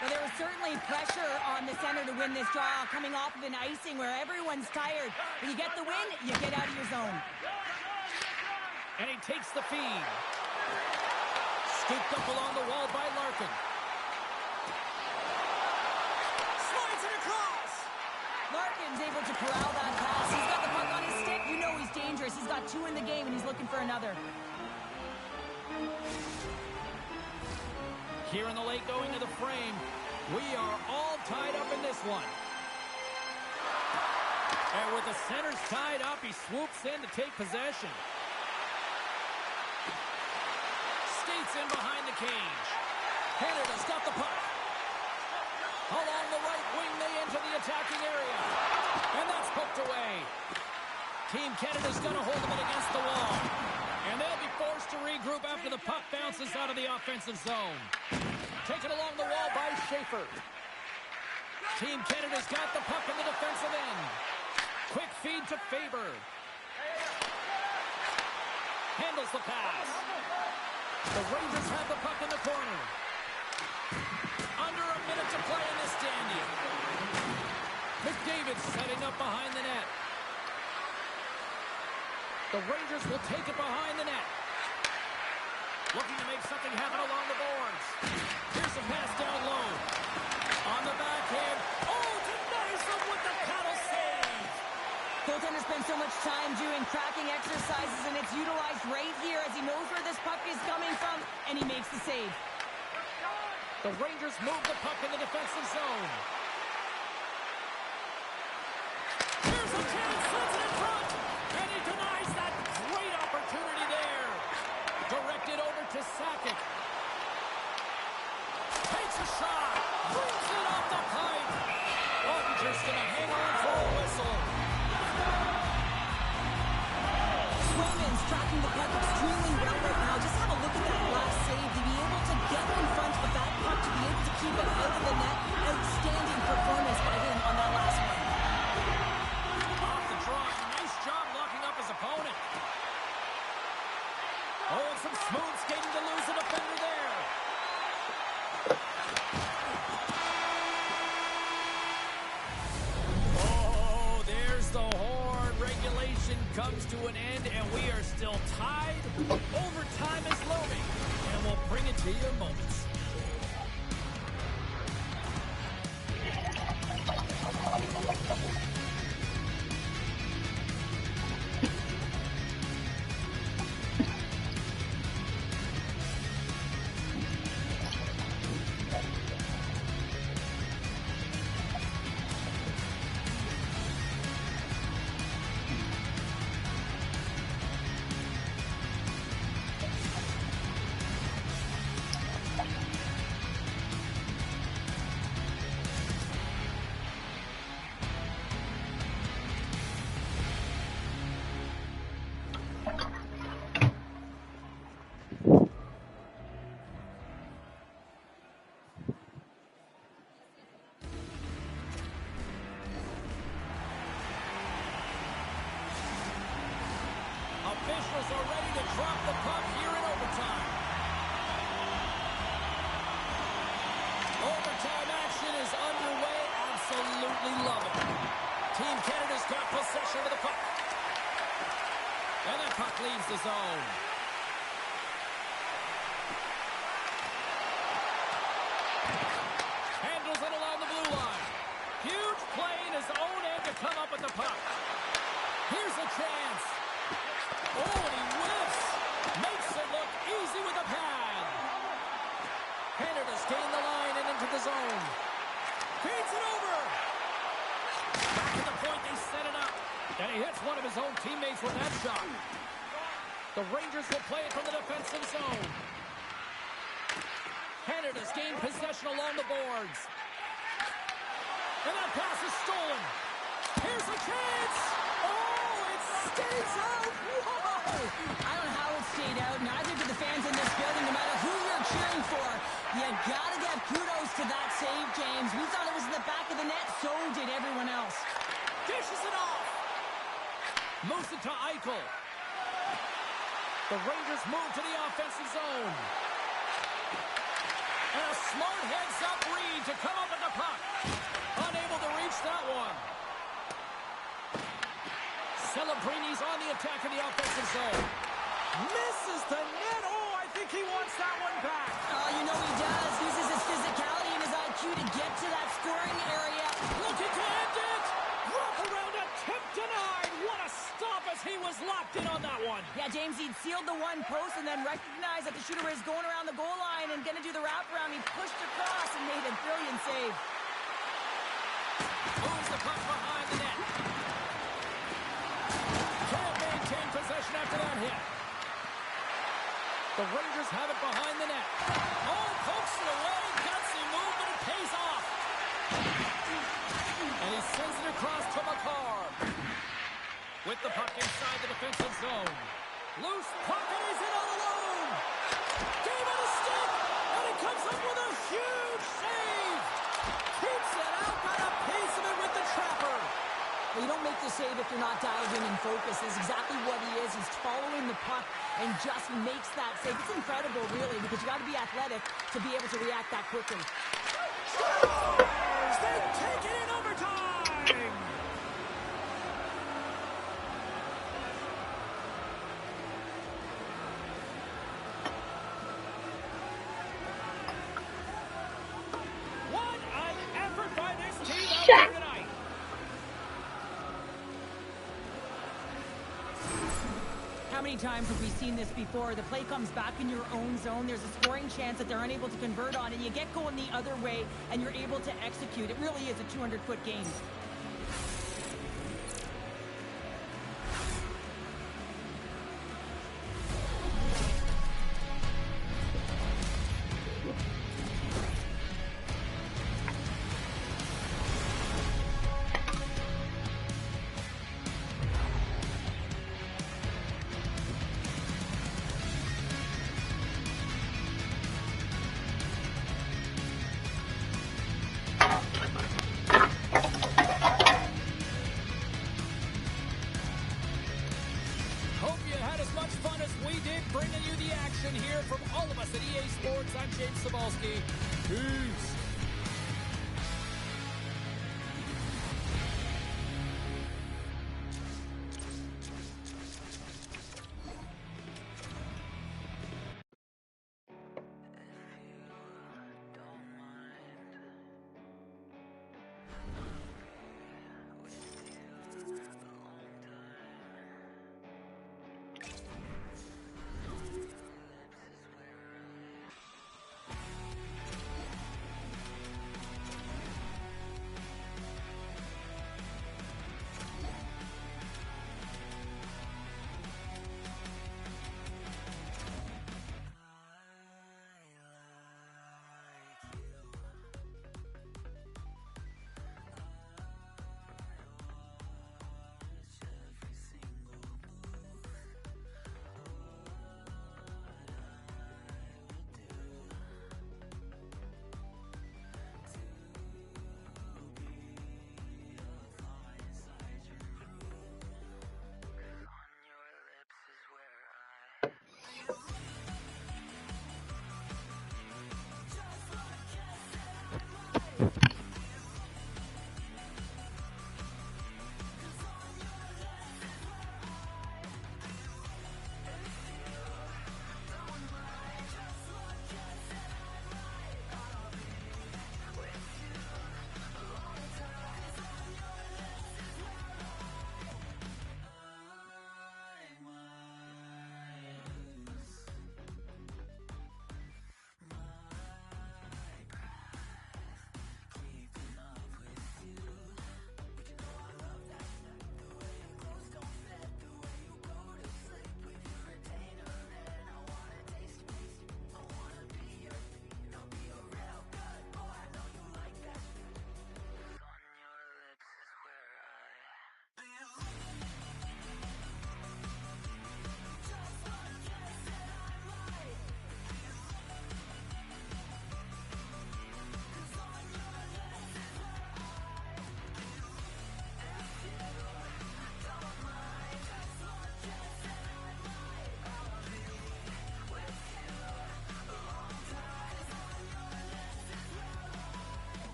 C: Well, there was certainly pressure on the center to win this draw, coming off of an icing where everyone's tired. When you get the win, you get out of your zone.
G: And he takes the feed. Scooped up along the wall by Larkin. Slides it across.
C: Larkin's able to corral that pass. He's got the puck on his stick. You know he's dangerous. He's got 2 in the game, and he's looking for another.
G: Here in the late going to the frame. We are all tied up in this one. And with the centers tied up, he swoops in to take possession. Skates in behind the cage. Canada's got the puck. Along the right wing, they enter the attacking area. And that's poked away. Team Canada's going to hold them against the wall. And they'll be forced to regroup after the puck bounces out of the offensive zone. Taken along the wall by Schaefer. Team Canada's got the puck in the defensive end. Quick feed to Faber. Handles the pass. The Rangers have the puck in the corner. Under a minute to play in this dandy. McDavid setting up behind the net. The Rangers will take it behind the net. Looking to make something happen along the boards. Here's a pass down low. On the backhand. Oh, denies him with the paddle save.
C: Goaltender spends so much time doing cracking exercises, and it's utilized right here as he knows where this puck is coming from, and he makes the save.
G: The Rangers move the puck in the defensive zone. Here's a chance, sends it in front, and he denies that great opportunity there. Directed over to Sakic. Takes a shot, brings it off the pipe. Ottinger's gonna hang on for a whistle.
C: Swayman's tracking the puck extremely well right now. Just have a look at that last save. To be able to get in front of that puck, to be able to keep it out of the net. Outstanding performance by him on that last one.
G: Off the draw. Nice job locking up his opponent. Oh, some smooth skating to lose a defender there. Oh, there's the horn. Regulation comes to an end, and we are still tied. Overtime is looming, and we'll bring it to you in moments. Rangers are ready to drop the puck here in overtime. Overtime action is underway. Absolutely love it. Team Canada's got possession of the puck. And that puck leaves the zone. Handles it along the blue line. Huge play in his own end to come up with the puck. Here's a chance. Oh, and he whiffs. Makes it look easy with a pad. Canada's gained the line and into the zone. Feeds it over. Back to the point, they set it up. And he hits one of his own teammates with that shot. The Rangers will play it from the defensive zone. Canada's gained possession along the boards. And that pass is stolen. Here's a chance. Oh, it stays out. Whoa.
C: I don't know how it stayed out. Neither did the fans in this building, no matter who you're cheering for. You gotta give kudos to that save, James. We thought it was in the back of the net. So did everyone else.
G: Dishes it off. Moves it to Eichel. The Rangers move to the offensive zone. And a smart heads-up read to come up with the puck. Unable to reach that one. Celebrini's on the attack in the offensive zone. Misses the net. Oh, I think he wants that one back.
C: Oh, you know he does. Uses his physicality and his IQ to get to that scoring area.
G: Looking to end it. Wrap around a tip denied. What a stop as he was locked in on that one.
C: Yeah, James, he'd sealed the one post and then recognized that the shooter was going around the goal line and going to do the wraparound. He pushed across and made a brilliant save.
G: Moves the puck behind the net. Can't maintain possession after that hit. The Rangers have it behind the net. Oh, pokes it away. Gutsy move, but it pays off. And he sends it across to Makar. With the puck inside the defensive zone. Loose puck, and he's in all alone. Gave it a stick, and he comes up with a huge save. Keeps it out, got a piece of it with the trapper.
C: Well, you don't make the save if you're not dialed in and focused. That's exactly what he is. He's following the puck and just makes that save. It's incredible, really, because you got to be athletic to be able to react that quickly.
G: They take it in overtime. What an effort by this team out there tonight.
C: How many times have we seen this before? The play comes back in your own zone. There's a scoring chance that they're unable to convert on, and you get going the other way, and you're able to execute. It really is a 200-foot game.
G: Hope you had as much fun as we did bringing you the action here from all of us at EA Sports. I'm James Cybulski. Peace.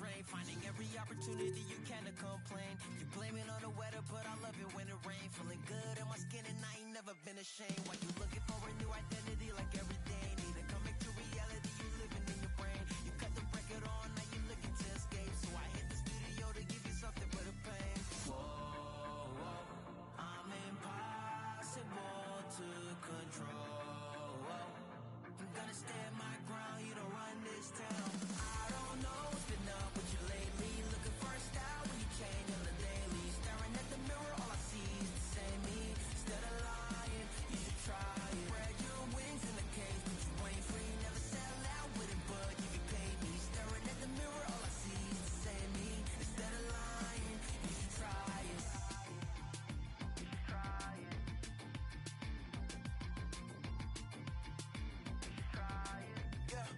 F: drain. Finding every opportunity you can to complain. You blame it on the weather, but I love it when it rains. Feeling good in my skin and I ain't never been ashamed. While you looking for a new identity like every day. Need to come back to reality, you living in your brain. You cut the record on, now you looking to escape. So I hit the studio to give you something for the pain. Whoa, whoa, I'm impossible to control. I'm gonna stand my ground, you don't run this town. I don't know what's been up with you lately. Looking for a style when you change on the daily. Staring at the mirror, all I see is the same me. Instead of lying, you should try it. Spread your wings in the cage, but you ain't free. Never sell out with it, but you can pay me. Staring at the mirror, all I see is the same me. Instead of lying, you should try it. You should try it. Yeah.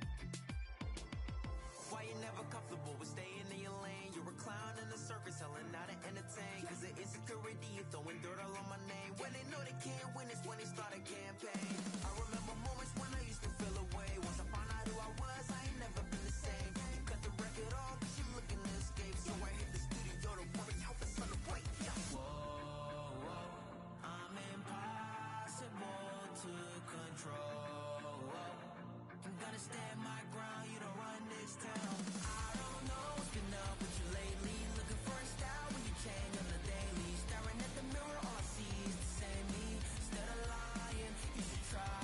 F: Why you never comfortable with staying in your lane? You're a clown in the circus, selling out to entertain. Cause the insecurity, you throwing dirt all on my name. When they know they can't win, it's when they start a campaign. I remember moments when I used to feel away. Once I found out who I was, I ain't never been the same. You cut the record off, cause you looking to escape. So I hit the studio to worry out the sun to break. Yeah. Whoa, whoa, I'm impossible to control. I'm gonna stand my ground, you don't run this town. I don't know what's been up with you lately. Looking for a style when you change on the daily. Staring at the mirror, all I see is the same me. Instead of lying, you should try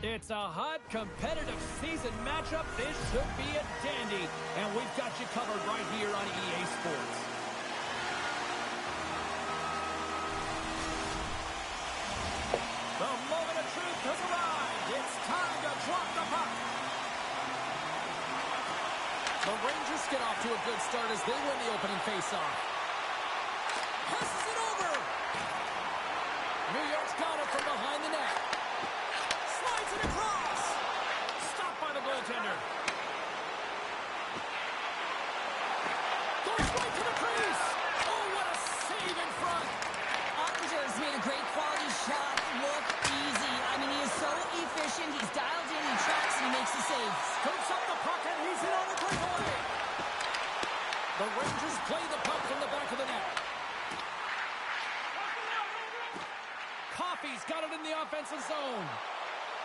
G: It's a hot, competitive season matchup. This should be a dandy. And we've got you covered right here on EA Sports. The moment of truth has arrived. It's time to drop the puck. The Rangers get off to a good start as they win the opening faceoff. Passes it over. New York's got it from behind the net. Slides it across. Stopped by the goaltender. Goes right to the crease. Oh, what a save in front.
C: Ottinger's made a great quality shot look easy. I mean, he is so efficient. He's dialed in, he tracks, and he makes the save.
G: Scoops up the puck, and he's in on the breakaway. The Rangers play the puck from the back of the net. Coffey's got it in the offensive zone.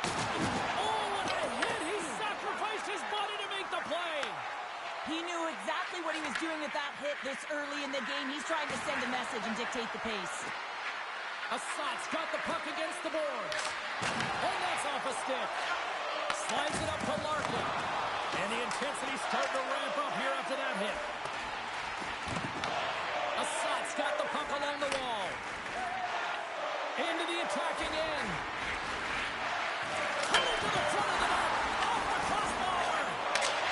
G: Oh, what a hit! He sacrificed his body to make the play.
C: He knew exactly what he was doing with that hit this early in the game. He's trying to send a message and dictate the pace.
G: Assat's got the puck against the boards. And that's off a stick. Slides it up to Larkin. And the intensity's starting to ramp up here after that hit. Assat's got the puck along the wall. Into the attacking end. Coming to the front of the net. Off the crossbar.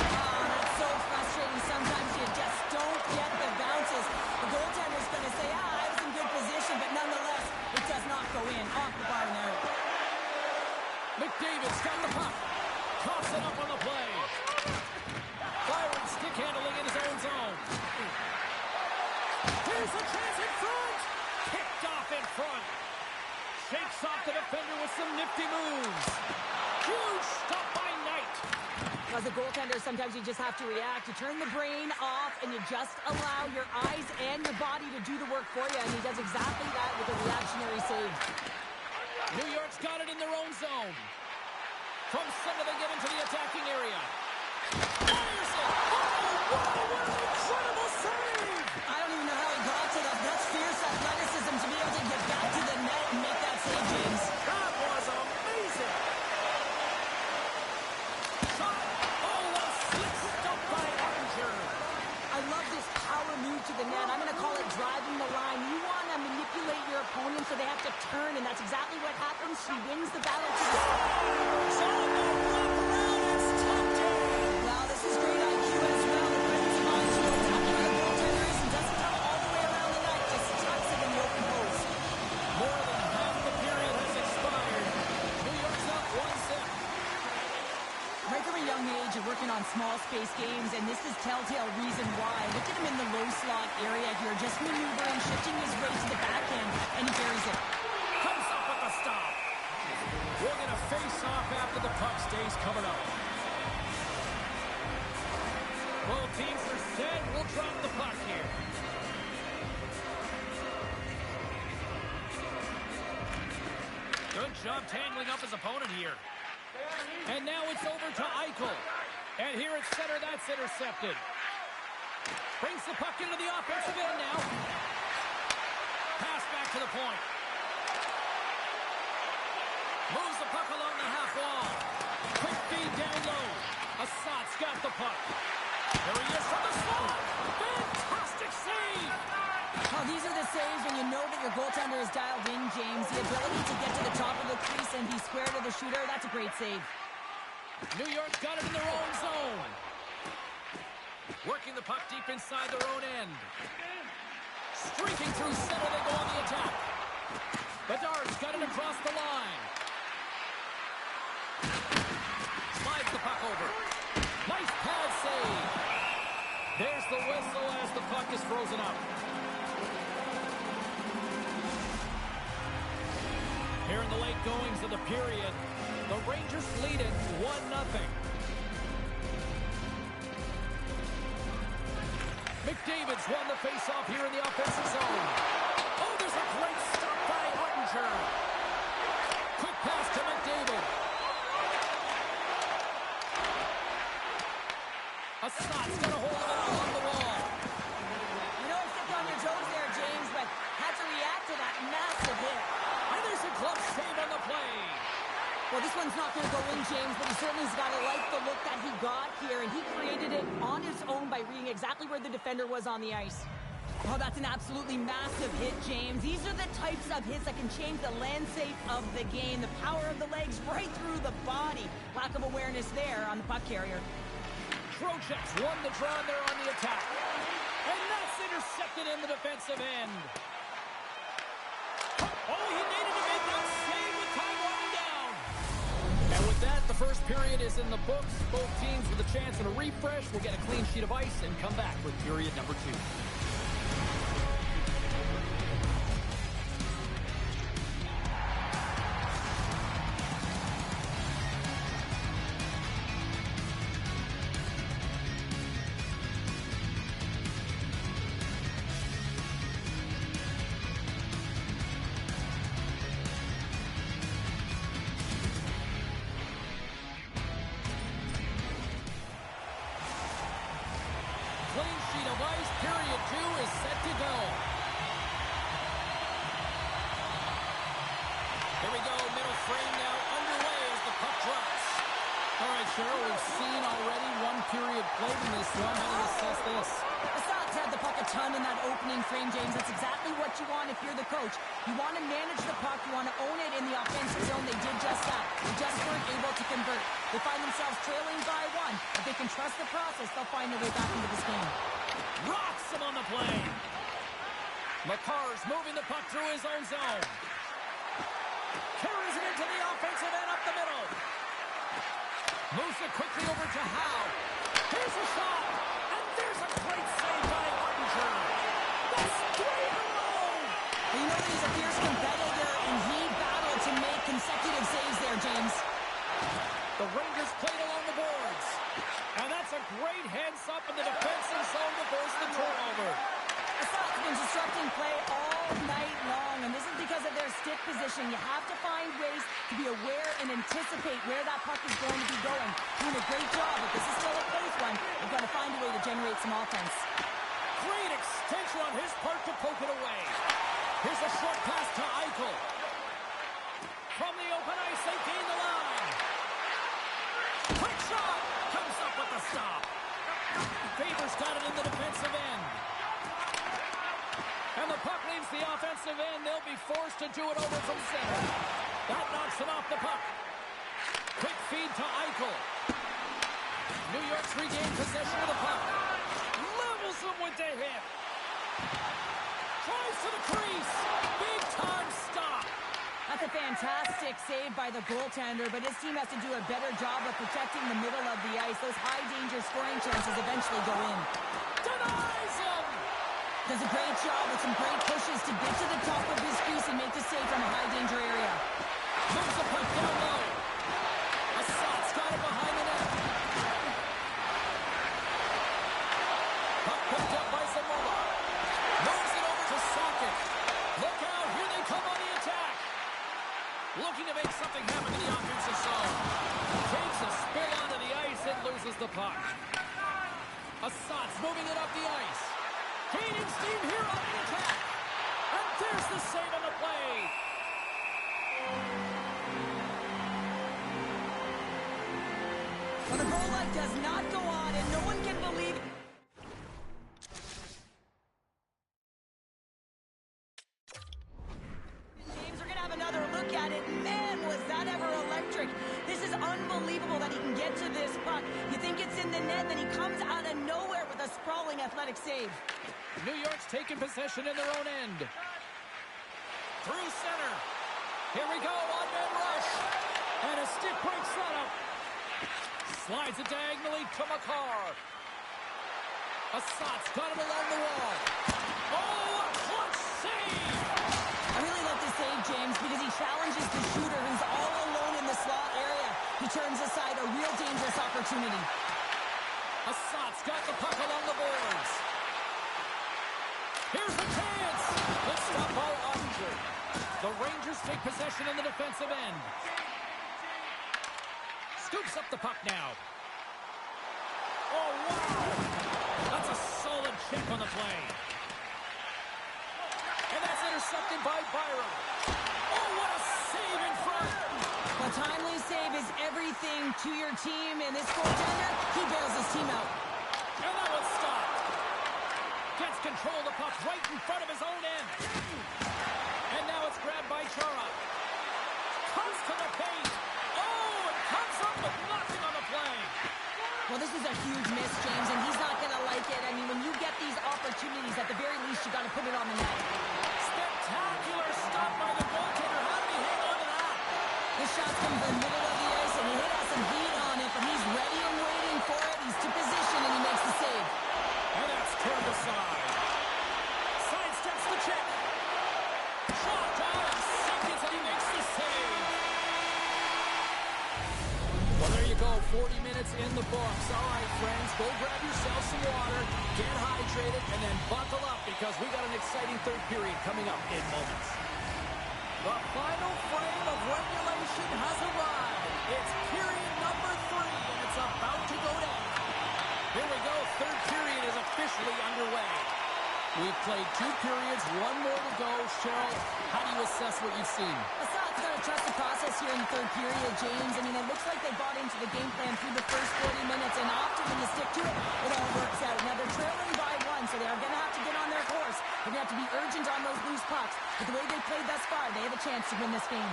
C: Oh, that's so frustrating. Sometimes you just don't get the bounces. The goaltender's going to say, I was in good position, but nonetheless, it does not go in. Off the bar and out.
G: McDavid's got the puck. Toss it up on the play. Byron stick handling in his own zone. Here's a chance in front. Picked off in front. Shakes off the defender with some nifty moves. Huge stop by Knight.
C: As a goaltender, sometimes you just have to react. You turn the brain off, and you just allow your eyes and your body to do the work for you, and he does exactly that with a reactionary save.
G: New York's got it in their own zone. From center, they get into the attacking area. Fires it! Oh, what an incredible save!
C: I don't even know how he got to that. That's fierce athleticism to be able to get back to the net and make that save, James.
G: That was amazing! Shot! Oh, what a slick stop by Ottinger!
C: I love this power move to the net. I'm going to call it driving the line. You want to manipulate your opponent so they have to turn, and that's exactly what happens. She wins the battle to the Wow, this is great IQ as well. The presence of mind to attack where the goaltender is and doesn't come all the way around the net. Just tucks it in the open post.
G: More than half the period has expired. New York's up 1-0.
C: Right from a young age, you're working on small space games, and this is telltale reason why. Look at him in the low slot area here, just maneuvering, shifting his weight to the backhand, and he buries it.
G: Comes up with the stop. We're going to face off after the puck stays covered up. Both teams are set. We'll drop the puck here. Good job tangling up his opponent here. And now it's over to Eichel. And here at center, that's intercepted. Brings the puck into the offensive end now. Pass back to the point. Moves the puck along the half wall. Quick feed down low. Assad's got the puck. There he is from the slot. Fantastic save.
C: Oh, these are the saves when you know that your goaltender is dialed in, James. The ability to get to the top of the crease and be square to the shooter, that's a great save.
G: New York got it in their own zone. Working the puck deep inside their own end. Streaking through center, they go on the attack. Bedard's got it across the line. Slides the puck over. Nice pad save. There's the whistle as the puck is frozen up. Here in the late goings of the period, the Rangers lead it 1-0. McDavid's won the faceoff here in the offensive zone. Oh, there's a great stop by Ottinger. Quick pass to McDavid. Assad's got a hold of it along the wall.
C: You know, stepped on your toes there, James, but had to react to that massive hit.
G: And there's a glove save on the play.
C: Well, this one's not going to go in, James, but he certainly's got to like the look that he got here, and he created it on his own by reading exactly where the defender was on the ice. Oh, that's an absolutely massive hit, James. These are the types of hits that can change the landscape of the game. The power of the legs right through the body. Lack of awareness there on the puck carrier.
G: Trocheck's won the draw there on the attack. And that's intercepted in the defensive end. Oh, he needed to make that save with time running down. And with that, the first period is in the books. Both teams with a chance at a refresh will get a clean sheet of ice and come back with period number 2. Clean sheet of ice, period 2 is set to go. Here we go, middle frame now underway as the puck drops. All right, Cheryl, we've seen already one period played in this one. How do you assess this?
C: Assad's had the puck a ton in that opening frame, James. That's exactly what you want if you're the coach. You want to manage the puck. You want to own it in the offensive zone. They did just that. They just weren't able to convert. They find themselves trailing by 1. If they can trust the process, they'll find their way back into this game.
G: Rocks him on the play. Makar's moving the puck through his own zone. Carries it into the offensive end up the middle. Moves it quickly over to Howe. Here's a shot. And there's a great save by Ottinger. That's 3 in a row.
C: Well, you know that he's a fierce competitor, and he battled to make consecutive saves there, James.
G: The Rangers played along the boards. And that's a great heads-up in the defensive zone to force the turnover.
C: Assad's been disrupting play all night long, and this is because of their stick position. You have to find ways to be aware and anticipate where that puck is going to be going. Doing a great job, but this is still a close one. They've got to find a way to generate some offense.
G: Great extension on his part to poke it away. Here's a short pass to Eichel. From the open ice, they gain the line. Quick shot! Comes up with the stop. Faber's got it in the defensive end. And the puck leaves the offensive end. They'll be forced to do it over from center. That knocks him off the puck. Quick feed to Eichel. New York's regained possession of the puck. Levels him with the hit. Tries to the crease. Big time stop.
C: That's a a fantastic save by the goaltender, but his team has to do a better job of protecting the middle of the ice. Those high-danger scoring chances eventually go in.
G: Denies him!
C: Does a great job with some great pushes to get to the top of his crease and make the save from a high-danger area.
G: Moves the puck down low. Assad's got it behind the net. Puck picked up by Zamora. Moves it over to Sakic. Look out, here they come on the attack. Looking to make something happen in the offensive zone. Takes a spill onto the ice and loses the puck. Assad's moving it up the ice. Gaining steam here on the attack. And there's the save on the play.
C: Well, the goal light does not go on, and no one can believe it. James, we're going to have another look at it. Man, was that ever electric. This is unbelievable that he can get to this puck. You think it's in the net, then he comes out of nowhere with a sprawling athletic save.
G: New York's taking possession in their own end. Through center. Here we go, one-man rush. And a stick break setup. Slides it diagonally to Makar. Assad's got him along the wall. Oh, a clutch save!
C: I really like this save, James, because he challenges the shooter who's all alone in the slot area. He turns aside a real dangerous opportunity.
G: Assad's got the puck along the boards. Here's the chance! Good stop by Ottinger. The Rangers take possession in the defensive end. Scoops up the puck now. Oh, wow! That's a solid check on the play. And that's intercepted by Byram. Oh, what a save in front!
C: A timely save is everything to your team, and this goaltender, he bails his team out.
G: And that one's stopped. Gets control of the puck right in front of his own end. And now it's grabbed by Chara. Comes to the paint. Oh, and comes up with nothing on the play.
C: Well, this is a huge miss, James, and he's not going to like it. I mean, when you get these opportunities, at the very least, you got to put it on the net.
G: Spectacular stop by the goaltender. How did he hang on to that?
C: This shot's coming from the middle of the ice, and he has some heat on it, but he's ready and waiting for it. He's to position, and he makes the save.
G: And that's turned aside. Sidesteps the check. Shot down and seconds, and he makes the save. Well, there you go. 40 minutes in the books. All right, friends, go grab yourself some water, get hydrated, and then buckle up because we got an exciting third period coming up in moments. The final frame of regulation has arrived. It's period number 3, and it's about to go down. Here we go. Third period is officially underway. We've played 2 periods, 1 more to go. Cheryl, how do you assess what you've seen?
C: Assad's got to trust the process here in the third period, James. I mean, it looks like they bought into the game plan through the first 40 minutes, and often when you stick to it, it all works out. Now, they're trailing by 1, so they are going to have to get on their course. They're going to have to be urgent on those loose pucks. But the way they played thus far, they have a chance to win this game.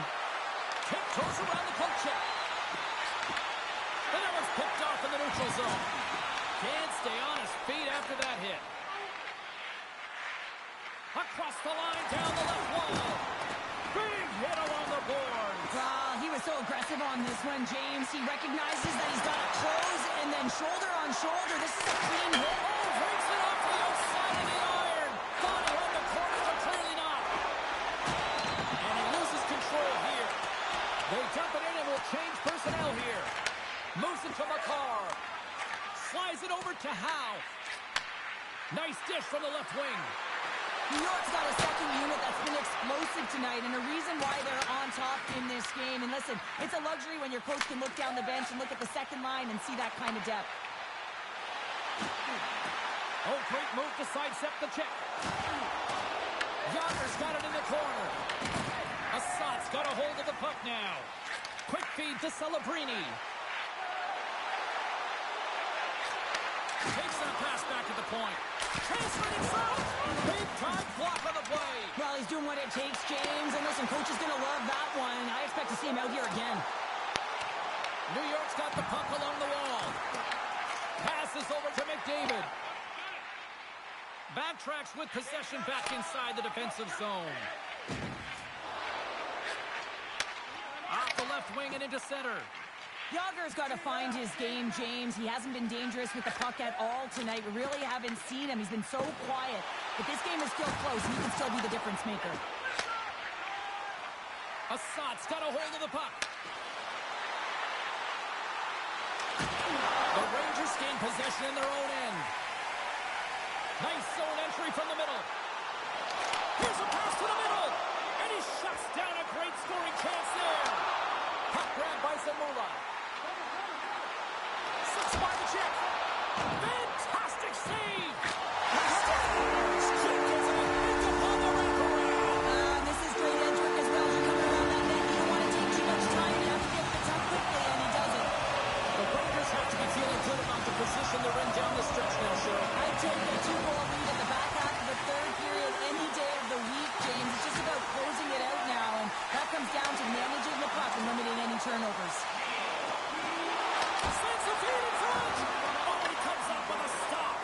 G: Tiptoes around the poke check. And that one's picked off in the neutral zone. Can't stay on his feet after that hit. Across the line, down the left wall. Big hit along the board.
C: He was so aggressive on this one, James. He recognizes that he's got to close, and then shoulder on shoulder. This is a clean hit.
G: Oh, breaks it off the outside of the iron. Thought he had the corner, but clearly not. And he loses control here. They dump it in and will change personnel here. Moves it to Makar. Slides it over to Howe. Nice dish from the left wing.
C: New York's got a second unit that's been explosive tonight, and a reason why they're on top in this game. And listen, it's a luxury when your coach can look down the bench and look at the second line and see that kind of depth.
G: Oh, great move to sidestep the check. Yonder's got it in the corner. Assad's got a hold of the puck now. Quick feed to Celebrini. Takes that pass back at the point. Transferred himself. Big time block on the play.
C: Well, he's doing what it takes, James. And listen, coach is going to love that one. I expect to see him out here again.
G: New York's got the puck along the wall. Passes over to McDavid. Backtracks with possession back inside the defensive zone. left wing and into center.
C: Yager's got to find his game, James. He hasn't been dangerous with the puck at all tonight. We really haven't seen him. He's been so quiet. But this game is still close, and he can still be the difference maker.
G: Assat's got a hold of the puck. The Rangers gain possession in their own end. Nice zone entry from the middle. Here's a pass to the middle. And he shuts down a great scoring chance there. Puck grab by Zamula. Six by the check. Fantastic save.
C: This is great edge work as well. You're coming around that net. You don't want to take too much time. You have to get the puck quickly, and he does it.
G: The Rangers have to be feeling good about the position they're in down the stretch now, Cheryl.
C: I'd take a 2-goal lead at the back half of the third period any day of the week, James. It's just about closing it out now, and that comes down to managing the puck and limiting any turnovers.
G: Slants the feed in front. Oh, and he comes up with a stop.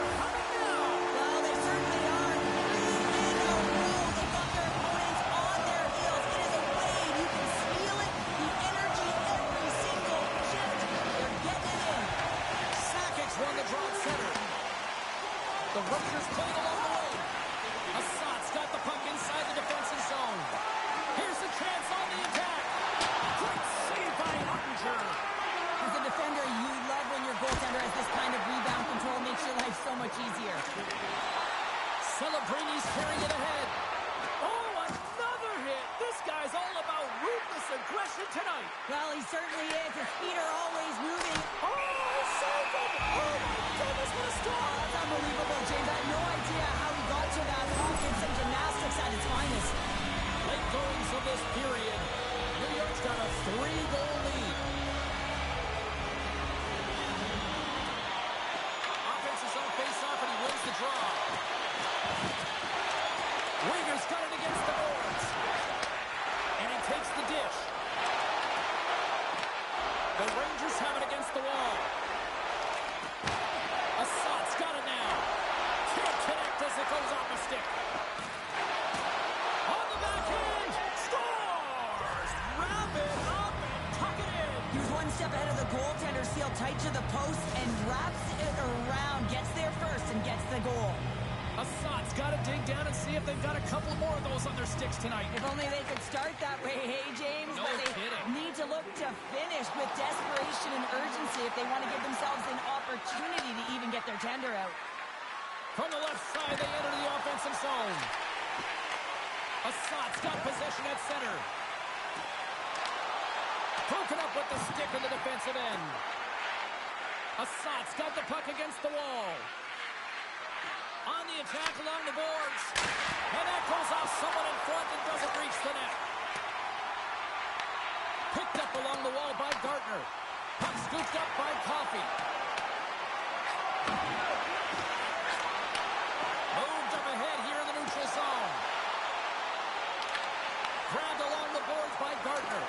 C: Well, they certainly are. 3 in a row. They've got their opponents on their heels. It is a wave. You can feel it. The energy every single shift. They're getting it in.
G: Sakic won the draw at center. The Rangers playing along the way. Assat's got the puck inside the defensive zone. Here's the chance on the attack. Great save by Ottinger.
C: As a defender, you love when your goaltender has this kind of rebound control. Makes your life so much easier.
G: Celebrini's carrying it ahead. Oh, another hit. This guy's all about ruthless aggression tonight.
C: Well, he certainly is. His feet are always moving.
G: Oh, save him. Oh, my goodness, what a
C: Oh,
G: stop.
C: that's unbelievable, James. I had no idea how he got to that puck. It's some gymnastics at its finest.
G: Late goings of this period. New York's got a 3-goal lead. Offense is on face-off, and he wins the draw. Winger's got it against the boards. And he takes the dish. The Rangers have it against the wall. Assat's got it now. Can't connect as it goes off the stick. On the backhand. Scores! Wrap it up and tuck it in.
C: He was one step ahead of the goaltender, sealed tight to the post, and wraps it around. Gets there first and gets the goal.
G: Assat's got to dig down and see if they've got a couple more of those on their sticks tonight.
C: If only they could start that way, hey, James.
G: No
C: but they
G: kidding.
C: need to look to finish with desperation and urgency if they want to give themselves an opportunity to even get their tender out.
G: From the left side, they enter the offensive zone. Assat's got possession at center. Broken up with the stick in the defensive end. Assat's got the puck against the wall. On the attack along the boards. And that goes off someone in front and doesn't reach the net. Picked up along the wall by Gartner. Puck scooped up by Coffey. Moved up ahead here in the neutral zone. Grabbed along the boards by Gartner.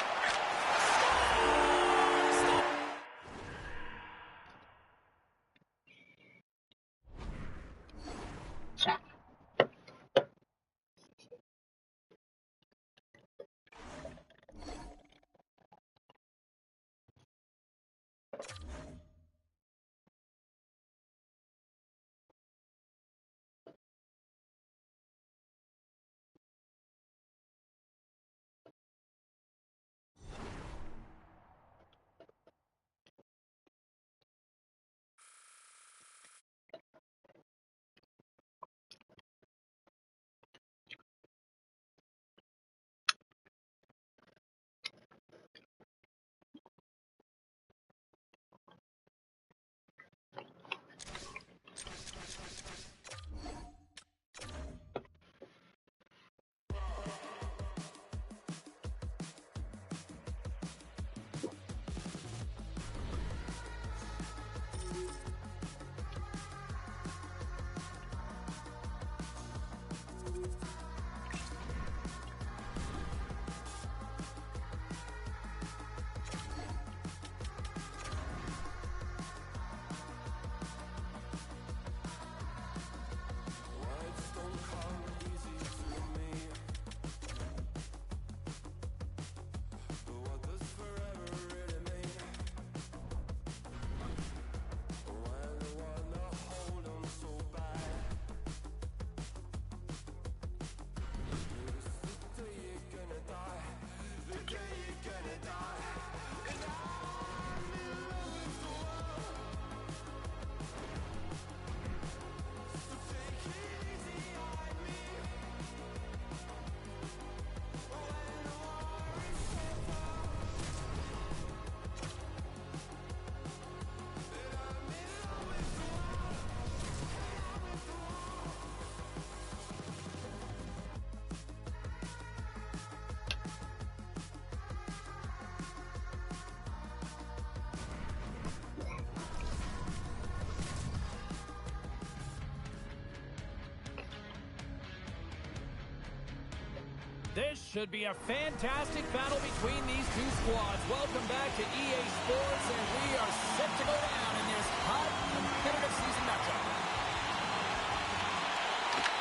G: This should be a fantastic battle between these two squads. Welcome back to EA Sports, and we are set to go down in this hot, competitive season matchup.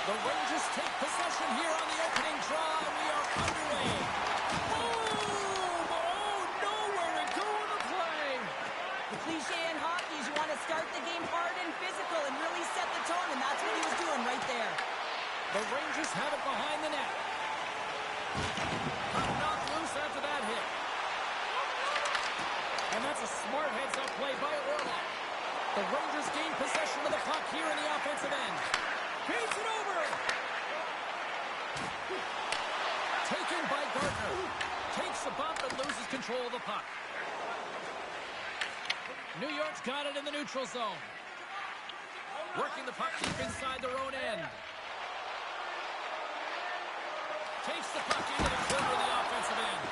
G: The Rangers take possession here on the opening draw, and we are underway. Boom! Oh, nowhere to go in the play.
C: The cliche in hockey is you want to start the game hard and physical and really set the tone, and that's what he was doing right there.
G: The Rangers have it behind the net. Got knocked loose after that hit. And that's a smart heads-up play by Orlov. The Rangers gain possession of the puck here in the offensive end. Feeds it over. Taken by Gardner. Takes the bump and loses control of the puck. New York's got it in the neutral zone. Working the puck deep inside their own end. Takes the puck into the corner of the offensive end.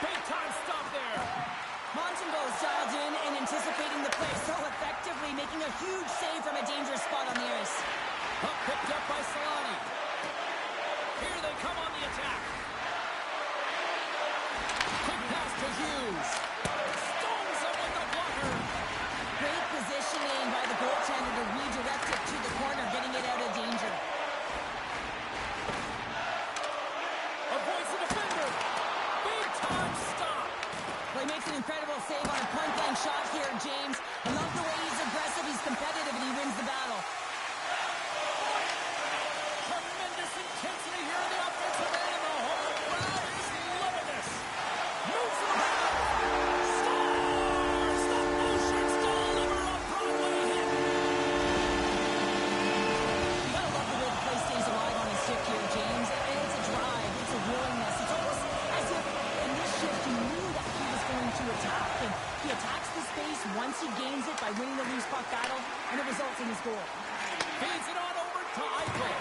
G: Big time stop there.
C: Montembeau's dialed in and anticipating the play so effectively, making a huge save from a dangerous spot on the ice.
G: Puck picked up by Solani. Here they come on the attack. Quick pass to Hughes. Stones him with the blocker.
C: Great positioning by the goaltender to redirect it to the corner, getting it out of danger.
G: Avoids the defender. Big time stop.
C: Well, he makes an incredible save on a point-blank shot here, James. I love the way he's aggressive, he's competitive, and he wins the battle.
G: Tremendous intensity here in the offensive end, and the whole crowd is loving this. Moves it around. Scores! The motions deliver a Broadway hit.
C: You gotta love the way the play stays alive on his stick here, James. And it's a drive, it's a willingness. It's almost as if in this shift he knew that he was going to attack. And he attacks the space once he gains it by winning the loose puck battle, and it results in his goal.
G: Feeds it on over to Eichel.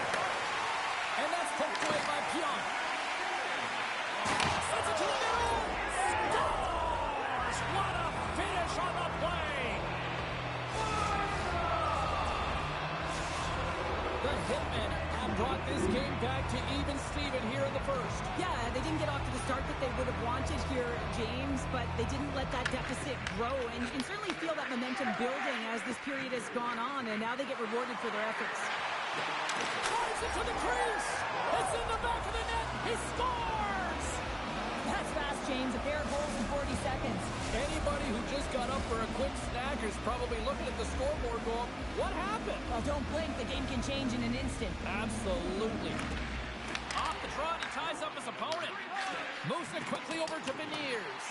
G: And that's poked away by Pionk. Sends it to the middle. Scores! What a finish on the play! The Hitmen have brought this game back to even Steven here in the first.
H: Yeah, they didn't get off to the start that they would have wanted here, James, but they didn't let that deficit grow, and you can certainly feel that momentum building as this period has gone on, and now they get rewarded for their efforts.
G: Drives it to the crease. It's in the back of the net. He scores!
C: That's fast, James. A pair of goals in 40 seconds.
G: Anybody who just got up for a quick snack is probably looking at the scoreboard going, what happened?
C: Well, don't blink. The game can change in an instant.
G: Absolutely. Off the trot, he ties up his opponent. Moves it quickly over to Beniers.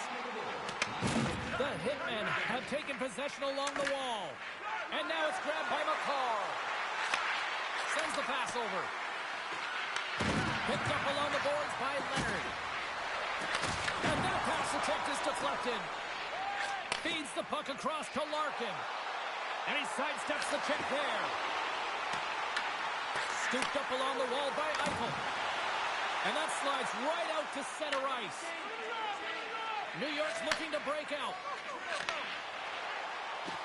G: The Hitmen have taken possession along the wall. And now it's grabbed by McCall. Sends the pass over. Picked up along the boards by Leonard. And that pass attempt is deflected. Feeds the puck across to Larkin. And he sidesteps the check there. Scooped up along the wall by Eichel. And that slides right out to center ice. New York's looking to break out.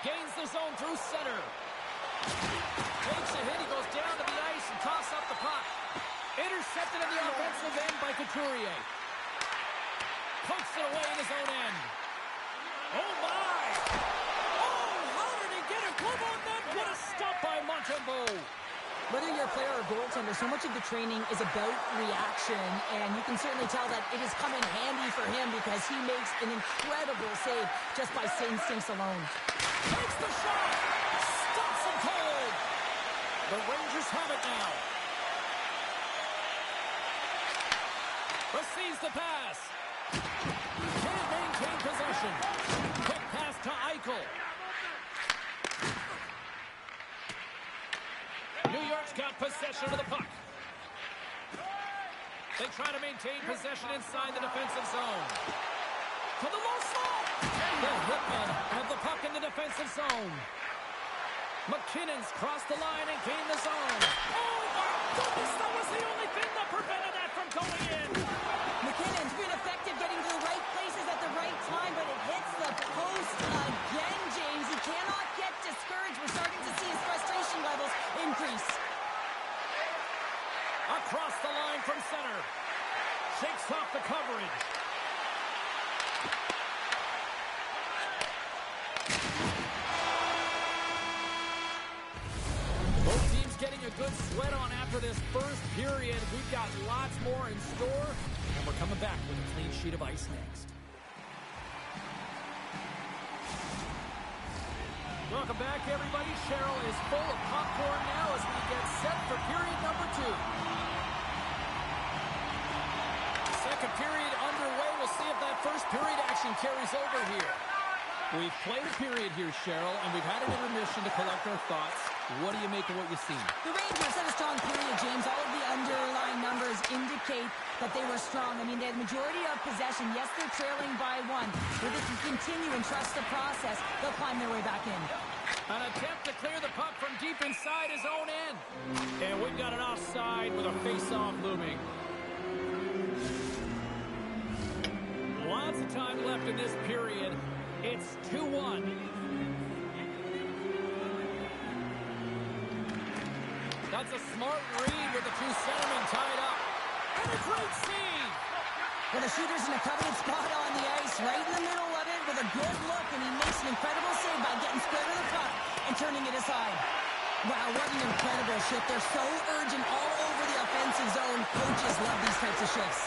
G: Gains the zone through center. Takes a hit, he goes down to the ice and tosses up the puck. Intercepted in the offensive end by Couturier. Pokes it away in his own end. Oh my! Oh, how did he get a glove on that? What a stop by Montembeau.
C: Whether you're a player or goaltender, so much of the training is about reaction, and you can certainly tell that it has come in handy for him because he makes an incredible save just by instincts alone.
G: Takes the shot! Stops him cold! The Rangers have it now. Receives the pass. Can't maintain possession. Quick pass to Eichel. New York's got possession of the puck. They try to maintain possession inside the defensive zone. To the low slot. The Hitmen have the puck in the defensive zone. McKinnon's crossed the line and gained the zone. Oh my goodness, that was the only thing that prevented that from going in.
C: McKinnon's been effective getting to the right places at the right time, but it hits the post again, James. He cannot get discouraged. We're starting to see his frustration levels increase.
G: Across the line from center. Shakes off the coverage. Both teams getting a good sweat on after this first period. We've got lots more in store, and we're coming back with a clean sheet of ice next. Welcome back, everybody. Cheryl is full of popcorn now as we get set for period number 2. Second period underway. We'll see if that first period action carries over here. We've played a period here, Cheryl, and we've had an intermission to collect our thoughts. What do you make of what you've seen?
C: The Rangers had a strong period, James. All of the underlying numbers indicate that they were strong. I mean, they had the majority of possession. Yes, they're trailing by 1. If they can continue and trust the process, they'll climb their way back in.
G: An attempt to clear the puck from deep inside his own end. And we've got an offside with a face-off looming. Lots of time left in this period. It's 2-1. That's a smart read with the two centermen tied up. And a great save.
C: Well, the shooter's in a coveted spot on the ice, right in the middle of it with a good look, and he makes an incredible save by getting square to the puck and turning it aside. Wow, what an incredible shift. They're so urgent all over the offensive zone. Coaches love these types of shifts.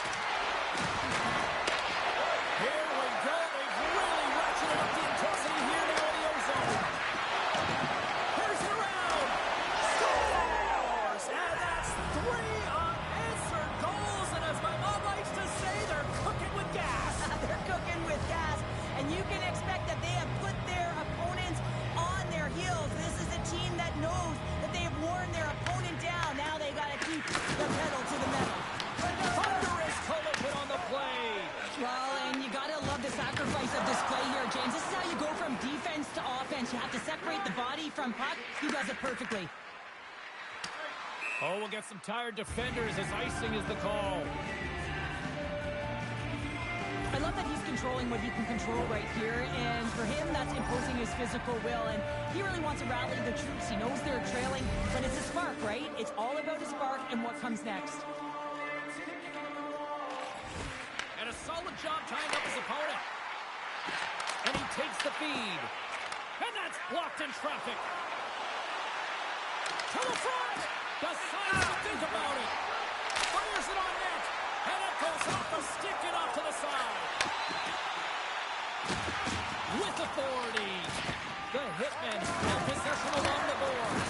G: Here we go. They've really ratcheted up the intensity here now in the ozone. Here's it around. Scores! And that's 3 unanswered goals. And as my mom likes to say, they're cooking with gas.
C: They're cooking with gas, and you can expect that they have put their opponents on their heels. This is a team that knows that they have worn their opponent down. Now they got to keep the pedal to the metal.
G: Thunderous collision on the play.
C: Well, and you got to love the sacrifice of this play here, James. This is how you go from defense to offense. You have to separate the body from puck. He does it perfectly.
G: Oh, we'll get some tired defenders as icing is the call.
C: I love that he's controlling what he can control right here, and for him, that's imposing his physical will, and he really wants to rally the troops. He knows they're trailing, but it's a spark, right? It's all about his spark and what comes next.
G: And a solid job tying up his opponent. And he takes the feed. And that's blocked in traffic. To the front! Decides to think about it. Fires it on net. And it goes off the stick and off to the side. With authority. The Hitmen have possession along the boards.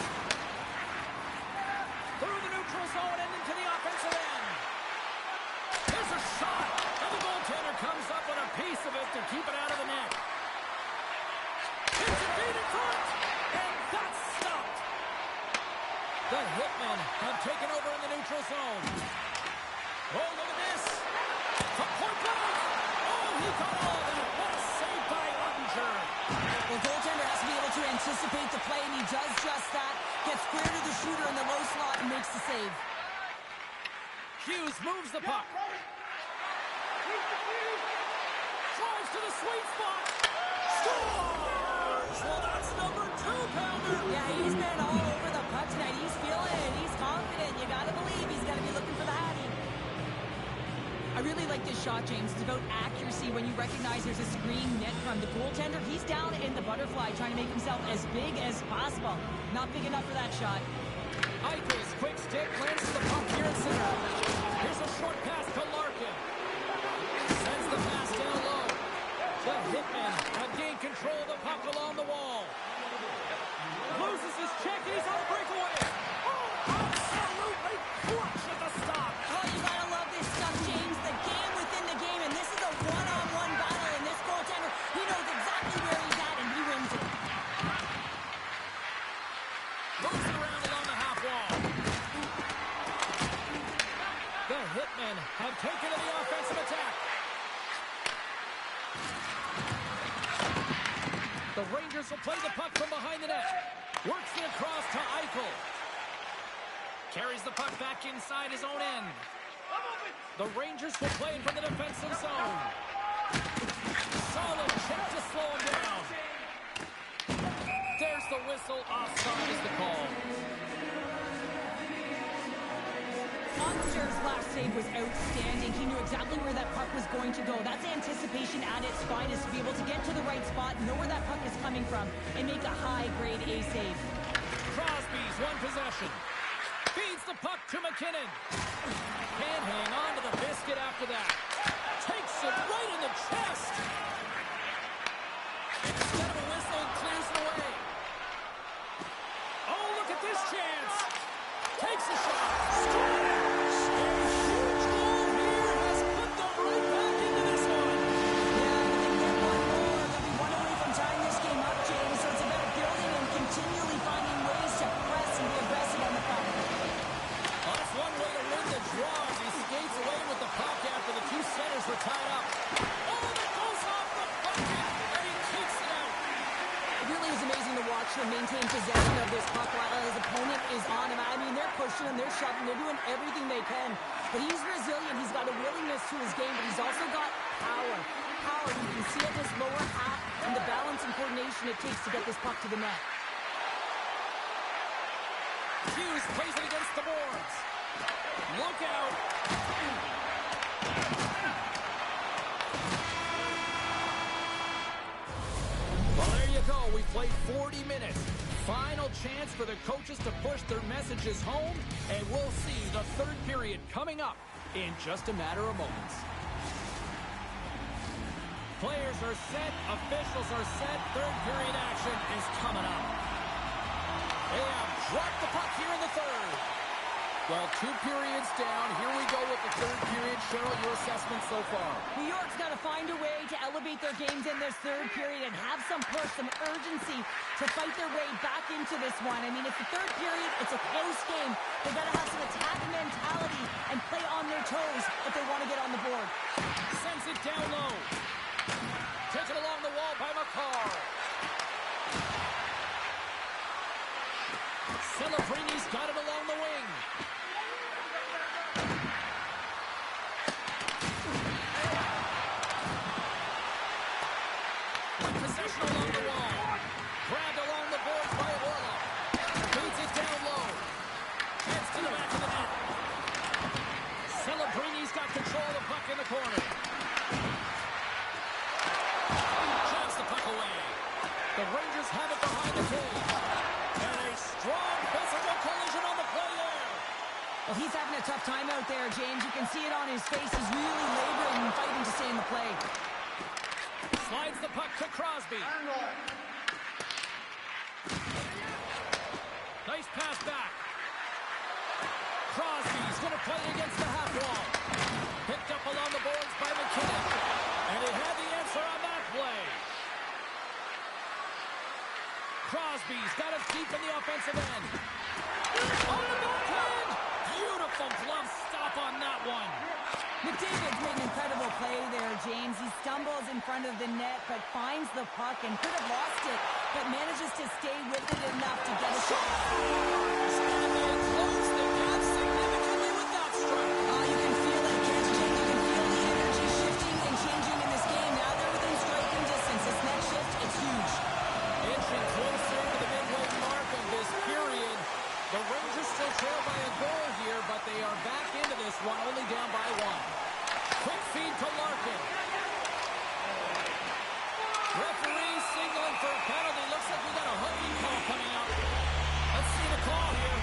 G: Through the neutral zone and into the offensive end. Here's a shot. And the goaltender comes up with a piece of it to keep it out of the net. It's a feed in front. And that's stopped. The Hitmen have taken over in the neutral zone. Oh, look at this. From point blank. Oh, he got all of that. What a save by Ottinger.
C: Well, goaltender has to be able to anticipate the play, and he does just that. Gets square to the shooter in the low slot and makes the save.
G: Hughes moves the puck. Drives to the sweet spot. Scores! Well, that's number 2-pounder.
C: Yeah, he's been all over the puck tonight. He's feeling it. He's confident. You got to believe he's got to be looking for the hattie. I really like this shot, James. It's about accuracy when you recognize there's a screen net from the goaltender. He's down in the butterfly trying to make himself as big as possible. Not big enough for that shot.
G: Eichel's quick stick lands the puck here in center. Here's a short pass to Larkin. Sends the pass down low. The Hitmen have gained control of the puck along the wall. Loses his check and he's on a breakaway. Oh, absolutely clutch at the stop.
C: Oh, you gotta love this stuff, James. The game within the game, and this is a one-on-one battle, and this goaltender, he knows exactly where he's at, and he wins it.
G: Moves it around along the half wall. The Hitmen have taken to the offensive attack. The Rangers will play the puck from behind the net. Works it across to Eichel. Carries the puck back inside his own end. The Rangers will play it from the defensive zone. Solid check to slow him down. There's the whistle. Offside is the call.
C: Monsters last
H: save was outstanding. He knew exactly where that puck was going to go. That's anticipation at its finest, to be able to get to the right spot, know where that puck is coming from, and make a high-grade A save.
G: Crosby's one possession. Feeds the puck to McKinnon. Can't hang on to the biscuit after that. Takes it right in the chest. Instead of a whistle, clears it away. Oh, look at this chance. Takes a shot. Scores! A huge goal here has put them right back into this one.
C: Yeah, if they get one more, they'll be one away from tying this game up, James. So it's about building and continually finding ways to press and be aggressive on the puck.
G: Well, that's one way to win the draw as he skates away with the puck after the two centers were tied up. Oh, that goes off the bucket, and he kicks it out.
C: It really is amazing to watch him maintain possession of this puck while his opponent is on him. I mean, they're pushing him, they're shoving, they're doing everything they can. But he's resilient, he's got a willingness to his game, but he's also got power. Power, you can see at this lower half and the balance and coordination it takes to get this puck to the net.
G: Hughes plays it against the boards. Look out. Well, there you go. We played 40 minutes. Final chance for the coaches to push their messages home, and we'll see the third period coming up in just a matter of moments. Players are set, officials are set, third period action is coming up. They have dropped the puck here in the third. Well, 2 periods down. Here we go with the third period. Cheryl, your assessment so far?
H: New York's got to find a way to elevate their games in this third period and have some push, some urgency to fight their way back into this one. I mean, it's the third period. It's a close game. They've got to have some attack mentality and play on their toes if they want to get on the board.
G: Sends it down low. Taken along the wall by McCarr. Celebrini's got it along the wing. Possession along the wall. Grabbed along the boards by Orla. Feeds it down low. Heads to the back of the net. Celebrini's got control of the puck in the corner. Shots the puck away. The Rangers have it behind the cage. And a strong physical collision on the play there.
H: Well, he's having a tough time out there, James. You can see it on his face. He's really laboring and fighting to stay in the play.
G: Slides the puck to Crosby. Nice pass back. Crosby's going to play against the half wall. Picked up along the boards by McKinnon. And he had the answer on that play. Crosby's got it deep in the offensive end. On the backhand! Beautiful glove stop on that one.
H: McDavid's made an incredible play there, James. He stumbles in front of the net, but finds the puck and could have lost it, but manages to stay with it enough to get a shot.
G: And they close the gap significantly with that strike.
H: You can feel it, can't you, Jake? You can feel the energy shifting and changing in this game. Now they're within striking distance. This next shift, it's huge.
G: Inching closer to the midway mark of this period. The Rangers still trail by a goal here, but they are back into this one, only down by 1. Quick feed to Larkin. Referee signaling for a penalty. Looks like we got a hooking call coming up. Let's see the call here.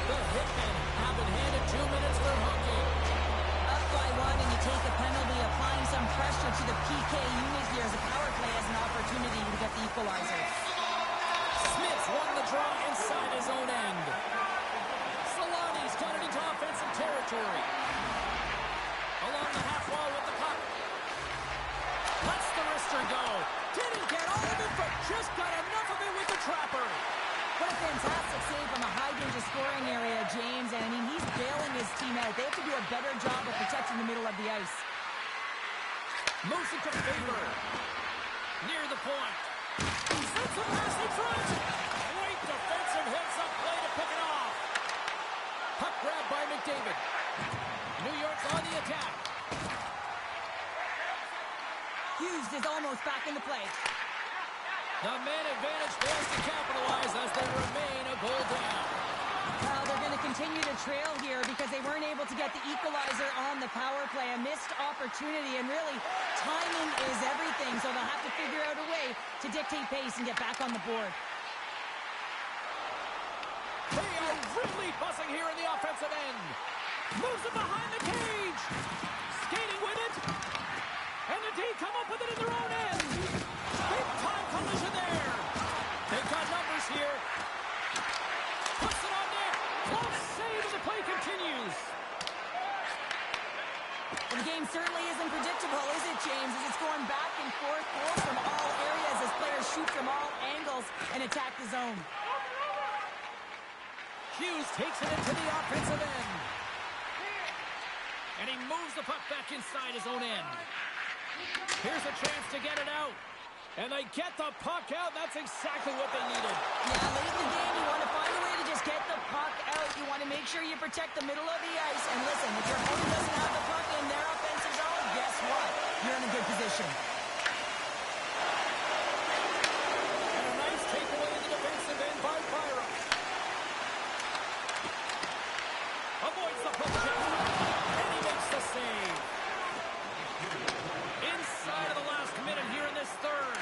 G: The Hitmen have been handed 2 minutes for hooking.
H: Up by 1, and you take a penalty, applying some pressure to the PK unit here as the power play has an opportunity to get the equalizer.
G: Smith's won the draw inside his own end. Solani's got it into offensive territory. Along the half wall with the puck. Lets the wrister go. Didn't get all of it, but just got enough of it with the trapper.
H: What a fantastic save from a high-danger scoring area, James. And, I mean, he's bailing his team out. They have to do a better job of protecting the middle of the ice.
G: Moves it to Faber. Near the point. Sends a pass in front. Great defensive heads-up play to pick it off. Puck grabbed by McDavid. New York's on the attack.
H: Hughes is almost back in the play.
G: The man advantage fails to capitalize as they remain a goal down.
H: Well, they're going to continue to trail here because they weren't able to get
C: get the equalizer on the power play. A missed opportunity, and really, timing is everything, so they'll have to figure out a way to dictate pace and get back on the board.
B: They are really buzzing here in the offensive end. Moves it behind the cage. Skating with it. And the D come up with it in their own end. Big time collision there. They've got numbers here. Puts it on net. Close save as the play continues.
C: And the game certainly isn't predictable, is it, James? As it's going back and forth, goals from all areas as players shoot from all angles and attack the zone.
B: Hughes takes it into the offensive end. And he moves the puck back inside his own end. Here's a chance to get it out. And they get the puck out. That's exactly what they needed.
C: Yeah, late in the game, you want to find a way to just get the puck out. You want to make sure you protect the middle of the ice. And listen, if your opponent doesn't have the puck in their offensive zone, guess what? You're in a good position.
B: And a nice takeaway in the defensive end by Byram. Avoids the puck check. And he makes the save. Inside of the last minute here in this third.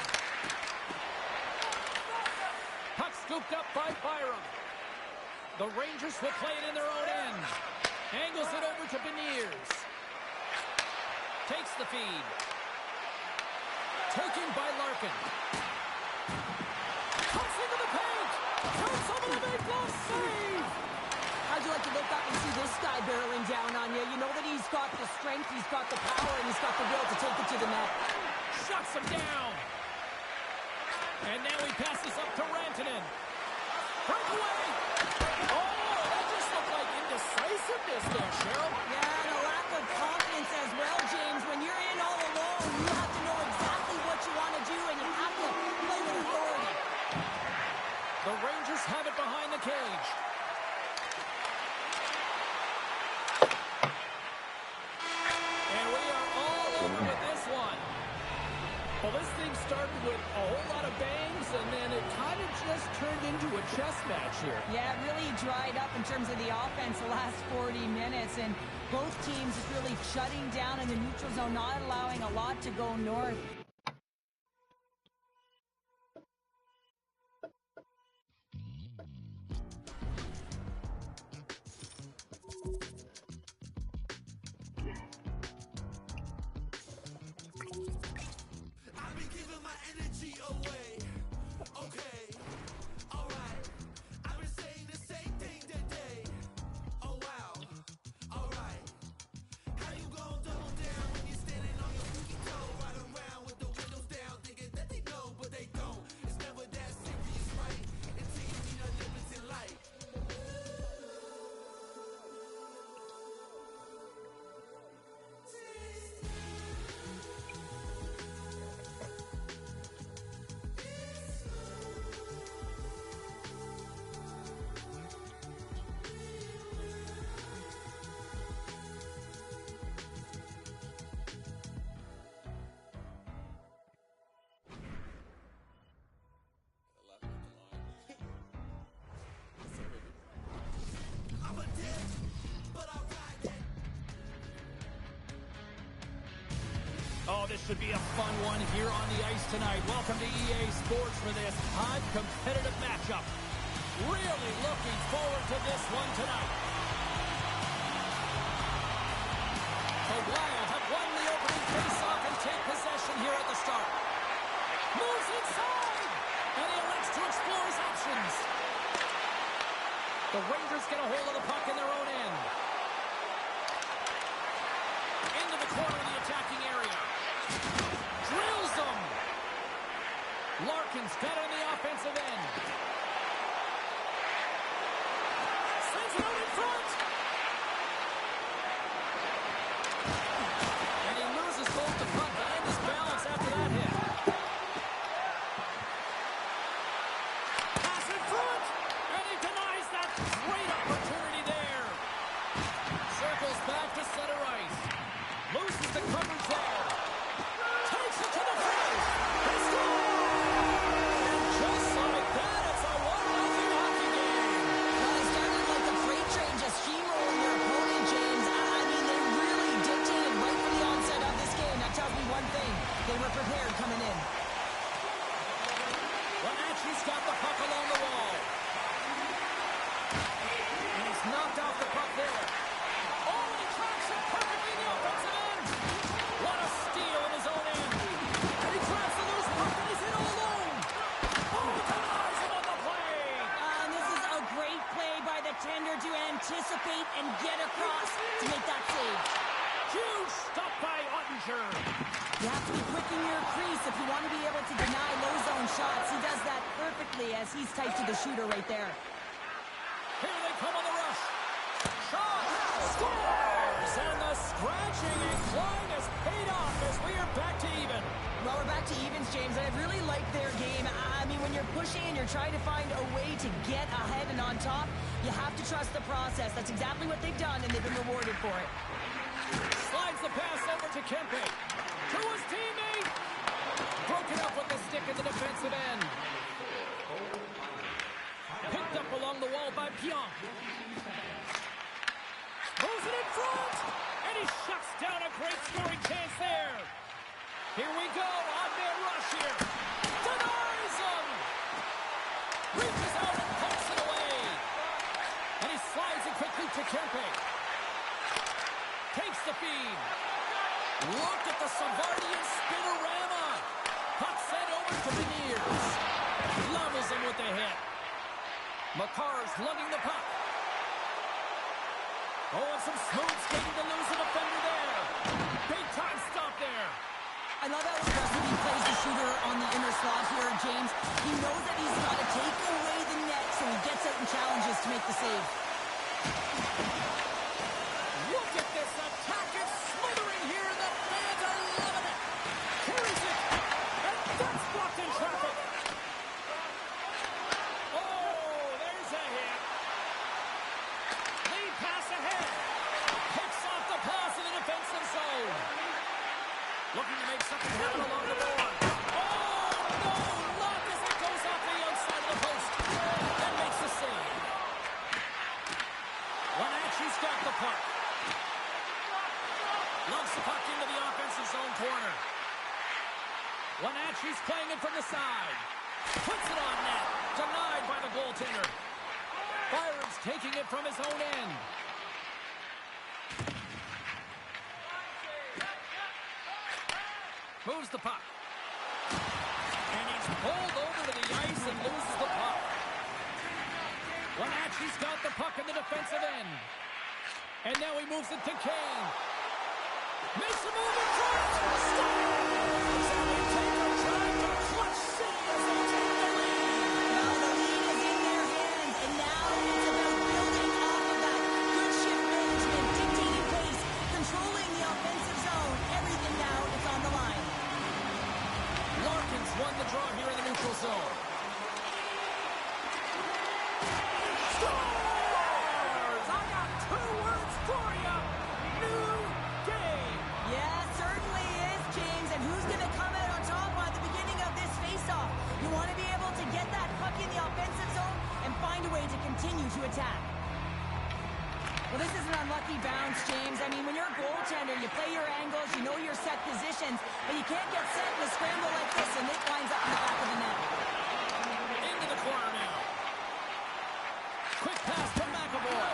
B: Puck scooped up by Byram. The Rangers will play it in their own end. Angles it over to Beniers. Takes the feed. Taken by Larkin. Comes into the paint. Turns over the big glove save.
C: How'd you like to look up and see this guy barreling down on you? You know that he's got the strength, he's got the power, and he's got the will to take it to the net.
B: Shuts him down. And now he passes up to Rantanen. Breakaway. Oh, that just looked like indecisiveness there, Cheryl.
C: Yeah, and a lack of confidence as well, James. When you're in all alone, you have to know exactly what you want to do, and you have to play with authority.
B: The Rangers have it behind the cage. And we are all over with this one. Well, this thing started with a whole lot of bangs, and then it kind of just turned into a chess match here.
C: Yeah, it really dried up in terms of the offense the last 40 minutes, and both teams just really shutting down in the neutral zone, not allowing a lot to go north.
F: I've been giving my energy away. Okay, alright. I've been saying the same thing today. Oh wow, alright. How you gon' double down when you're standing on your pinky toe? Right around with the windows down, thinking that they know, but they don't. It's never that serious, right? Until you see the limits in life. I'm a dick, but I'll ride it.
B: Oh, this should be a fun one here on the ice tonight. Welcome to EA Sports for this hot, competitive matchup. Really looking forward to this one tonight. The Wild have won the opening faceoff and take possession here at the start. Moves inside, and he elects to explore his options. The Rangers get a hold of the puck in their own end. Into the corner of the attacking area. Drills them. Larkin's got it on the offensive end. Sends it out in front. And he loses both the puck and his balance after that hit. Pass in front. And he denies that great opportunity there. Circles back to center ice. Loses the coverage there. Takes it to the face. He scores! And just like that, it's a 1-0 hockey game.
C: Well, they started like a freight train, just steamrolling their opponent, James. And
G: Stopped by Ottinger.
C: You have to be quick in your crease if you want to be able to deny low zone shots. He does that perfectly as he's tight to the shooter right there.
G: Here they come on the rush. Shot! Scores! And the scratching and clawing has paid off as we are back to even.
C: Well, we're back to evens, James, and I really like their game. I mean, when you're pushing and you're trying to find a way to get ahead and on top, you have to trust the process. That's exactly what they've done, and they've been rewarded for it.
G: Slides the pass over to Kempe. To his teammate. Broken up with the stick at the defensive end. Picked up along the wall by Pionk. Throws it in front. And he shuts down a great scoring chance there. Here we go on their rush here. Denies him. Reaches out and pumps it away. And he slides it quickly to Kempe. Takes the feed. Look at the Savardian spinorama. Puck sent over to Beniers. Levels him with the hit. Makar's lugging the puck. Oh, and some smooth skating to lose a defender there. Big time stop there.
C: I love how aggressive he plays the shooter on the inner slot here, James. He knows that he's got to take away the net, so he gets out and challenges to make the save.
G: Look at this attack. It's smothering here, and the fans are loving it. Carries it, and that's blocked in traffic. Oh, there's a hit. Lead pass ahead. Picks off the pass in the defensive zone. Looking to make something happen along the board. Oh, no! Luck as it goes off the outside of the post. And makes the save. Wenatchee's got the puck. Loves the puck into the offensive zone corner. Wenatchee's playing it from the side. Puts it on net. Denied by the goaltender. Byron's taking it from his own end. Moves the puck. And he's pulled over to the ice and loses the puck. Wenatchee's got the puck in the defensive end. And now he moves it to Kane. Makes a move in front. Scores! And they take a drive to Clutch City as they take the lead.
C: Well, the lead is in their hands, and now it's about building off of that. Good shift management, dictating pace, controlling the offensive zone. Everything now is on the line.
G: Larkins won the draw here in the neutral zone. Scores! I got two words for you. New game.
C: Yeah, certainly is, James. And who's going to come out on top at the beginning of this face-off? You want to be able to get that puck in the offensive zone and find a way to continue to attack. Well, this is an unlucky bounce, James. I mean, when you're a goaltender, you play your angles, you know your set positions, but you can't get set in a scramble like this, and it winds up in the back of the net.
G: Into the corner now. Quick pass to McAvoy.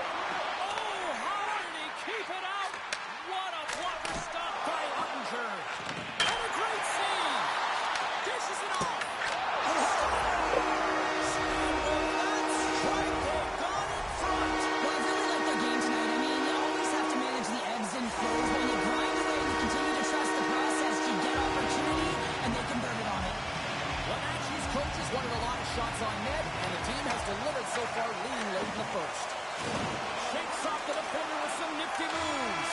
G: Oh, how did he keep it out? What a blocker stop by Ottinger. And a great save. Dishes it off. Wanted a lot of shots on net, and the team has delivered so far, leading late in the first. Shakes off the defender with some nifty moves.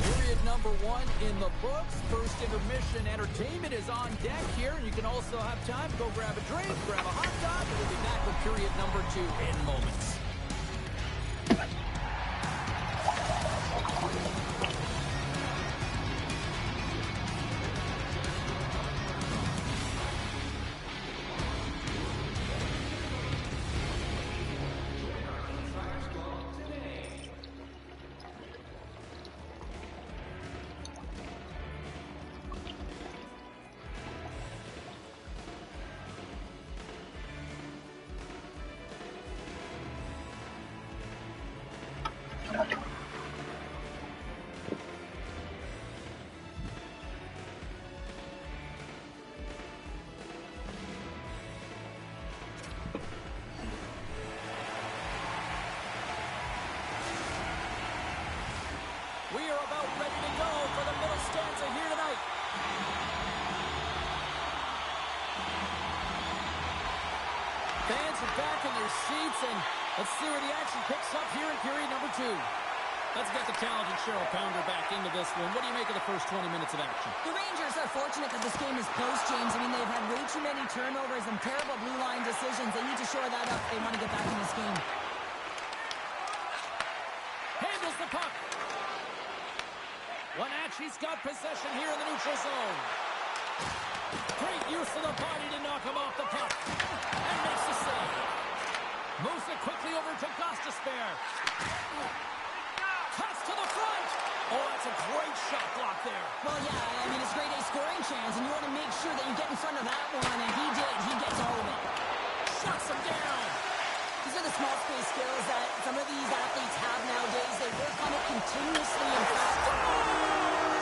G: Period number 1 in the books. First intermission entertainment is on deck here, and you can also have time to go grab a drink, grab a hot dog, and we'll be back with period number 2 in moments. Fans are back in their seats, and let's see where the action picks up here in period number 2. Let's get the talented Cheryl Pounder back into this one. What do you make of the first 20 minutes of action?
C: The Rangers are fortunate that this game is close, James. I mean, they've had way too many turnovers and terrible blue line decisions. They need to shore that up if they want to get back in this game.
G: Handles the puck. Wenatchee's got possession here in the neutral zone. Great use of the body to knock him off the puck. And makes the save. Moves it quickly over to Gostisbehere. Cuts to the front. Oh, that's a great shot block there.
C: Well, yeah, I mean, it's grade A scoring chance, and you want to make sure that you get in front of that one, and he did. He gets all of it.
G: Shuts him down.
C: These are the small space skills that some of these athletes have nowadays. They work on it continuously in practice.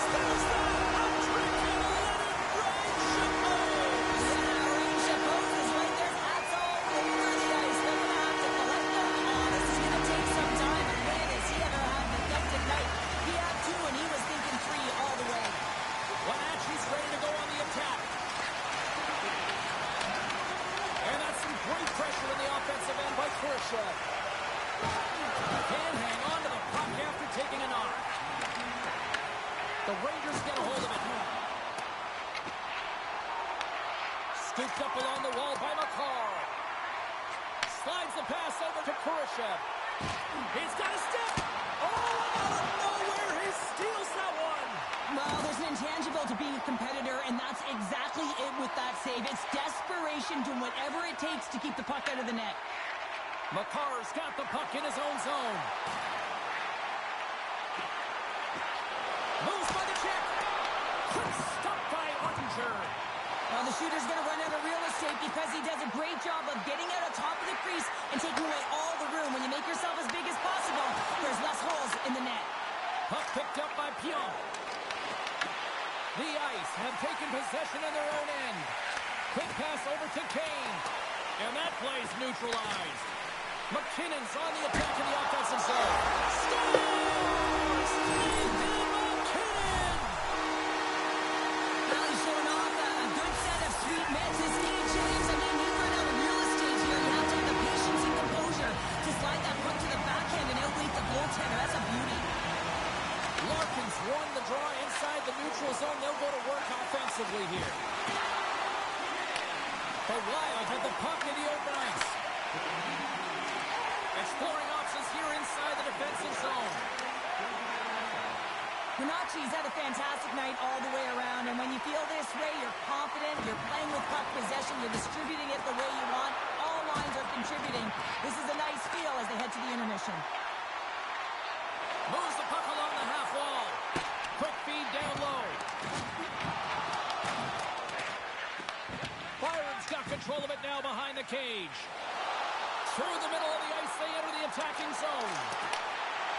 G: There's that hat-trick and let it rain Chapeau.
C: Yeah, Rain Chapeau is right there. Hats all over the ice. They're going to have to collect them. This is going to take some time. And man, has he ever had an effective night. He had 2, and he was thinking 3 all the way.
G: Wenatchee's ready to go on the attack. And that's some great pressure in the offensive end by Khrushchev. Can't hang on to the puck after taking a knock. The Rangers get a hold of it. Scooped up along the wall by Makar. Slides the pass over to Khrushchev. He's got a step. Oh, out of nowhere, he steals that one.
C: Well, there's an intangible to being a competitor, and that's exactly it with that save. It's desperation, doing whatever it takes to keep the puck out of the net.
G: Makar's got the puck in his own zone. Moves by the check. Quick stop by Ottinger.
C: Well, the shooter's going to run out of real estate because he does a great job of getting out on top of the crease and taking away all the room. When you make yourself as big as possible, there's less holes in the net.
G: Puck picked up by Pion. The Ice have taken possession in their own end. Quick pass over to Kane. And that play's neutralized. McKinnon's on the attack in the offensive zone. Scores! Nathan McKinnon!
C: Well, he's showing off a good set of sweet mitts. His skate James, I mean, he run out of real estate here. You have to have the patience and composure to slide that puck to the backhand and outweight the goaltender. That's a beauty.
G: Larkins won the draw inside the neutral zone. They'll go to work offensively here. The Wild have the puck in the open ice. Exploring options here inside the defensive zone.
C: Wenatchee's had a fantastic night all the way around, and when you feel this way, you're confident, you're playing with puck possession, you're distributing it the way you want. All lines are contributing. This is a nice feel as they head to the intermission.
G: Moves the puck along the half wall. Quick feed down low. Byron's got control of it now behind the cage. Through the middle of the ice, they enter the attacking zone.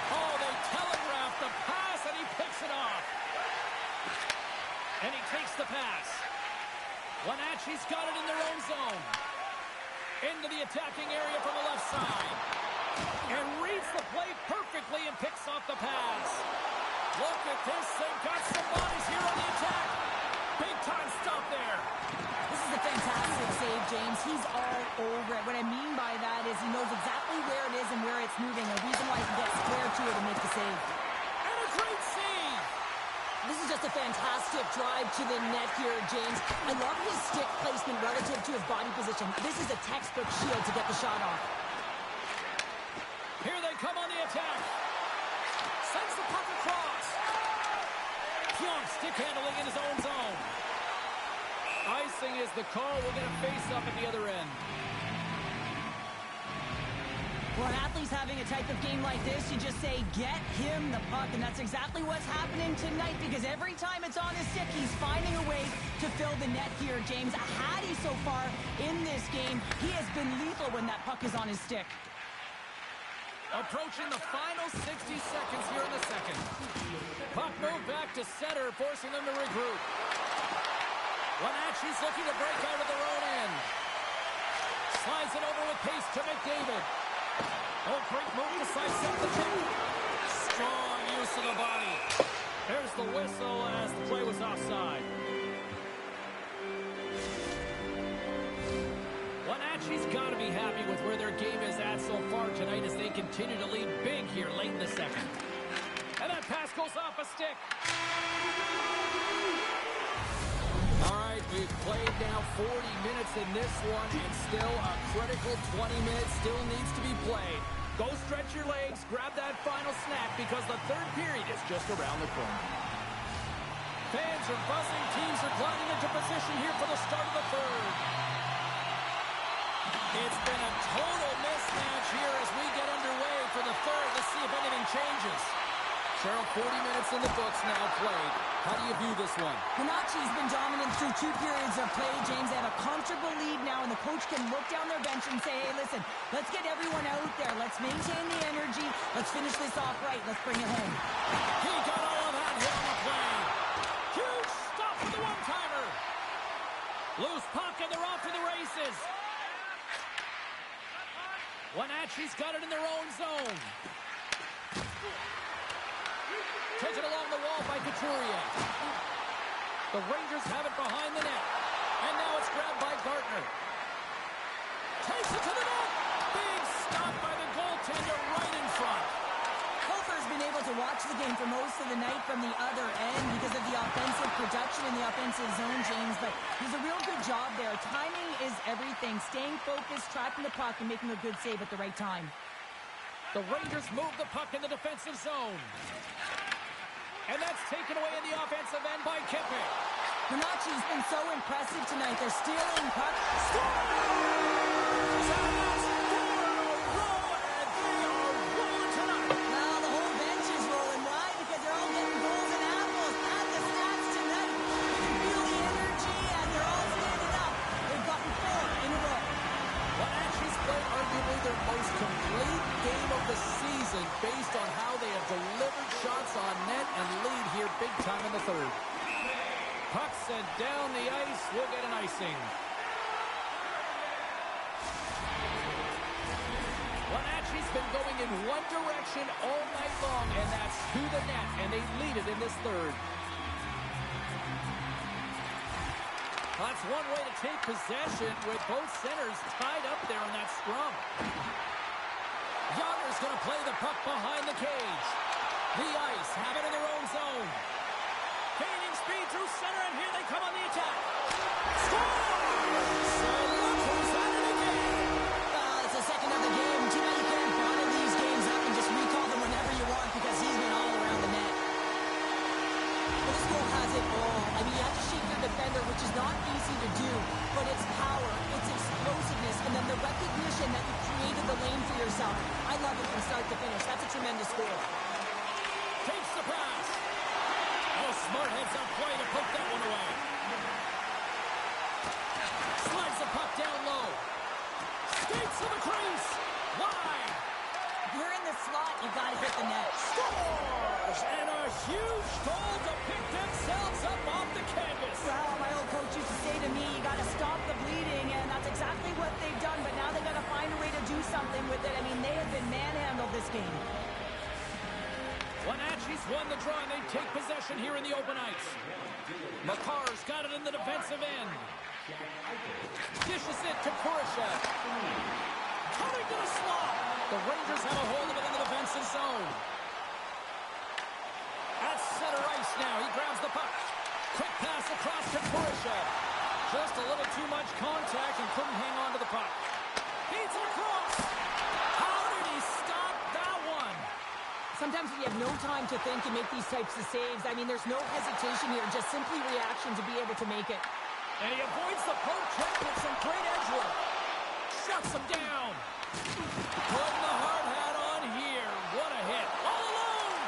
G: Oh, they telegraph the pass, and he picks it off. And he takes the pass. Wenatchee's got it in their own zone. Into the attacking area from the left side. And reads the play perfectly and picks off the pass. Look at this. They've got some bodies here on the attack. Big time stop there.
C: This is a fantastic save, James. He's all over it. What I mean by that is he knows exactly where it is and where it's moving. A reason why he can get square to it and make the save.
G: And a great save.
C: This is just a fantastic drive to the net here, James. I love his stick placement relative to his body position. This is a textbook shield to get the shot off.
G: Here they come on the attack. Sends the puck across. Pionk stick handling in his own zone. Icing is the call. We'll get a face-up at the other end.
C: Well, an athlete's having a type of game like this, you just say, get him the puck. And that's exactly what's happening tonight, because every time it's on his stick, he's finding a way to fill the net here, James. Hattie so far in this game, he has been lethal when that puck is on his stick.
G: Approaching the final 60 seconds here in the second. Puck moved back to center, forcing them to regroup. Wenatchee's looking to break out of their own end. Slides it over with pace to McDavid. Oh, great move to sidestep the check. Strong use of the body. There's the whistle as the play was offside. Wenatchee's got to be happy happy with where their game is at so far tonight as they continue to lead big here late in the second. And that pass goes off a stick. All right, we've played now 40 minutes in this one, and still a critical 20 minutes still needs to be played. Go stretch your legs, grab that final snack, because the third period is just around the corner. Fans are buzzing. Teams are climbing into position here for the start of the third. It's been a total mismatch here as we get underway for the third. Let's see if anything changes. Cheryl, 40 minutes in the books now played. How do you view this one?
C: Monachi's been dominant through 2 periods of play, James. They have a comfortable lead now, and the coach can look down their bench and say, hey, listen, let's get everyone out there. Let's maintain the energy. Let's finish this off right. Let's bring it home.
G: He got all of that here on the play. Huge stop for the one-timer. Loose puck, and they're off to the races. Wenatchee's got it in their own zone. Taken along the wall by Couturier. The Rangers have it behind the net. And now it's grabbed by Gartner. Takes it to the net. Big stop by the goaltender right in front.
C: Hofer's been able to watch the game for most of the night from the other end because of the offensive production in the offensive zone, James. But he's a real good job there. Timing is everything. Staying focused, tracking the puck, and making a good save at the right time.
G: The Rangers move the puck in the defensive zone. And that's taken away in the offensive end by Kempe.
C: Monachi's been so impressive tonight. They're stealing puck. Well, the whole bench is rolling. Why? Because they're all getting goals and apples. Add the stats tonight. You can feel the energy, and they're all standing up. They've gotten 4 in a row.
G: Wenatchee's played arguably their most complete game of the season based on how they have delivered shots on net and lead here big time in the third. Puck sent down the ice. We'll get an icing. Wenatchee's been going in one direction all night long, and that's to the net, and they lead it in this third. That's one way to take possession with both centers tied up there in that scrum. Yonder's going to play the puck behind the cage. The Ice have it in their own zone. Gaining speed through center, and here they come on the attack. Scores! So look who's at it again.
C: It's the second of the game. You know, you can't bottle these games up and just recall them whenever you want because he's been all around the net. Well, this goal has it all. I mean, you have to shake your defender, which is not easy to do, but it's power, it's explosiveness, and then the recognition that you created the lane for yourself. I love it from start to finish. That's a tremendous goal.
G: Takes the pass. Oh, smart heads up play to poke that one away. Slides the puck down low. Skates to the crease. Wide.
C: If you're in the slot, you got to hit the net.
G: Scores! And a huge goal to pick themselves up off the canvas.
C: Well, my old coach used to say to me, you got to stop the bleeding, and that's exactly what they've done, but now they got to find a way to do something with it. I mean, they have been manhandled this game.
G: Wenatchee's won the draw, and they take possession here in the open ice. Makar's got it in the defensive end. Dishes it to Kurashev. Coming to the slot. The Rangers have a hold of it in the defensive zone. At center ice now, he grabs the puck. Quick pass across to Kurashev. Just a little too much contact and couldn't hang on to the puck. Feeds it across. How did he stop that one?
C: Sometimes when you have no time to think, you make these types of saves. I mean, there's no hesitation here, just simply reaction to be able to make it.
G: And he avoids the poke check with some great edge work. Shuts him down. Putting the hard hat on here. What a hit. All alone.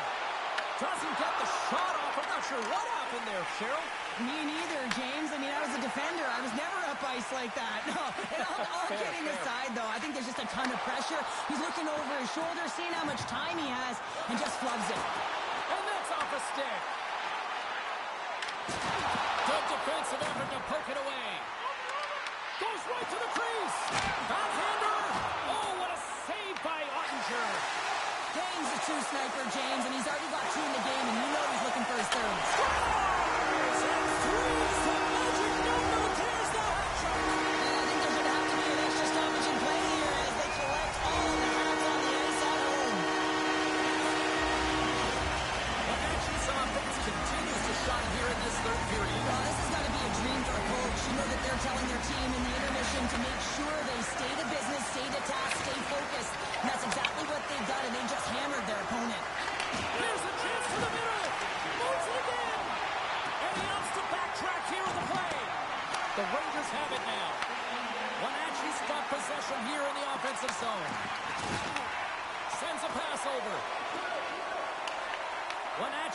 G: Doesn't get the shot off. I'm not sure what happened there, Cheryl.
C: Me neither, James. I mean, I was a defender. I was never up ice like that. No, and all kidding aside, though, I think there's just a ton of pressure. He's looking over his shoulder, seeing how much time he has, and just flubs it.
G: And that's off a stick. Good defensive effort to poke it away. Goes right to the crease. Backhander. Oh, what a save by Ottinger.
C: Kane's a true sniper, James, and he's already got 2 in the game, and you know he's looking for his third.
G: Scores! And 3's the magic number. There's the hat trick.
C: And I think there's going to have to be an extra stoppage in play here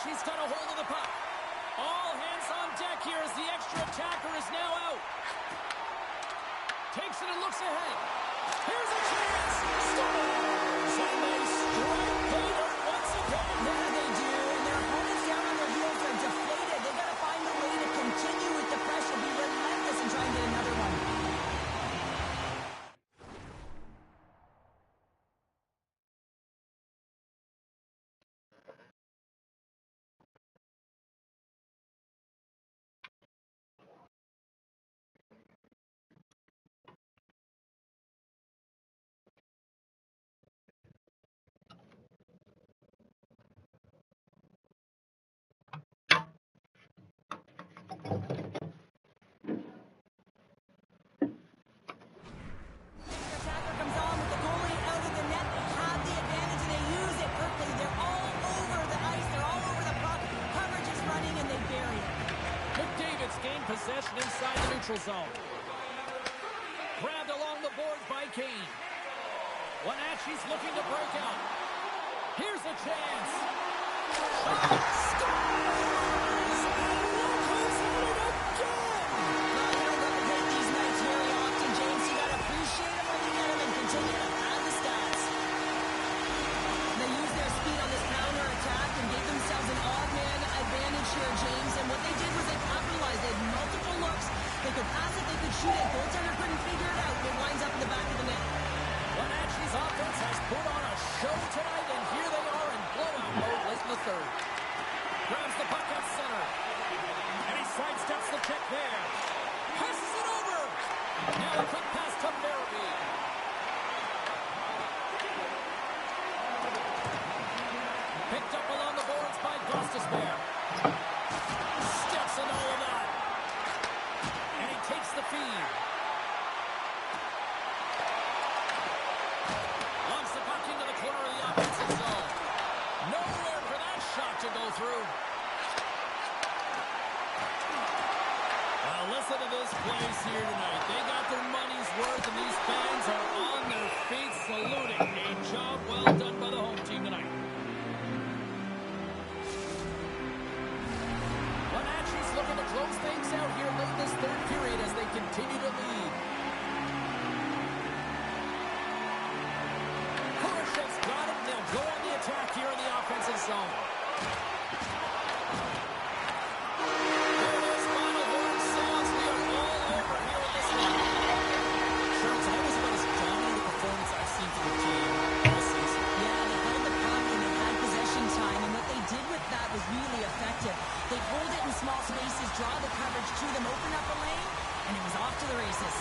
G: Wenatchee's got a hold of the puck. All hands on deck here as the extra attacker is now out. Takes it and looks ahead. Here's a chance. Scores! And they strike pay dirt once again.
C: There they do, and their opponents down on their heels are deflated. They got to find a way to continue with the pressure, be relentless, and try and get another one. Attacker comes on with the goalie out of the net. They have the advantage and they use it perfectly. They're all over the ice. They're all over the puck. Coverage is running and they bury it.
G: McDavid's gained possession inside the neutral zone. Grabbed along the boards by Kane. Wenatchee's looking to break out. Here's a chance. Scores! And look who's in it again!
C: Now, you don't get to take these nights very often, James. You got to appreciate them when you get them and continue to add the stats. They use their speed on this counter attack and gave themselves an odd man advantage here, James. And what they did was they capitalized. They had multiple looks. They could pass it, they could shoot it. Goaltender couldn't figure it out. It winds up in the back of the net.
G: Wenatchee's offense has put on a show tonight, and here they are in blowout mode late in the third. Grabs the puck up center. And he sidesteps the check there. Passes it over. Now a quick pass to Barabee. Picked up along the boards by Gostisbehere. Steps in all of that. And he takes the feed. Launch the puck into the corner of the offensive zone. Nowhere for that shot to go through. Well, listen to this place here tonight. They got their money's worth, and these fans are on their feet saluting. A job well done by the home team tonight. Wenatchee's looking to close things out here late in this third period as they continue to lead. Korashev's got it. They'll go on the attack here in the offensive zone. There it is. Final horn sounds. We are all over here in this one. Sure, it's always about as dominant a performance I've seen from the team all season.
C: Yeah, they held the puck and they had possession time, and what they did with that was really effective. They hold it in small spaces, draw the coverage to them, open up a lane, and it was off to the races.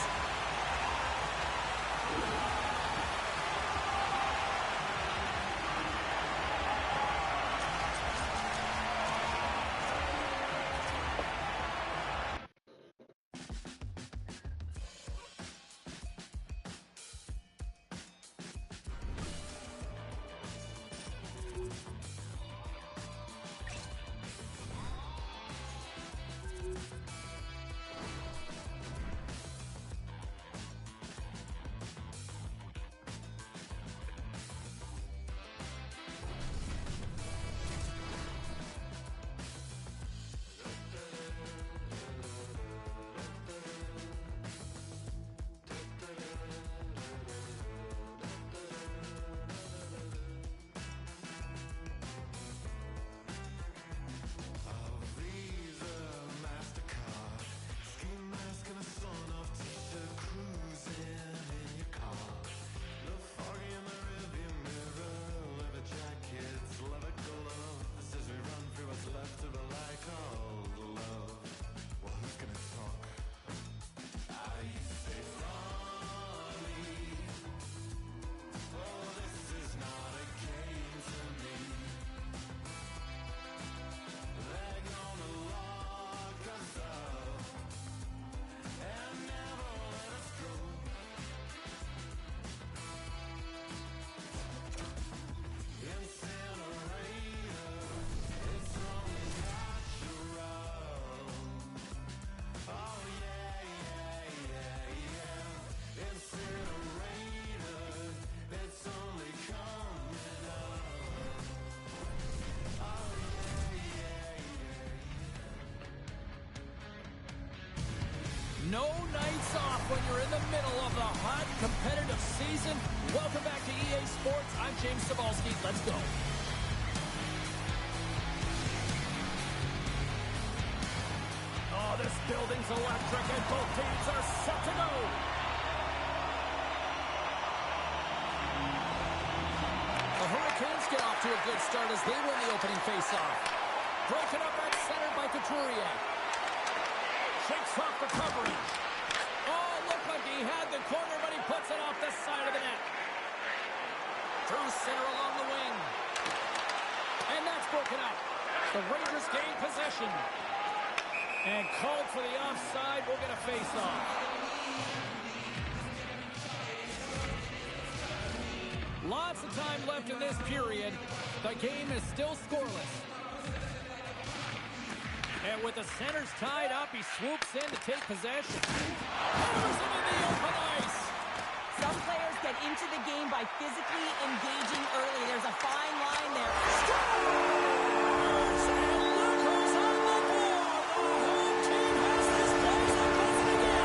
G: No nights off when you're in the middle of the hot, competitive season. Welcome back to EA Sports. I'm James Cebulski. Let's go. Oh, this building's electric, and both teams are set to go. The Hurricanes get off to a good start as they win the opening faceoff. Broken up at center by Couturier. Shakes off the coverage. Oh, looked like he had the corner, but he puts it off the side of the net. Through center along the wing. And that's broken up. The Rangers gain possession. And called for the offside. We'll get a face-off. Lots of time left in this period. The game is still scoreless. And with the centers tied up, he swoops in to take possession. Hammers it in the open ice.
H: Some players get into the game by physically engaging early. There's a fine line there.
G: Scores! And look who's on the board. The home team has this place and puts it again.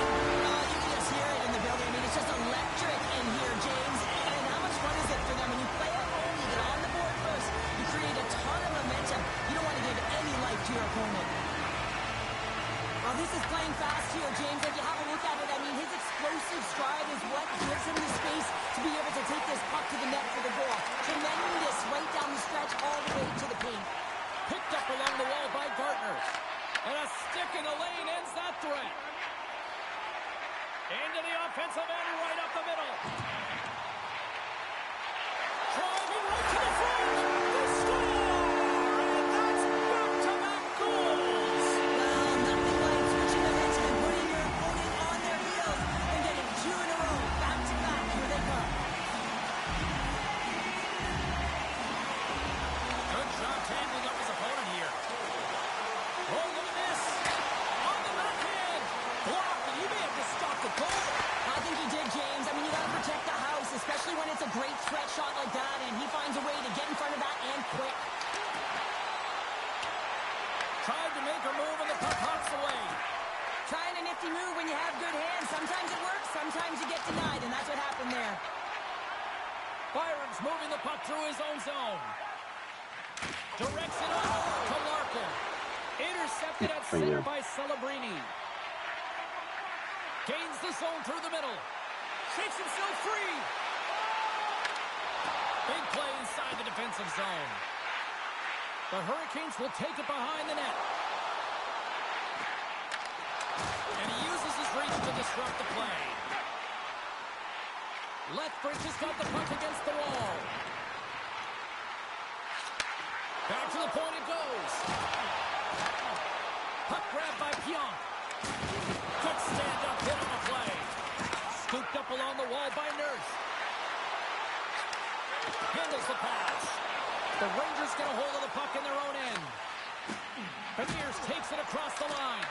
H: You can just hear it in the building. I mean, it's just electric in here, James. And how much fun is it for them when you play at home, you get on the board first, you create a ton of momentum. You don't want to give any life to your opponent. Well, this is playing fast here, James. If you have a look at it, I mean, his explosive stride is what gives him the space to be able to take this puck to the net for the goal. Tremendous right down the stretch all the way to the paint.
G: Picked up along the wall by Gartner. And a stick in the lane ends that threat. Into the offensive end, right up the middle. Driving right to the front. They score! And that's back-to-back goals.
H: Well, nothing like switching momentum and putting your opponent on their heels and getting two in a row. Back to back, here they come.
G: Good job tangling up his opponent here. Oh, look at this. On the backhand. Blocked, and he may have just stopped the goal.
H: I think he did, James. I mean, you got to protect the house, especially when it's a great threat shot like that, and he finds a way to get in front of that and quick.
G: Tried to make her move, and the puck hops away.
H: Trying a nifty move when you have good hands. Sometimes it works, sometimes you get denied, and that's what happened there.
G: Byron's moving the puck through his own zone. Directs it over to Larkin. Intercepted at center by Celebrini. Gains the zone through the middle. Shakes himself free. Big play inside the defensive zone. The Hurricanes will take it behind the net. And he uses his reach to disrupt the play. Lethbridge has got the puck against the wall. Back to the point it goes. Puck grabbed by Pionk. Good stand-up hit on the play. Scooped up along the wall by Nurse. Handles the pass. The Rangers get a hold of the puck in their own end. Beniers takes it across the line.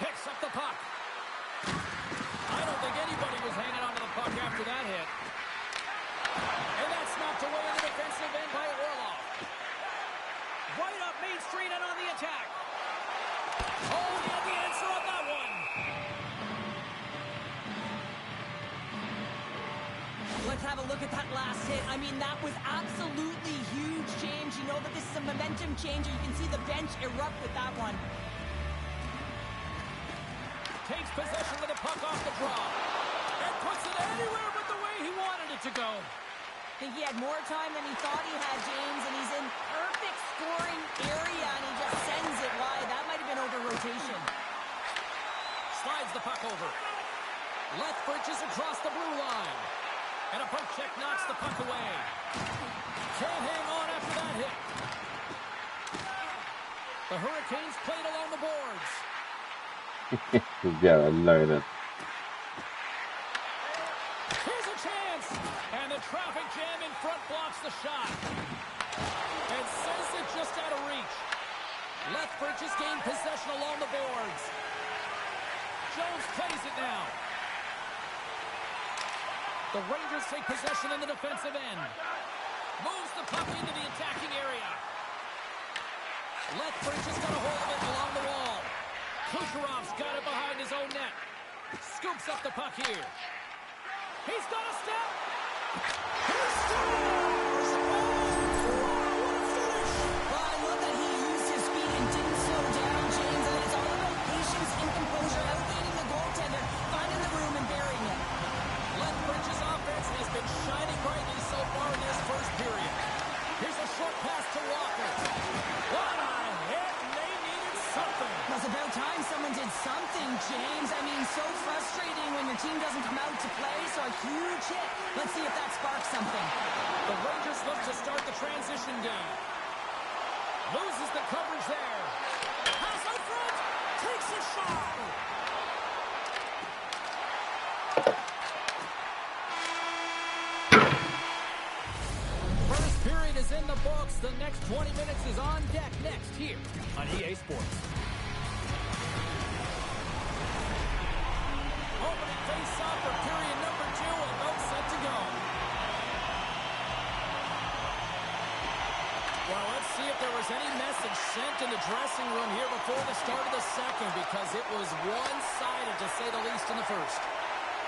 G: Picks up the puck. I don't think anybody was hanging on to the puck after that hit. And that's knocked away in the defensive end by Orlov. Right up Main Street and on the attack. Oh, he had the answer on that one.
H: Let's have a look at that last hit. I mean, that was absolutely huge, James. You know that this is a momentum changer. You can see the bench erupt with that one.
G: Takes possession with the puck off the draw. And puts it anywhere but the way he wanted it to go.
H: I think he had more time than he thought he had, James, and he's in perfect scoring area, and he just sends it wide. That might have been over rotation.
G: Slides the puck over. Lethbridge is across the blue line. And a poke check knocks the puck away. Can't hang on after that hit. The Hurricanes played along the boards.
D: Jävla löjligt.
G: Here's a chance. And the traffic jam in front blocks the shot. And sends it just out of reach. Lethbridge has gained possession along the boards. Jones plays it now. The Rangers take possession in the defensive end. Moves the puck into the attacking area. Lethbridge has got a hold of it along the wall. Kucherov's got it behind his own net. scoops up the puck here. He's got a step. He scores! Oh, wow, what a finish!
C: Well, I love that he used his speed and didn't slow down, James. And it's all about patience and composure, outleading the goaltender, finding the room and burying it.
G: Lethbridge's offense has been shining brightly so far in this first period. Here's a short pass to Walker. What a hit! They needed something.
C: Well, it's about time someone did something, James. I mean, so frustrating when your team doesn't come out to play, so a huge hit. Let's see if that sparks something.
G: The Rangers look to start the transition game. Loses the coverage there. Pass out front. Takes a shot. First period is in the books. The next 20 minutes is on deck next here on EA Sports. Opening face-off for period number 2, about set to go. Well, let's see if there was any message sent in the dressing room here before the start of the second, because it was one-sided, to say the least, in the first.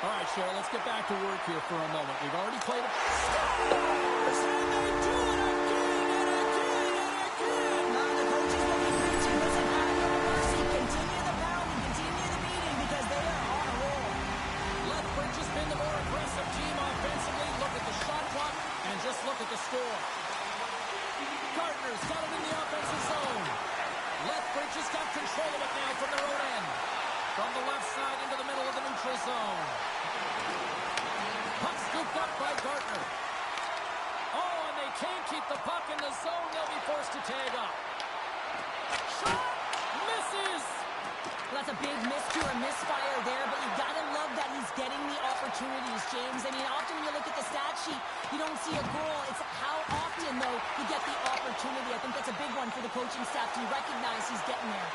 G: All right, Cheryl, let's get back to work here for a moment. We've already played it. Stars! And they do it again and again and again!
C: Now the coaches will be preaching. Listen, have no mercy. Continue the pounding, continue the beating, because they are on a roll.
G: Lethbridge has been the more aggressive team offensively. Look at the shot clock and just look at the score. Gardner's got it in the offensive zone. Lethbridge has got control of it now from their own end. From the left side into the middle of the neutral zone. Puck scooped up by Gardner. Oh, and they can't keep the puck in the zone. They'll be forced to tag up. Shot! Misses!
C: Well, that's a big miscue or misfire there, but you gotta love that he's getting the opportunities, James. I mean, often when you look at the stat sheet, you don't see a goal. It's how often, though, you get the opportunity. I think that's a big one for the coaching staff to recognize he's getting there.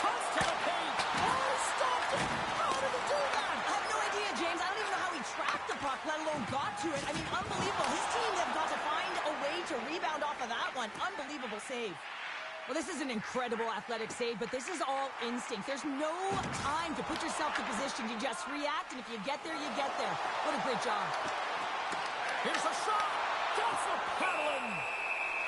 G: Cuts to the paint. Oh, he stopped it. How did he do that?
C: I have no idea, James. I don't even know how he tracked the puck, let alone got to it. I mean, unbelievable. His team have got to find a way to rebound off of that one. Unbelievable save. Well, this is an incredible athletic save, but this is all instinct. There's no time to put yourself in position. You just react, and if you get there, you get there. What a great job.
G: Here's a shot. That's a paddling.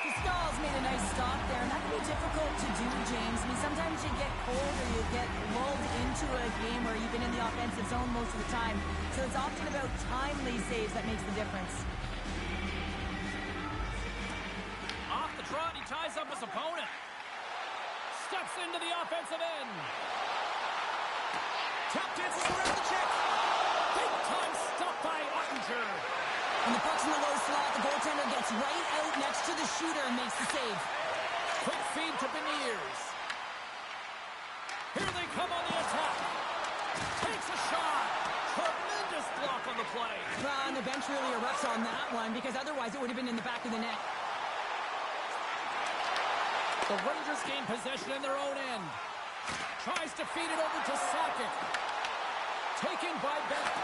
C: Castall's made a nice stop there, and that can be difficult to do, James. I mean, sometimes you get cold or you get lulled into a game where you've been in the offensive zone most of the time. So it's often about timely saves that makes the difference.
G: Off the trot, he ties up his opponent. Steps into the offensive end. Tap dances around the check. Big time stop by Ottinger.
C: When the puck's in the low slot, the goaltender gets right out next to the shooter and makes the save.
G: Quick feed to Beniers. Here they come on the attack. Takes a shot. Tremendous block on the play.
C: Well, and the bench really erupts on that one, because otherwise it would have been in the back of the net.
G: The Rangers gain possession in their own end. Tries to feed it over to Sakic. Taken by Bennett.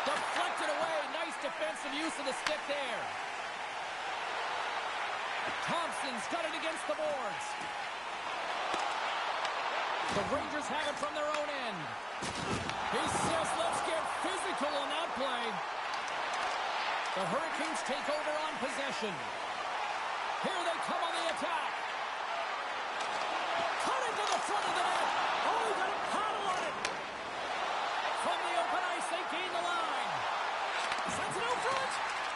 G: Deflected away. Nice defensive use of the stick there. Thompson's got it against the boards. The Rangers have it from their own end. He says, let's get physical on that play. The Hurricanes take over on possession. Here they come on the attack. Cut into the front of the net. Oh, got a paddle on it. From the open ice, they gain the line. Sends it out front.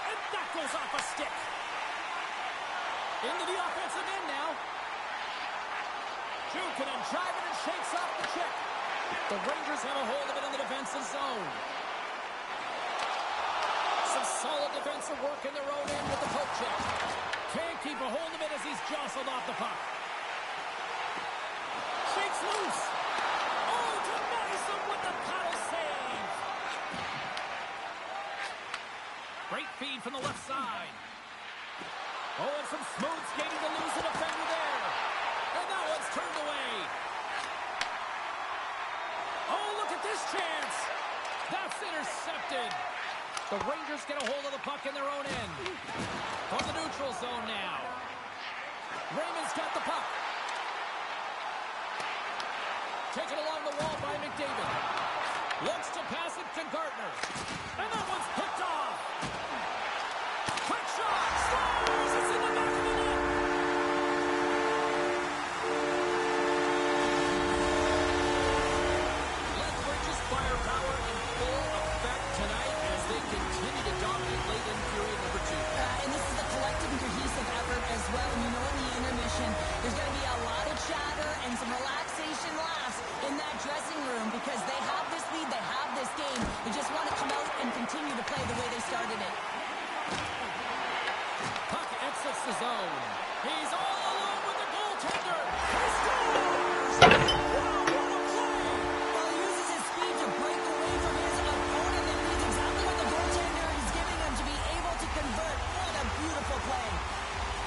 G: And that goes off a stick. Into the offensive end now. Jukunin driving and shakes off the check. The Rangers have a hold of it in the defensive zone. Some solid defensive work in their own end with the poke check. Can't keep a hold of it as he's jostled off the puck. Shakes loose. Oh, denies him with the paddle save. Great feed from the left side. Oh, and some smooth skating to lose a defender there. And that one's turned away. Oh, look at this chance. That's intercepted. The Rangers get a hold of the puck in their own end. From the neutral zone now. Raymond's got the puck. Taken along the wall by McDavid. Looks to pass it to Gardner. And that one's picked off. Quick shot. Scores. It's in the back of the net. Lethbridge's firepower in full effect tonight as they continue to dominate late in period number 2.
C: And this is a collective and cohesive effort as well. And you know in the intermission, there's going to be a lot of chatter and some relaxation laughs in that dressing room because they have this lead, they have this game. They just want to come out and continue to play the way they started it.
G: Puck exits the zone. He's all alone with the goaltender. He scores! Wow, what a play!
C: Well, he uses his speed to break away from his opponent and reads exactly what the goaltender is giving him to be able to convert. What a beautiful play.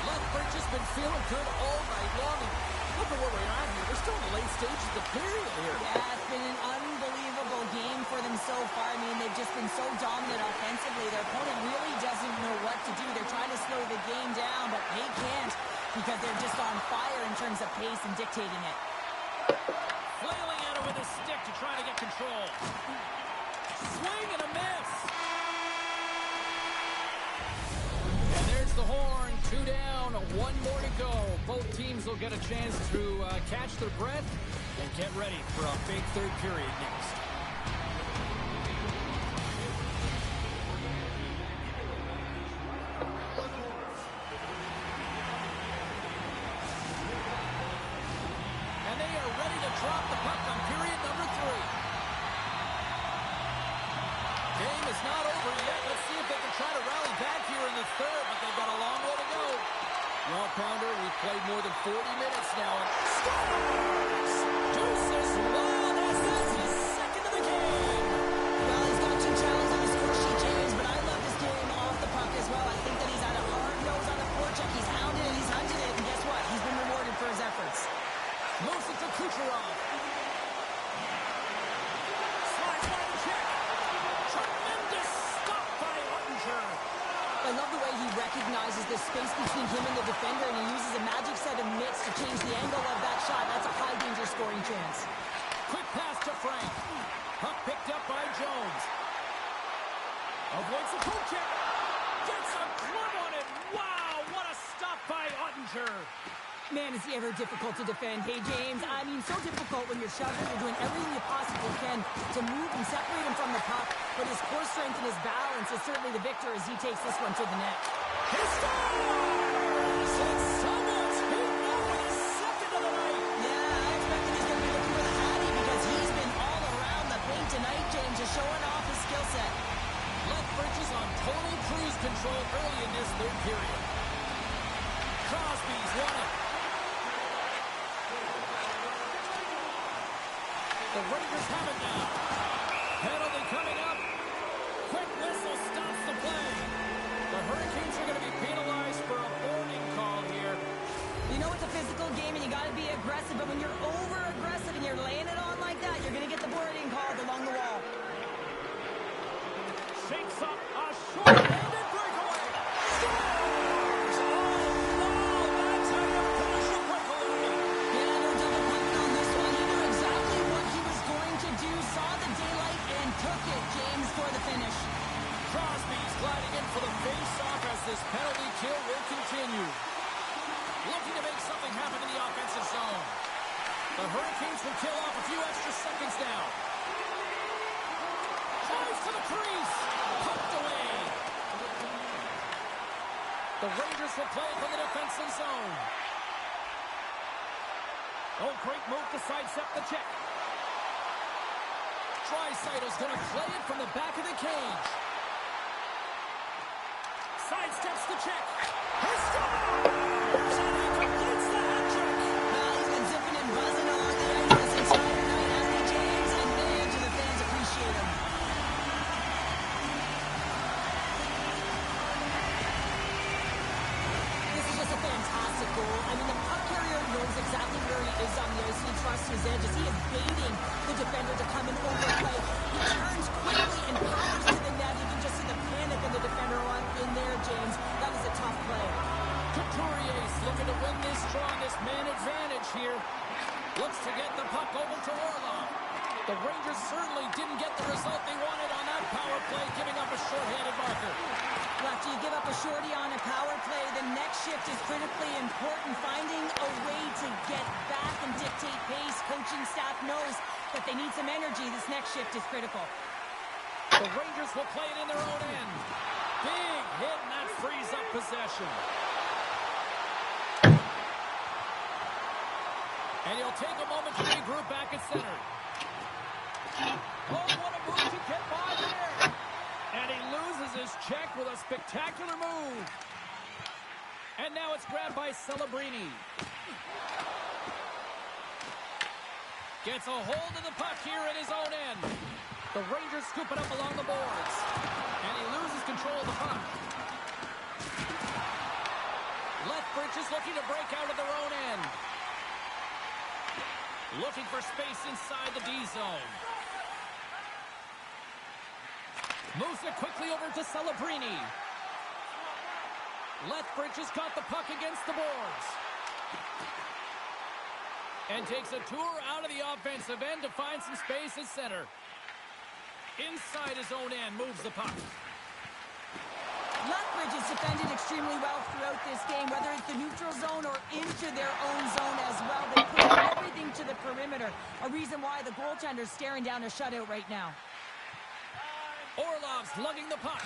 G: Lethbridge has been feeling good all night long. And look at where we're at here. We're still in the late stages of the period here.
C: Yeah, it's been an unbelievable game for them so far. I mean, they've just been so dominant offensively. Their opponent really doesn't know what to do. They're trying to slow the game down, but they can't because they're just on fire in terms of pace and dictating it.
G: Flailing at it with his stick to try to get control. Swing and a miss. And there's the horn. 2 down, 1 more to go. Both teams will get a chance to catch their breath and get ready for a big third period next. And they are ready to drop the puck on period number 3. Game is not over yet. Let's see if they can try to rally back here in the third, but they've got a long way to go. Well, Pounder, we've played more than 40 minutes now. And scores! Deuces Wildness, that's his second of the game.
C: Well, he's got 2 challenges on his score sheet, James, but I love this game off the puck as well. I think that he's had a hard nose on the forecheck. He's hounded it, he's hunted it, and guess what? He's been rewarded for his efforts.
G: Moves it to Kucherov. Slides by the check. Tremendous stop by Ottinger.
C: I love the way he recognizes the space between him and the defender, and he uses a magic set of mitts to change the angle of that shot. That's a high-danger scoring chance.
G: Quick pass to Frank. Puck picked up by Jones. Avoids the poke check. Gets a glove on it. Wow, what a stop by Ottinger.
C: Man, is he ever difficult to defend. Hey, James, I mean, so difficult when you're shoving. You're doing everything you possibly can to move and separate him from the puck. But his core strength and his balance is certainly the victor as he takes this one to the net.
G: He scores! And someone's beaten up with his second of the night.
C: Yeah, I expected he's going to be looking for the Hattie because he's been all around the paint tonight, James, just showing off his skill set.
G: Lethbridge is on total cruise control early in this third period. Crosby's won it. The Rangers have it now. Penalty coming up. Quick whistle stops the play. The Hurricanes are going to be penalized for a boarding call here.
C: You know it's a physical game and you got to be aggressive, but when you're over-aggressive and you're laying it on like that, you're going to get the boarding called along the wall.
G: Shakes up a short-handed breakaway. Scores! Oh, no! That's how you finish a breakaway.
C: Yeah, no double pumping on this one. He knew exactly what he was going to do, saw the daylight, and took it, James, for the finish.
G: Crosby's gliding in for the face-off as this penalty kill will continue. Looking to make something happen in the offensive zone. The Hurricanes will kill off a few extra seconds now. Drives to the crease. Pumped away. The Rangers will play from the defensive zone. Oh, great move to sidestep the check. Draisaitl's going to play it from the back of the cage. Sidesteps the check. He scores! And he completes the hat-trick.
C: Well, he's been zipping and buzzing along the ice this entire night, hasn't he, James? And man, do the fans appreciate him. This is just a fantastic goal. I mean, the puck carrier knows exactly where he is on the ice. He trusts his edges. He is baiting the defender to come and overplay. He turns quickly and powers to the net. You can just see the panic in the defender in there, James. That was a tough play.
G: Couturier's looking to win this draw, this man advantage here. Looks to get the puck over to Orlov. The Rangers certainly didn't get the result they wanted on that power play, giving up a shorthanded marker.
C: After you give up a shorty on a power play, the next shift is critically important. Finding a way to get back and dictate pace. Coaching staff knows that they need some energy. This next shift is critical.
G: The Rangers will play it in their own end. Big hit, and that frees up possession. And he'll take a moment to regroup back at center. Oh, what a move to get by there. And he loses his check with a spectacular move. And now it's grabbed by Celebrini. Gets a hold of the puck here at his own end. The Rangers scoop it up along the boards. And he loses control of the puck. Lethbridge is looking to break out of their own end. Looking for space inside the D zone. Moves it quickly over to Celebrini. Lethbridge has got the puck against the boards. And takes a tour out of the offensive end to find some space at center. Inside his own end, moves the puck.
C: Lethbridge has defended extremely well throughout this game, whether it's the neutral zone or into their own zone as well. They put everything to the perimeter, a reason why the goaltender's staring down a shutout right now.
G: Orlov's lugging the puck.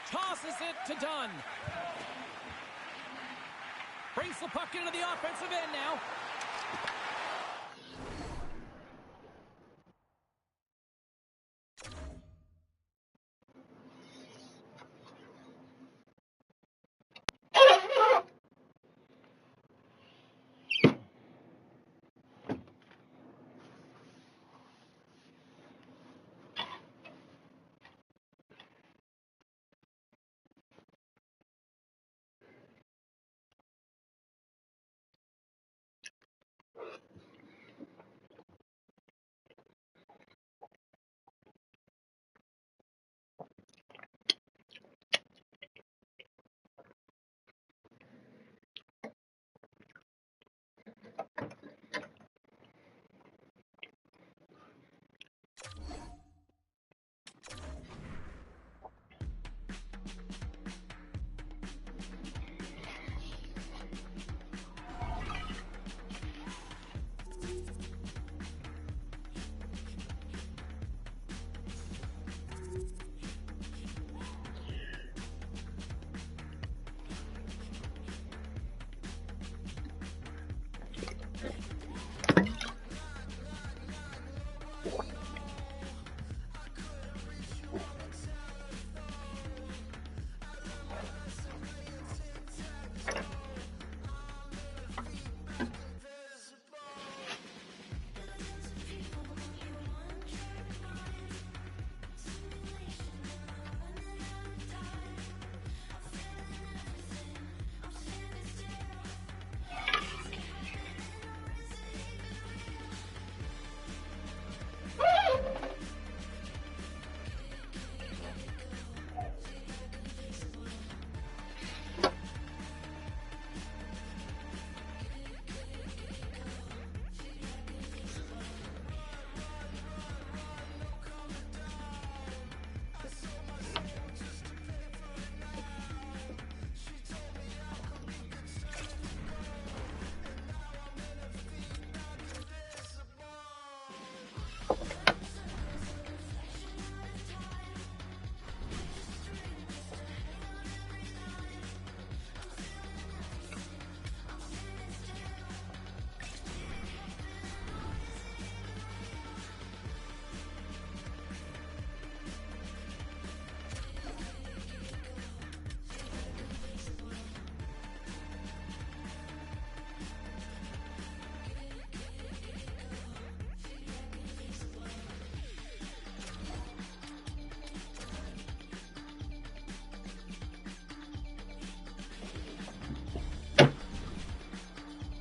G: Tosses it to Dunn. Brings the puck into the offensive end now.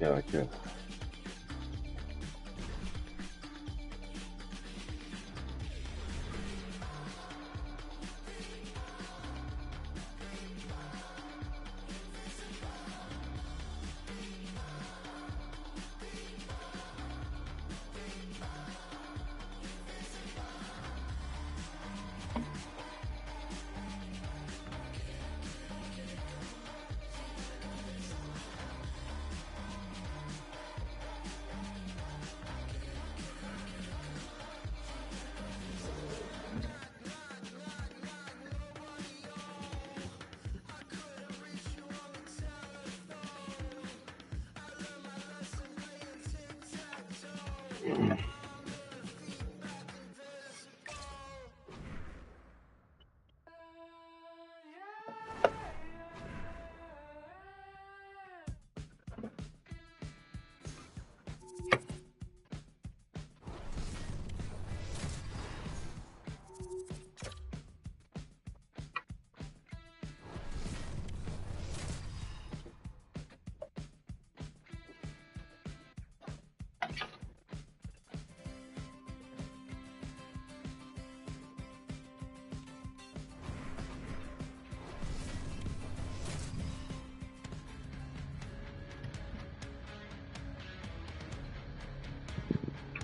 D: Jävla kul.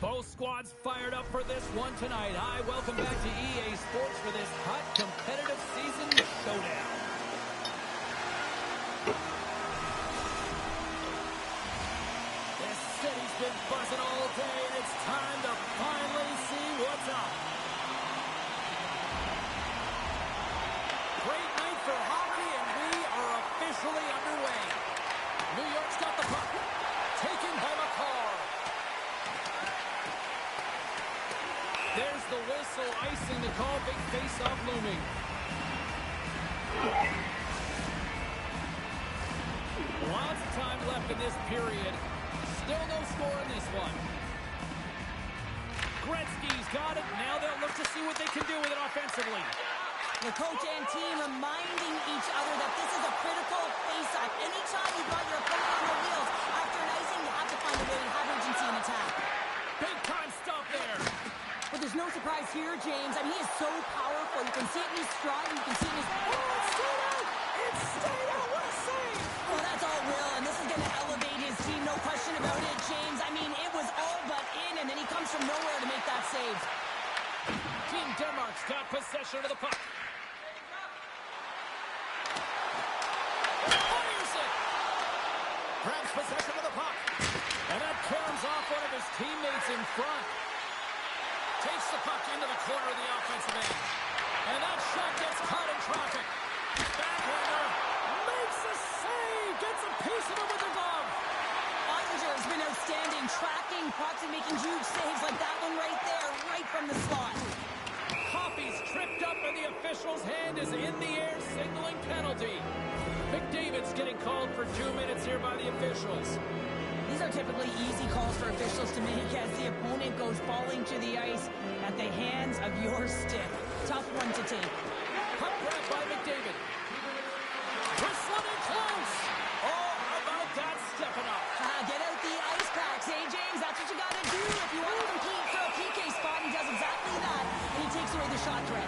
G: Both squads fired up for this one tonight. Hi, welcome back to EA Sports for this hot competitive season showdown. This city's been buzzing all day, and it's time to finally see what's up. Great night for hockey, and we are officially underway. New York's got the puck. Taken by McCarr. There's the whistle, icing the call, big face-off looming. Lots of time left in this period. Still no score in this one. Gretzky's got it. Now they'll look to see what they can do with it offensively.
C: The coach and team reminding each other that this is a critical face-off. Anytime you've got your opponent on the wheels, after an icing, you have to find a way to have urgency in attack.
G: Big-time stop there.
C: But there's no surprise here, James. I mean, he is so powerful. You can see it in his stride, and you can see it in his... Oh, it's stayed out! It's stayed out! What a save! Well, that's all Will, and this is going to elevate his team, no question about it, James. I mean, it was all but in, and then he comes from nowhere to make that save.
G: Team Denmark's got possession of the puck. Fires it! Grabs possession of the puck. And that caroms off one of his teammates in front. Takes the puck into the corner of the offensive end. And that shot gets caught in traffic. Backhander makes a save. Gets a piece of it with the glove.
C: Ottinger has been outstanding, tracking pucks and making huge saves like that one right there, right from the slot.
G: Coffey's tripped up and the official's hand is in the air, signaling penalty. McDavid's getting called for 2 minutes here by the officials.
C: These are typically easy calls for officials to make as the opponent goes falling to the ice at the hands of your stick. Tough one to take.
G: Puck grab by McDavid. Whistling it close. Oh, how about that stepping up?
C: Get out the ice packs, hey James? That's what you got to do if you want to compete for a PK spot. He does exactly that, and he takes away the shot threat.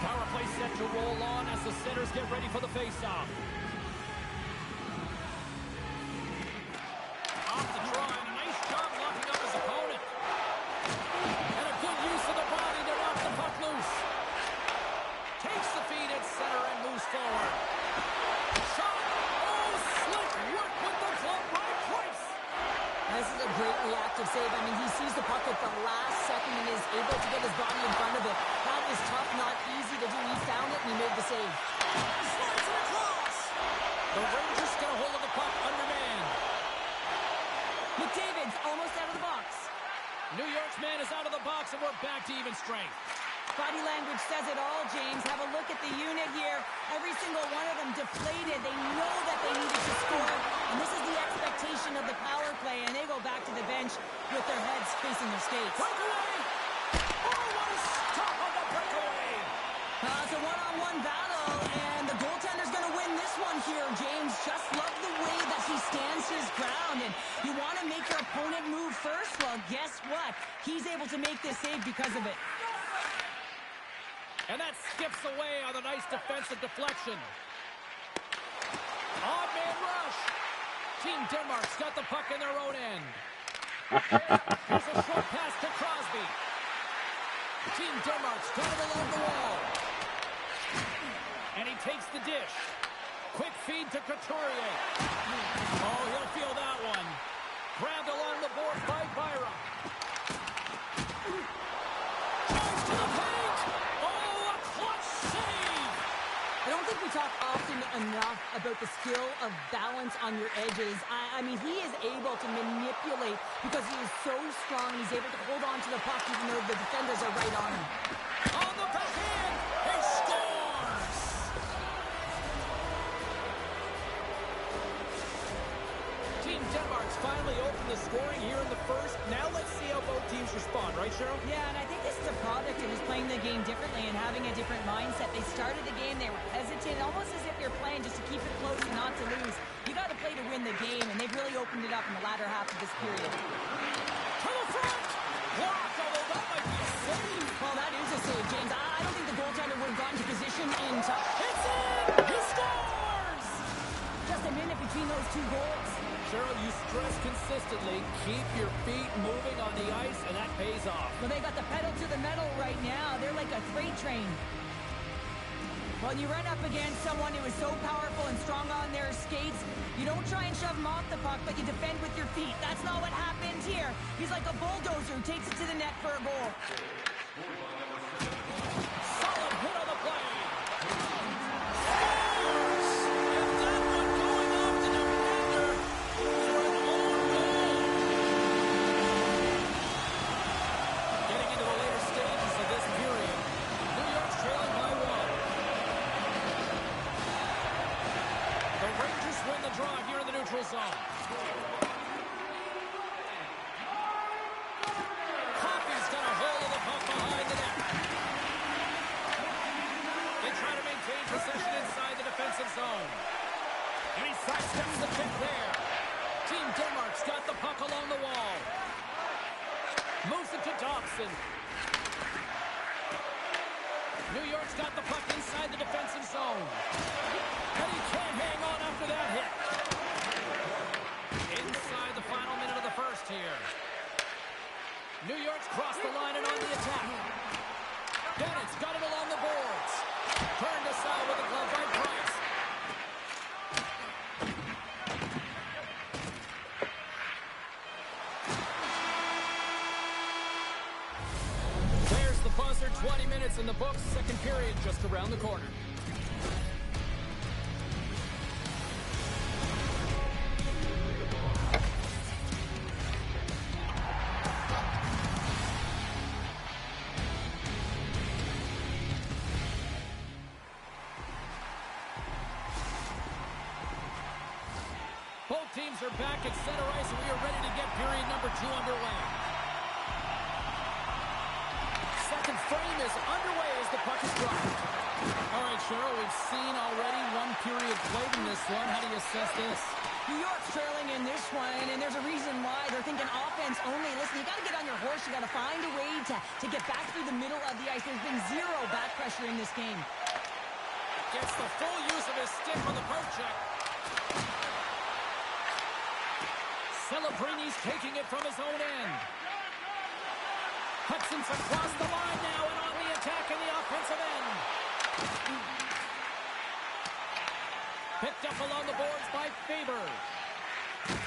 G: Power play set to roll on as the centers get ready for the face-off. Off the draw, and a nice job locking up his opponent. And a good use of the body to knock the puck loose. Takes the feed at center and moves forward. Shot! Oh, slick work with the glove by Price.
C: This is a great reactive save. I mean, he sees the puck at the last second and is able to get his body in front of it. That is tough, not easy to do. He found it and he made the save.
G: Slides it across. The Rangers get a hold of the puck undermanned.
C: McDavid's almost out of the box.
G: New York's man is out of the box and we're back to even strength.
C: Body language says it all, James. Have a look at the unit here. Every single one of them deflated. They know that they needed to score, and this is the expectation of the power play, and they go back to the bench with their heads facing their skates.
G: Breakaway! Oh, what a stop on the breakaway!
C: It's a one-on-one battle, and the goaltender's going to win this one here, James. Just love the way that he stands his ground, and you want to make your opponent move first? Well, guess what? He's able to make this save because of it.
G: And that skips away on a nice defensive deflection. Odd man rush. Team Denmark's got the puck in their own end. Here's a short pass to Crosby. Team Denmark's got it along the wall. And he takes the dish. Quick feed to Couturier. Oh, he'll feel that one. Grabbed along the board by Byram. Drives to the paint. Oh, a clutch save.
C: I don't think we talk often enough about the skill of balance on your edges. I mean, he is able to manipulate because he is so strong and he's able to hold on to the puck even though the defenders are right on him.
B: On the backhand, he scores! Team Denmark's finally opened the scoring here in the first. Now let's see how both teams respond, right, Cheryl?
C: Yeah, and I think this is a product of just playing the game differently and having a different mindset. They started the game, they were hesitant, almost as if they're playing just to keep it close and not to lose. You got to play to win the game, and they've really opened it up in the latter half of this period.
B: To the front! Blocked, although that might be a save.
C: Well, that is a save, James. I don't think the goaltender would have gotten to position in time.
B: It's in! He scores!
C: Just a minute between those two goals.
B: Cheryl, you stress consistently, keep your feet moving on the ice, and that pays off.
C: Well, they got the pedal to the metal right now. They're like a freight train. When you run up against someone who is so powerful and strong on their skates, you don't try and shove them off the puck, but you defend with your feet. That's not what happened here. He's like a bulldozer who takes it to the net for a goal.
B: Solid hit on the play. Scores! And that one going off the defender for an own goal. Getting into the later stages of this period, New York's trailing by 1. The Rangers win the draw here in the neutral zone. Coffey's got a hold of the puck behind the net. They try to maintain possession inside the defensive zone. And he sidesteps the pick there. Team Denmark's got the puck along the wall. Moves it to Dobson. New York's got the puck inside the defensive zone. And he can't hang on after that hit. Inside the final minute of the first here. New York's crossed the line and on the attack. Bennett's got it along the boards. Turned aside with the glove by Price. There's the buzzer. 20 minutes in the books. Second period just around the corner. Both teams are back at center ice, and we are ready to get period number 2 underway. Second frame is underway as the puck is dropped. All right, Cheryl, we've seen already one period played in this one. How do you assess this?
C: New York's trailing in this one, and there's a reason why. They're thinking offense only. Listen, you got to get on your horse. You got to find a way to get back through the middle of the ice. There's been zero back pressure in this game.
B: Gets the full use of his stick on the poke check. Celebrini's taking it from his own end. Hudson's across the line now and on the attack in the offensive end. Picked up along the boards by Faber.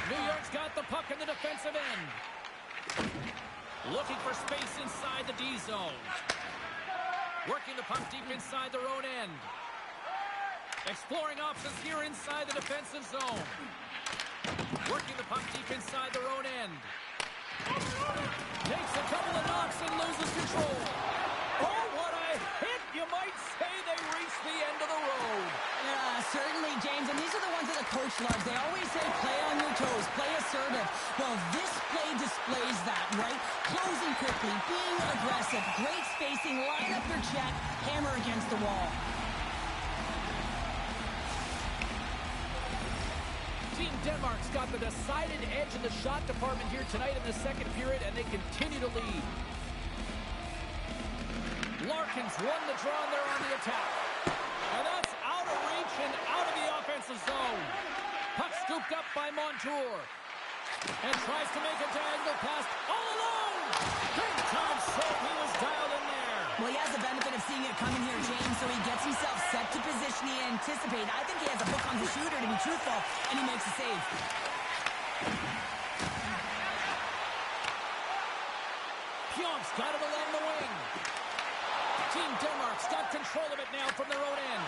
B: New York's got the puck in the defensive end. Looking for space inside the D zone. Working the puck deep inside their own end. Exploring options here inside the defensive zone. Working the puck deep inside their own end. Takes a couple of knocks and loses control. Oh, what a hit! You might say they reached the end of the road.
C: Yeah, certainly, James. And these are the ones that the coach loves. They always say play on your toes, play assertive. Well, this play displays that, right? Closing quickly, being aggressive, great spacing, line up your check, hammer against the wall.
B: Team Denmark's got the decided edge in the shot department here tonight in the second period, and they continue to lead. Larkin's won the draw, and they're on the attack. And that's out of reach and out of the offensive zone. Puck scooped up by Montour. And tries to make a diagonal pass all alone. Big time save. He was dialed in there.
C: Well, he has the benefit of seeing it coming here, James, so he gets himself set to position he anticipated. I think he has a hook on the shooter, to be truthful, and he makes a save.
B: Pionk's got it along the wing. Team Denmark's got control of it now from their own end.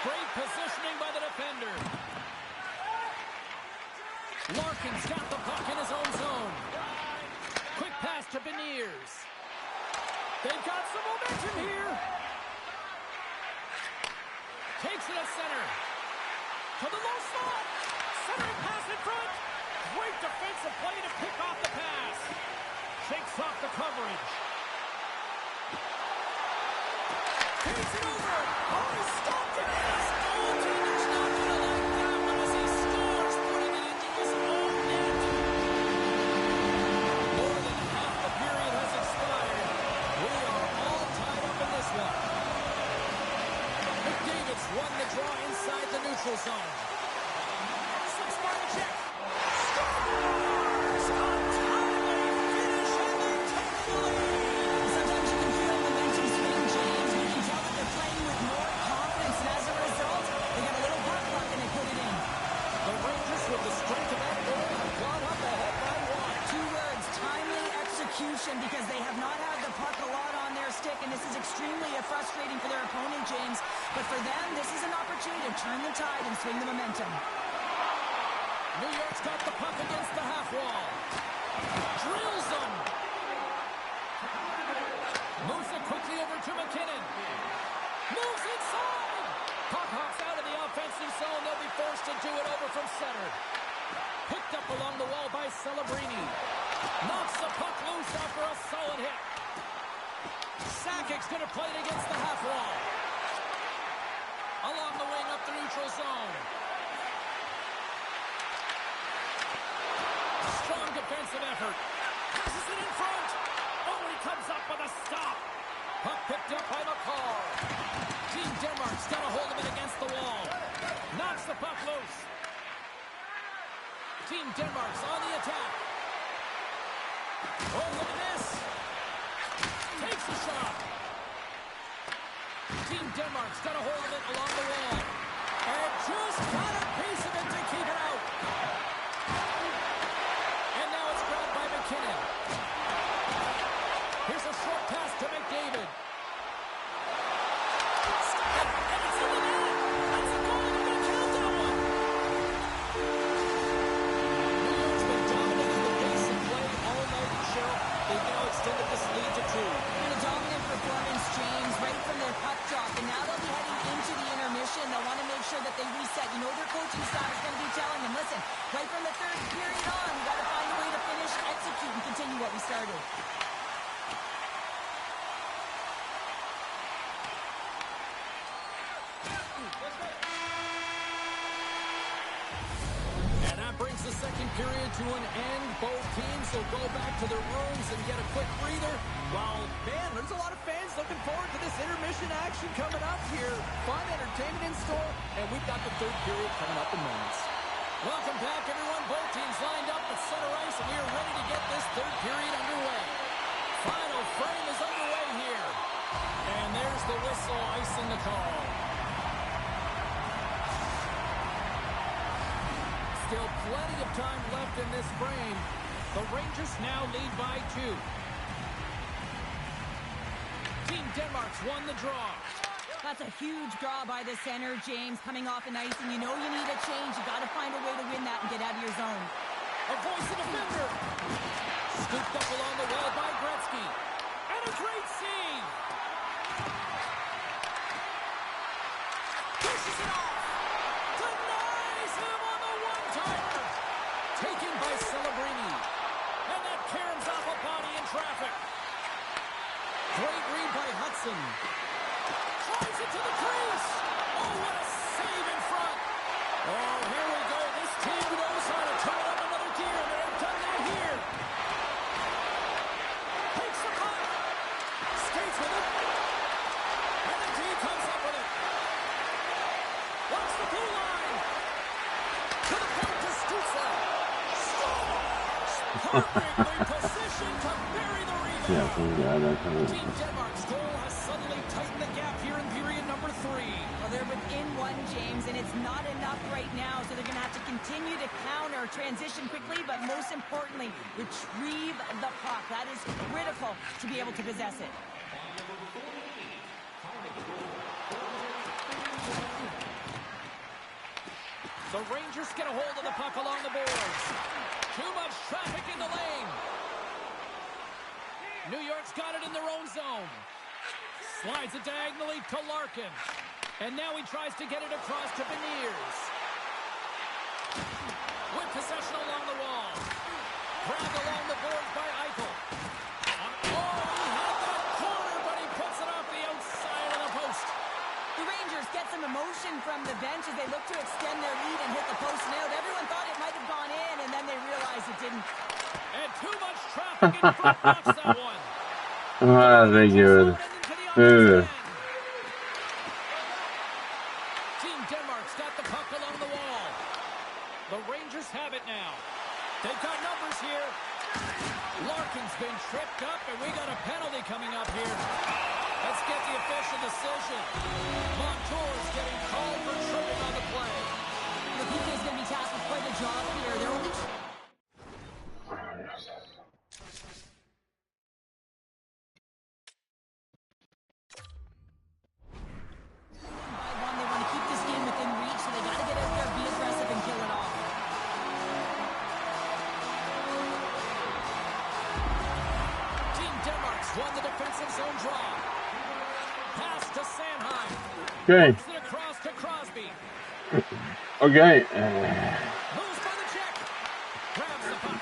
G: Great positioning by the defender. Larkin's got the puck in his own zone. Quick pass to Beniers. They've got some momentum here. Takes it at center. To the low slot. Centering pass in front. Great defensive play to pick off the pass. Shakes off the coverage. Takes it over. Oh, he stopped it. His goaltender's not going to like that one as he scores, putting it into his own net. More than half the period has expired. We are all tied up in this one. McDavid's won the draw inside the neutral zone. Six-point check. Scores! Untimely finish and they take the lead.
C: Sometimes you can feel momentum swing, James. You can tell that they're playing with more confidence, and as a result, they got a little puck luck and they put it in.
G: The Rangers, with the strength of that goal, have gone up ahead by one.
C: Two words, timely execution, because they have not had the puck a lot on their stick, and this is extremely frustrating for their opponent, James. But for them, this is an opportunity to turn the tide and swing the momentum.
G: New York's got the puck against the half wall. Drills them. Moves it quickly over to McKinnon. Moves inside. Puck hops out of the offensive zone. They'll be forced to do it over from center. Picked up along the wall by Celebrini. Knocks the puck loose after a solid hit. Sakic's going to play it against the half wall. Along the wing up the neutral zone. Strong defensive effort. Passes it in front. Oh, he comes up with a stop. Puck picked up by McCall. Team Denmark's got a hold of it against the wall. Knocks the puck loose. Team Denmark's on the attack. Oh, look at this. Takes the shot. Team Denmark's got a hold of it along the wall. And just got a piece of it to keep it out. And now it's grabbed by McKinnon. Here's a short pass to McDavid. And it's in the net. That's a goal. They're going to count that one. New York's been dominating the pace of play all night, Cheryl. They've now extended this lead to 2.
C: And a dominant performance, James, right from their puck drop. And now they'll be heading into the intermission. They'll want to make sure that they reset. You know their coaching staff is going to be telling them, listen, right from the third period on, we got to find a way to finish, execute, and continue what we started.
G: And that brings the second period to an end. Both teams will go back to their rooms and get a quick breather.
B: Well, man, there's a lot of fans looking forward to this intermission action coming up here. Fun entertainment in store, and we've got the third period coming up in moments.
G: Welcome back, everyone. Both teams lined up at center ice, and we are ready to get this third period underway. Final frame is underway here. And there's the whistle, icing the call. Still plenty of time left in this frame. The Rangers now lead by 2. Team Denmark's won the draw.
C: That's a huge draw by the center, James, coming off an ice, and you know you need a change. You got to find a way to win that and get out of your zone.
G: Avoids the defender. Scooped up along the wall by Gretzky. And a great save. Pushes it off. Denies him on the one-timer. Taken by Celebrini. And that caroms off a body in traffic. Great read by Hudson. Drives it to the crease. Oh, what a save in front. Oh, here we go. This team knows how to turn up another gear, and they've done that here. Takes the puck. Skates with it. And the team comes up with it. Watch the blue line. To the point to Stützle. Scores. Perfectly positioned to bury the rebound. Team Denmark's goal has suddenly tightened the gap here in period number 3.
C: Well, they're within 1, James, and it's not enough right now, so they're going to have to continue to counter, transition quickly, but most importantly, retrieve the puck. That is critical to be able to possess it.
G: The Rangers get a hold of the puck along the boards. Too much traffic in the lane. New York's got it in their own zone. Slides it diagonally to Larkin. And now he tries to get it across to Beniers. With possession along the wall. Grabbed along the boards by Eichel. Oh, he had that corner, but he puts it off the outside of the post.
C: The Rangers get some emotion from the bench as they look to extend their lead and hit the post and out. Everyone thought it might have gone in, and then they realized it didn't.
G: And too much traffic in front blocks that one.
D: Herregud.
G: Team Denmark's got the puck along the wall. The Rangers have it now. They've got numbers here. Larkin's been tripped up, and we got a penalty coming up here. Let's get the official decision. Montour's getting called for tripping on the play.
C: The PK is going to be tasked with quite a job here. They're only... They want to keep this game within reach, so they got to get out there, be aggressive, and kill it off.
G: Team Denmark's won the defensive zone draw. Pass to Sanheim.
D: Okay.
G: Puts it across to Crosby.
D: Okay.
G: Moves by the check. Grabs the puck.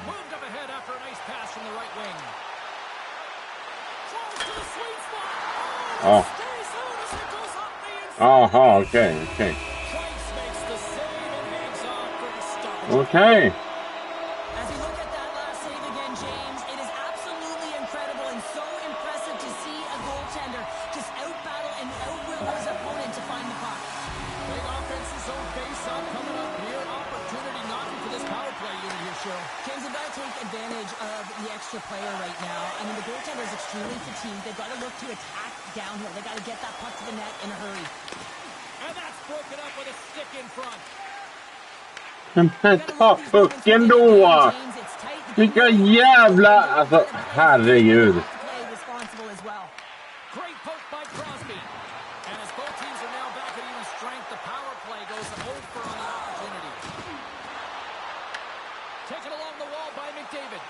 G: Moved up ahead after a nice pass from the right wing. Tries to the sweet spot.
D: Oh.
G: Stays out as it goes up the inside.
D: Oh, okay.
G: Price makes the save and hangs off for the stoppage.
D: Okay.
C: As we look at that last save again, James, it is absolutely incredible and so impressive to see a goaltender just out-battle and out-will his opponent to find the puck.
G: Big offensive zone face-off coming up here. Opportunity knocking for this power play unit here, Cheryl.
C: James, they've got to take advantage of the extra player right now. I mean, the goaltender is extremely fatigued. They've got to look to attack downhill. They've got to get that puck to the net in a hurry.
G: And that's broken up with a stick in front.
D: Men ta pucken då! Vilka jävla... Alltså, herregud.
G: Great poke by Crosby. And as both teams are now back at even strength, the power play goes over on the opportunity. Taken along the wall by McDavid.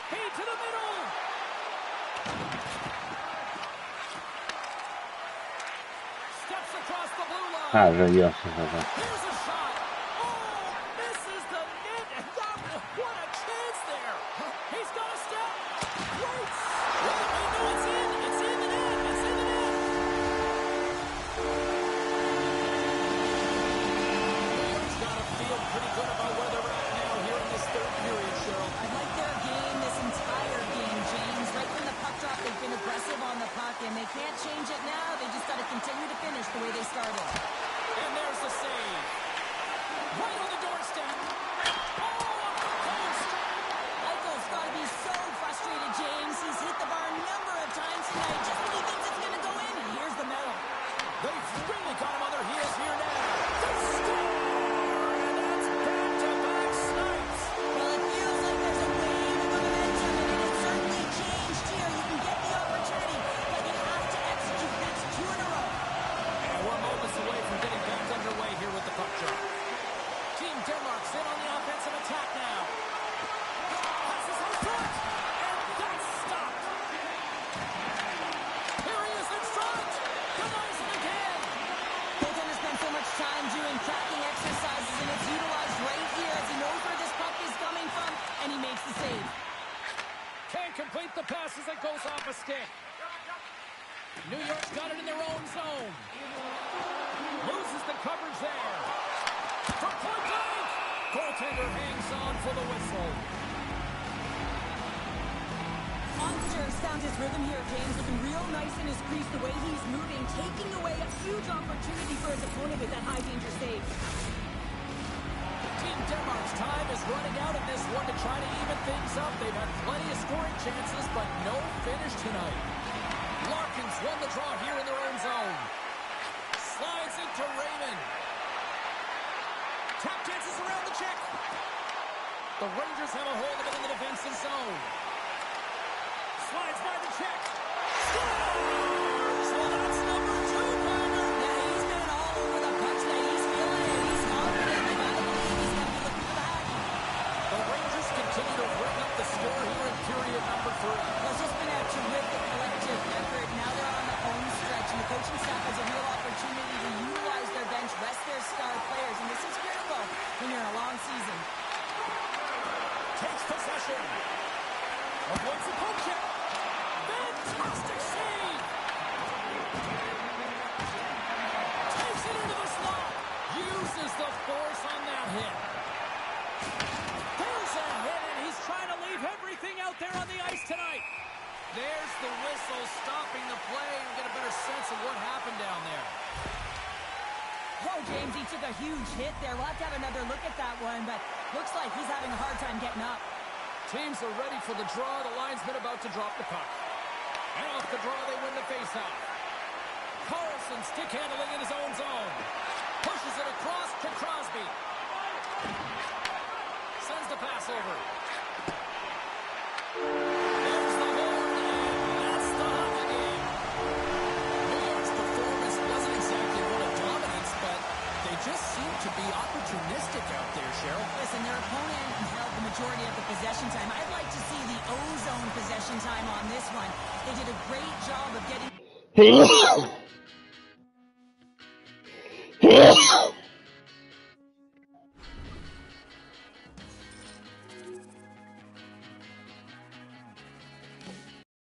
G: He to the middle. Steps across the blue line.
D: Herregud.
G: Here's a shot. Oh, misses the net. And that, what a chance there. He's got a step. Floats. Well, we know it's in. It's in the net. It's in the net. It's got to feel pretty good about where they're at now here in this third period, Cheryl.
C: I like their game this entire game, James. Right from the puck drop, they've been aggressive on the puck, and they can't change it now. They just got to continue to finish the way they started.
G: And there's the save. Right on the doorstep. Oh, off the post.
C: Eichel's got to be so frustrated, James. He's hit the bar a number of times tonight just when he thinks it's going to go in, and here's the medal.
G: They've really got him on their heels here now. They score! And that's back-to-back snipes.
C: Well, it feels like there's a wave of momentum, and it has certainly changed here. You can get the opportunity, but you have to execute. That's 2 in a row.
G: And we're moments away from getting back underway here with the puck drop. Team Denmark's in on the offensive attack now. Passes out front, and that's stopped. Here he is in front. Denies it again.
C: Goaltender spent so much time doing tracking exercises, and it's utilized right here as he knows where this puck is coming from, and he makes the save.
G: Can't complete the pass as it goes off a stick. New York's got it in their own zone. Loses the coverage there. From point blank. Goaltender hangs on for the whistle.
C: Monsters found his rhythm here, James, looking real nice in his crease, the way he's moving, taking away a huge opportunity for his opponent with that high-danger save.
G: Team Denmark's time is running out in this one to try to even things up. They've had plenty of scoring chances, but no finish tonight. Larkin's won the draw here in their own zone. Slides into Raymond. Tap chances around the check. The Rangers have a hold of it in the defensive zone. Slides by the check. Scores! Well, that's number 2, Palmer.
C: Yeah, he's been all over the puck tonight. He's
B: Avoids the poke check. Fantastic save. Takes it into the slot. Uses the force on that hit. There's a hit, and he's trying to leave everything out there on the ice tonight. There's the whistle stopping the play and get a better sense of what happened down there.
C: Oh, James, he took a huge hit there. We'll have to have another look at that one, but looks like he's having a hard time getting up.
B: Teams are ready for the draw. The linesman about to drop the puck. And off the draw, they win the faceoff. Carlson stick handling in his own zone. Pushes it across to Crosby. Sends the pass over. There's the horn, and that's the hockey game. New York's performance wasn't exactly one of dominance, but they just seem to be opportunistic out there, Cheryl.
C: Listen, their opponent held the majority of the possession time. I'd like to see the O-zone possession time on this one. They did a great job of getting...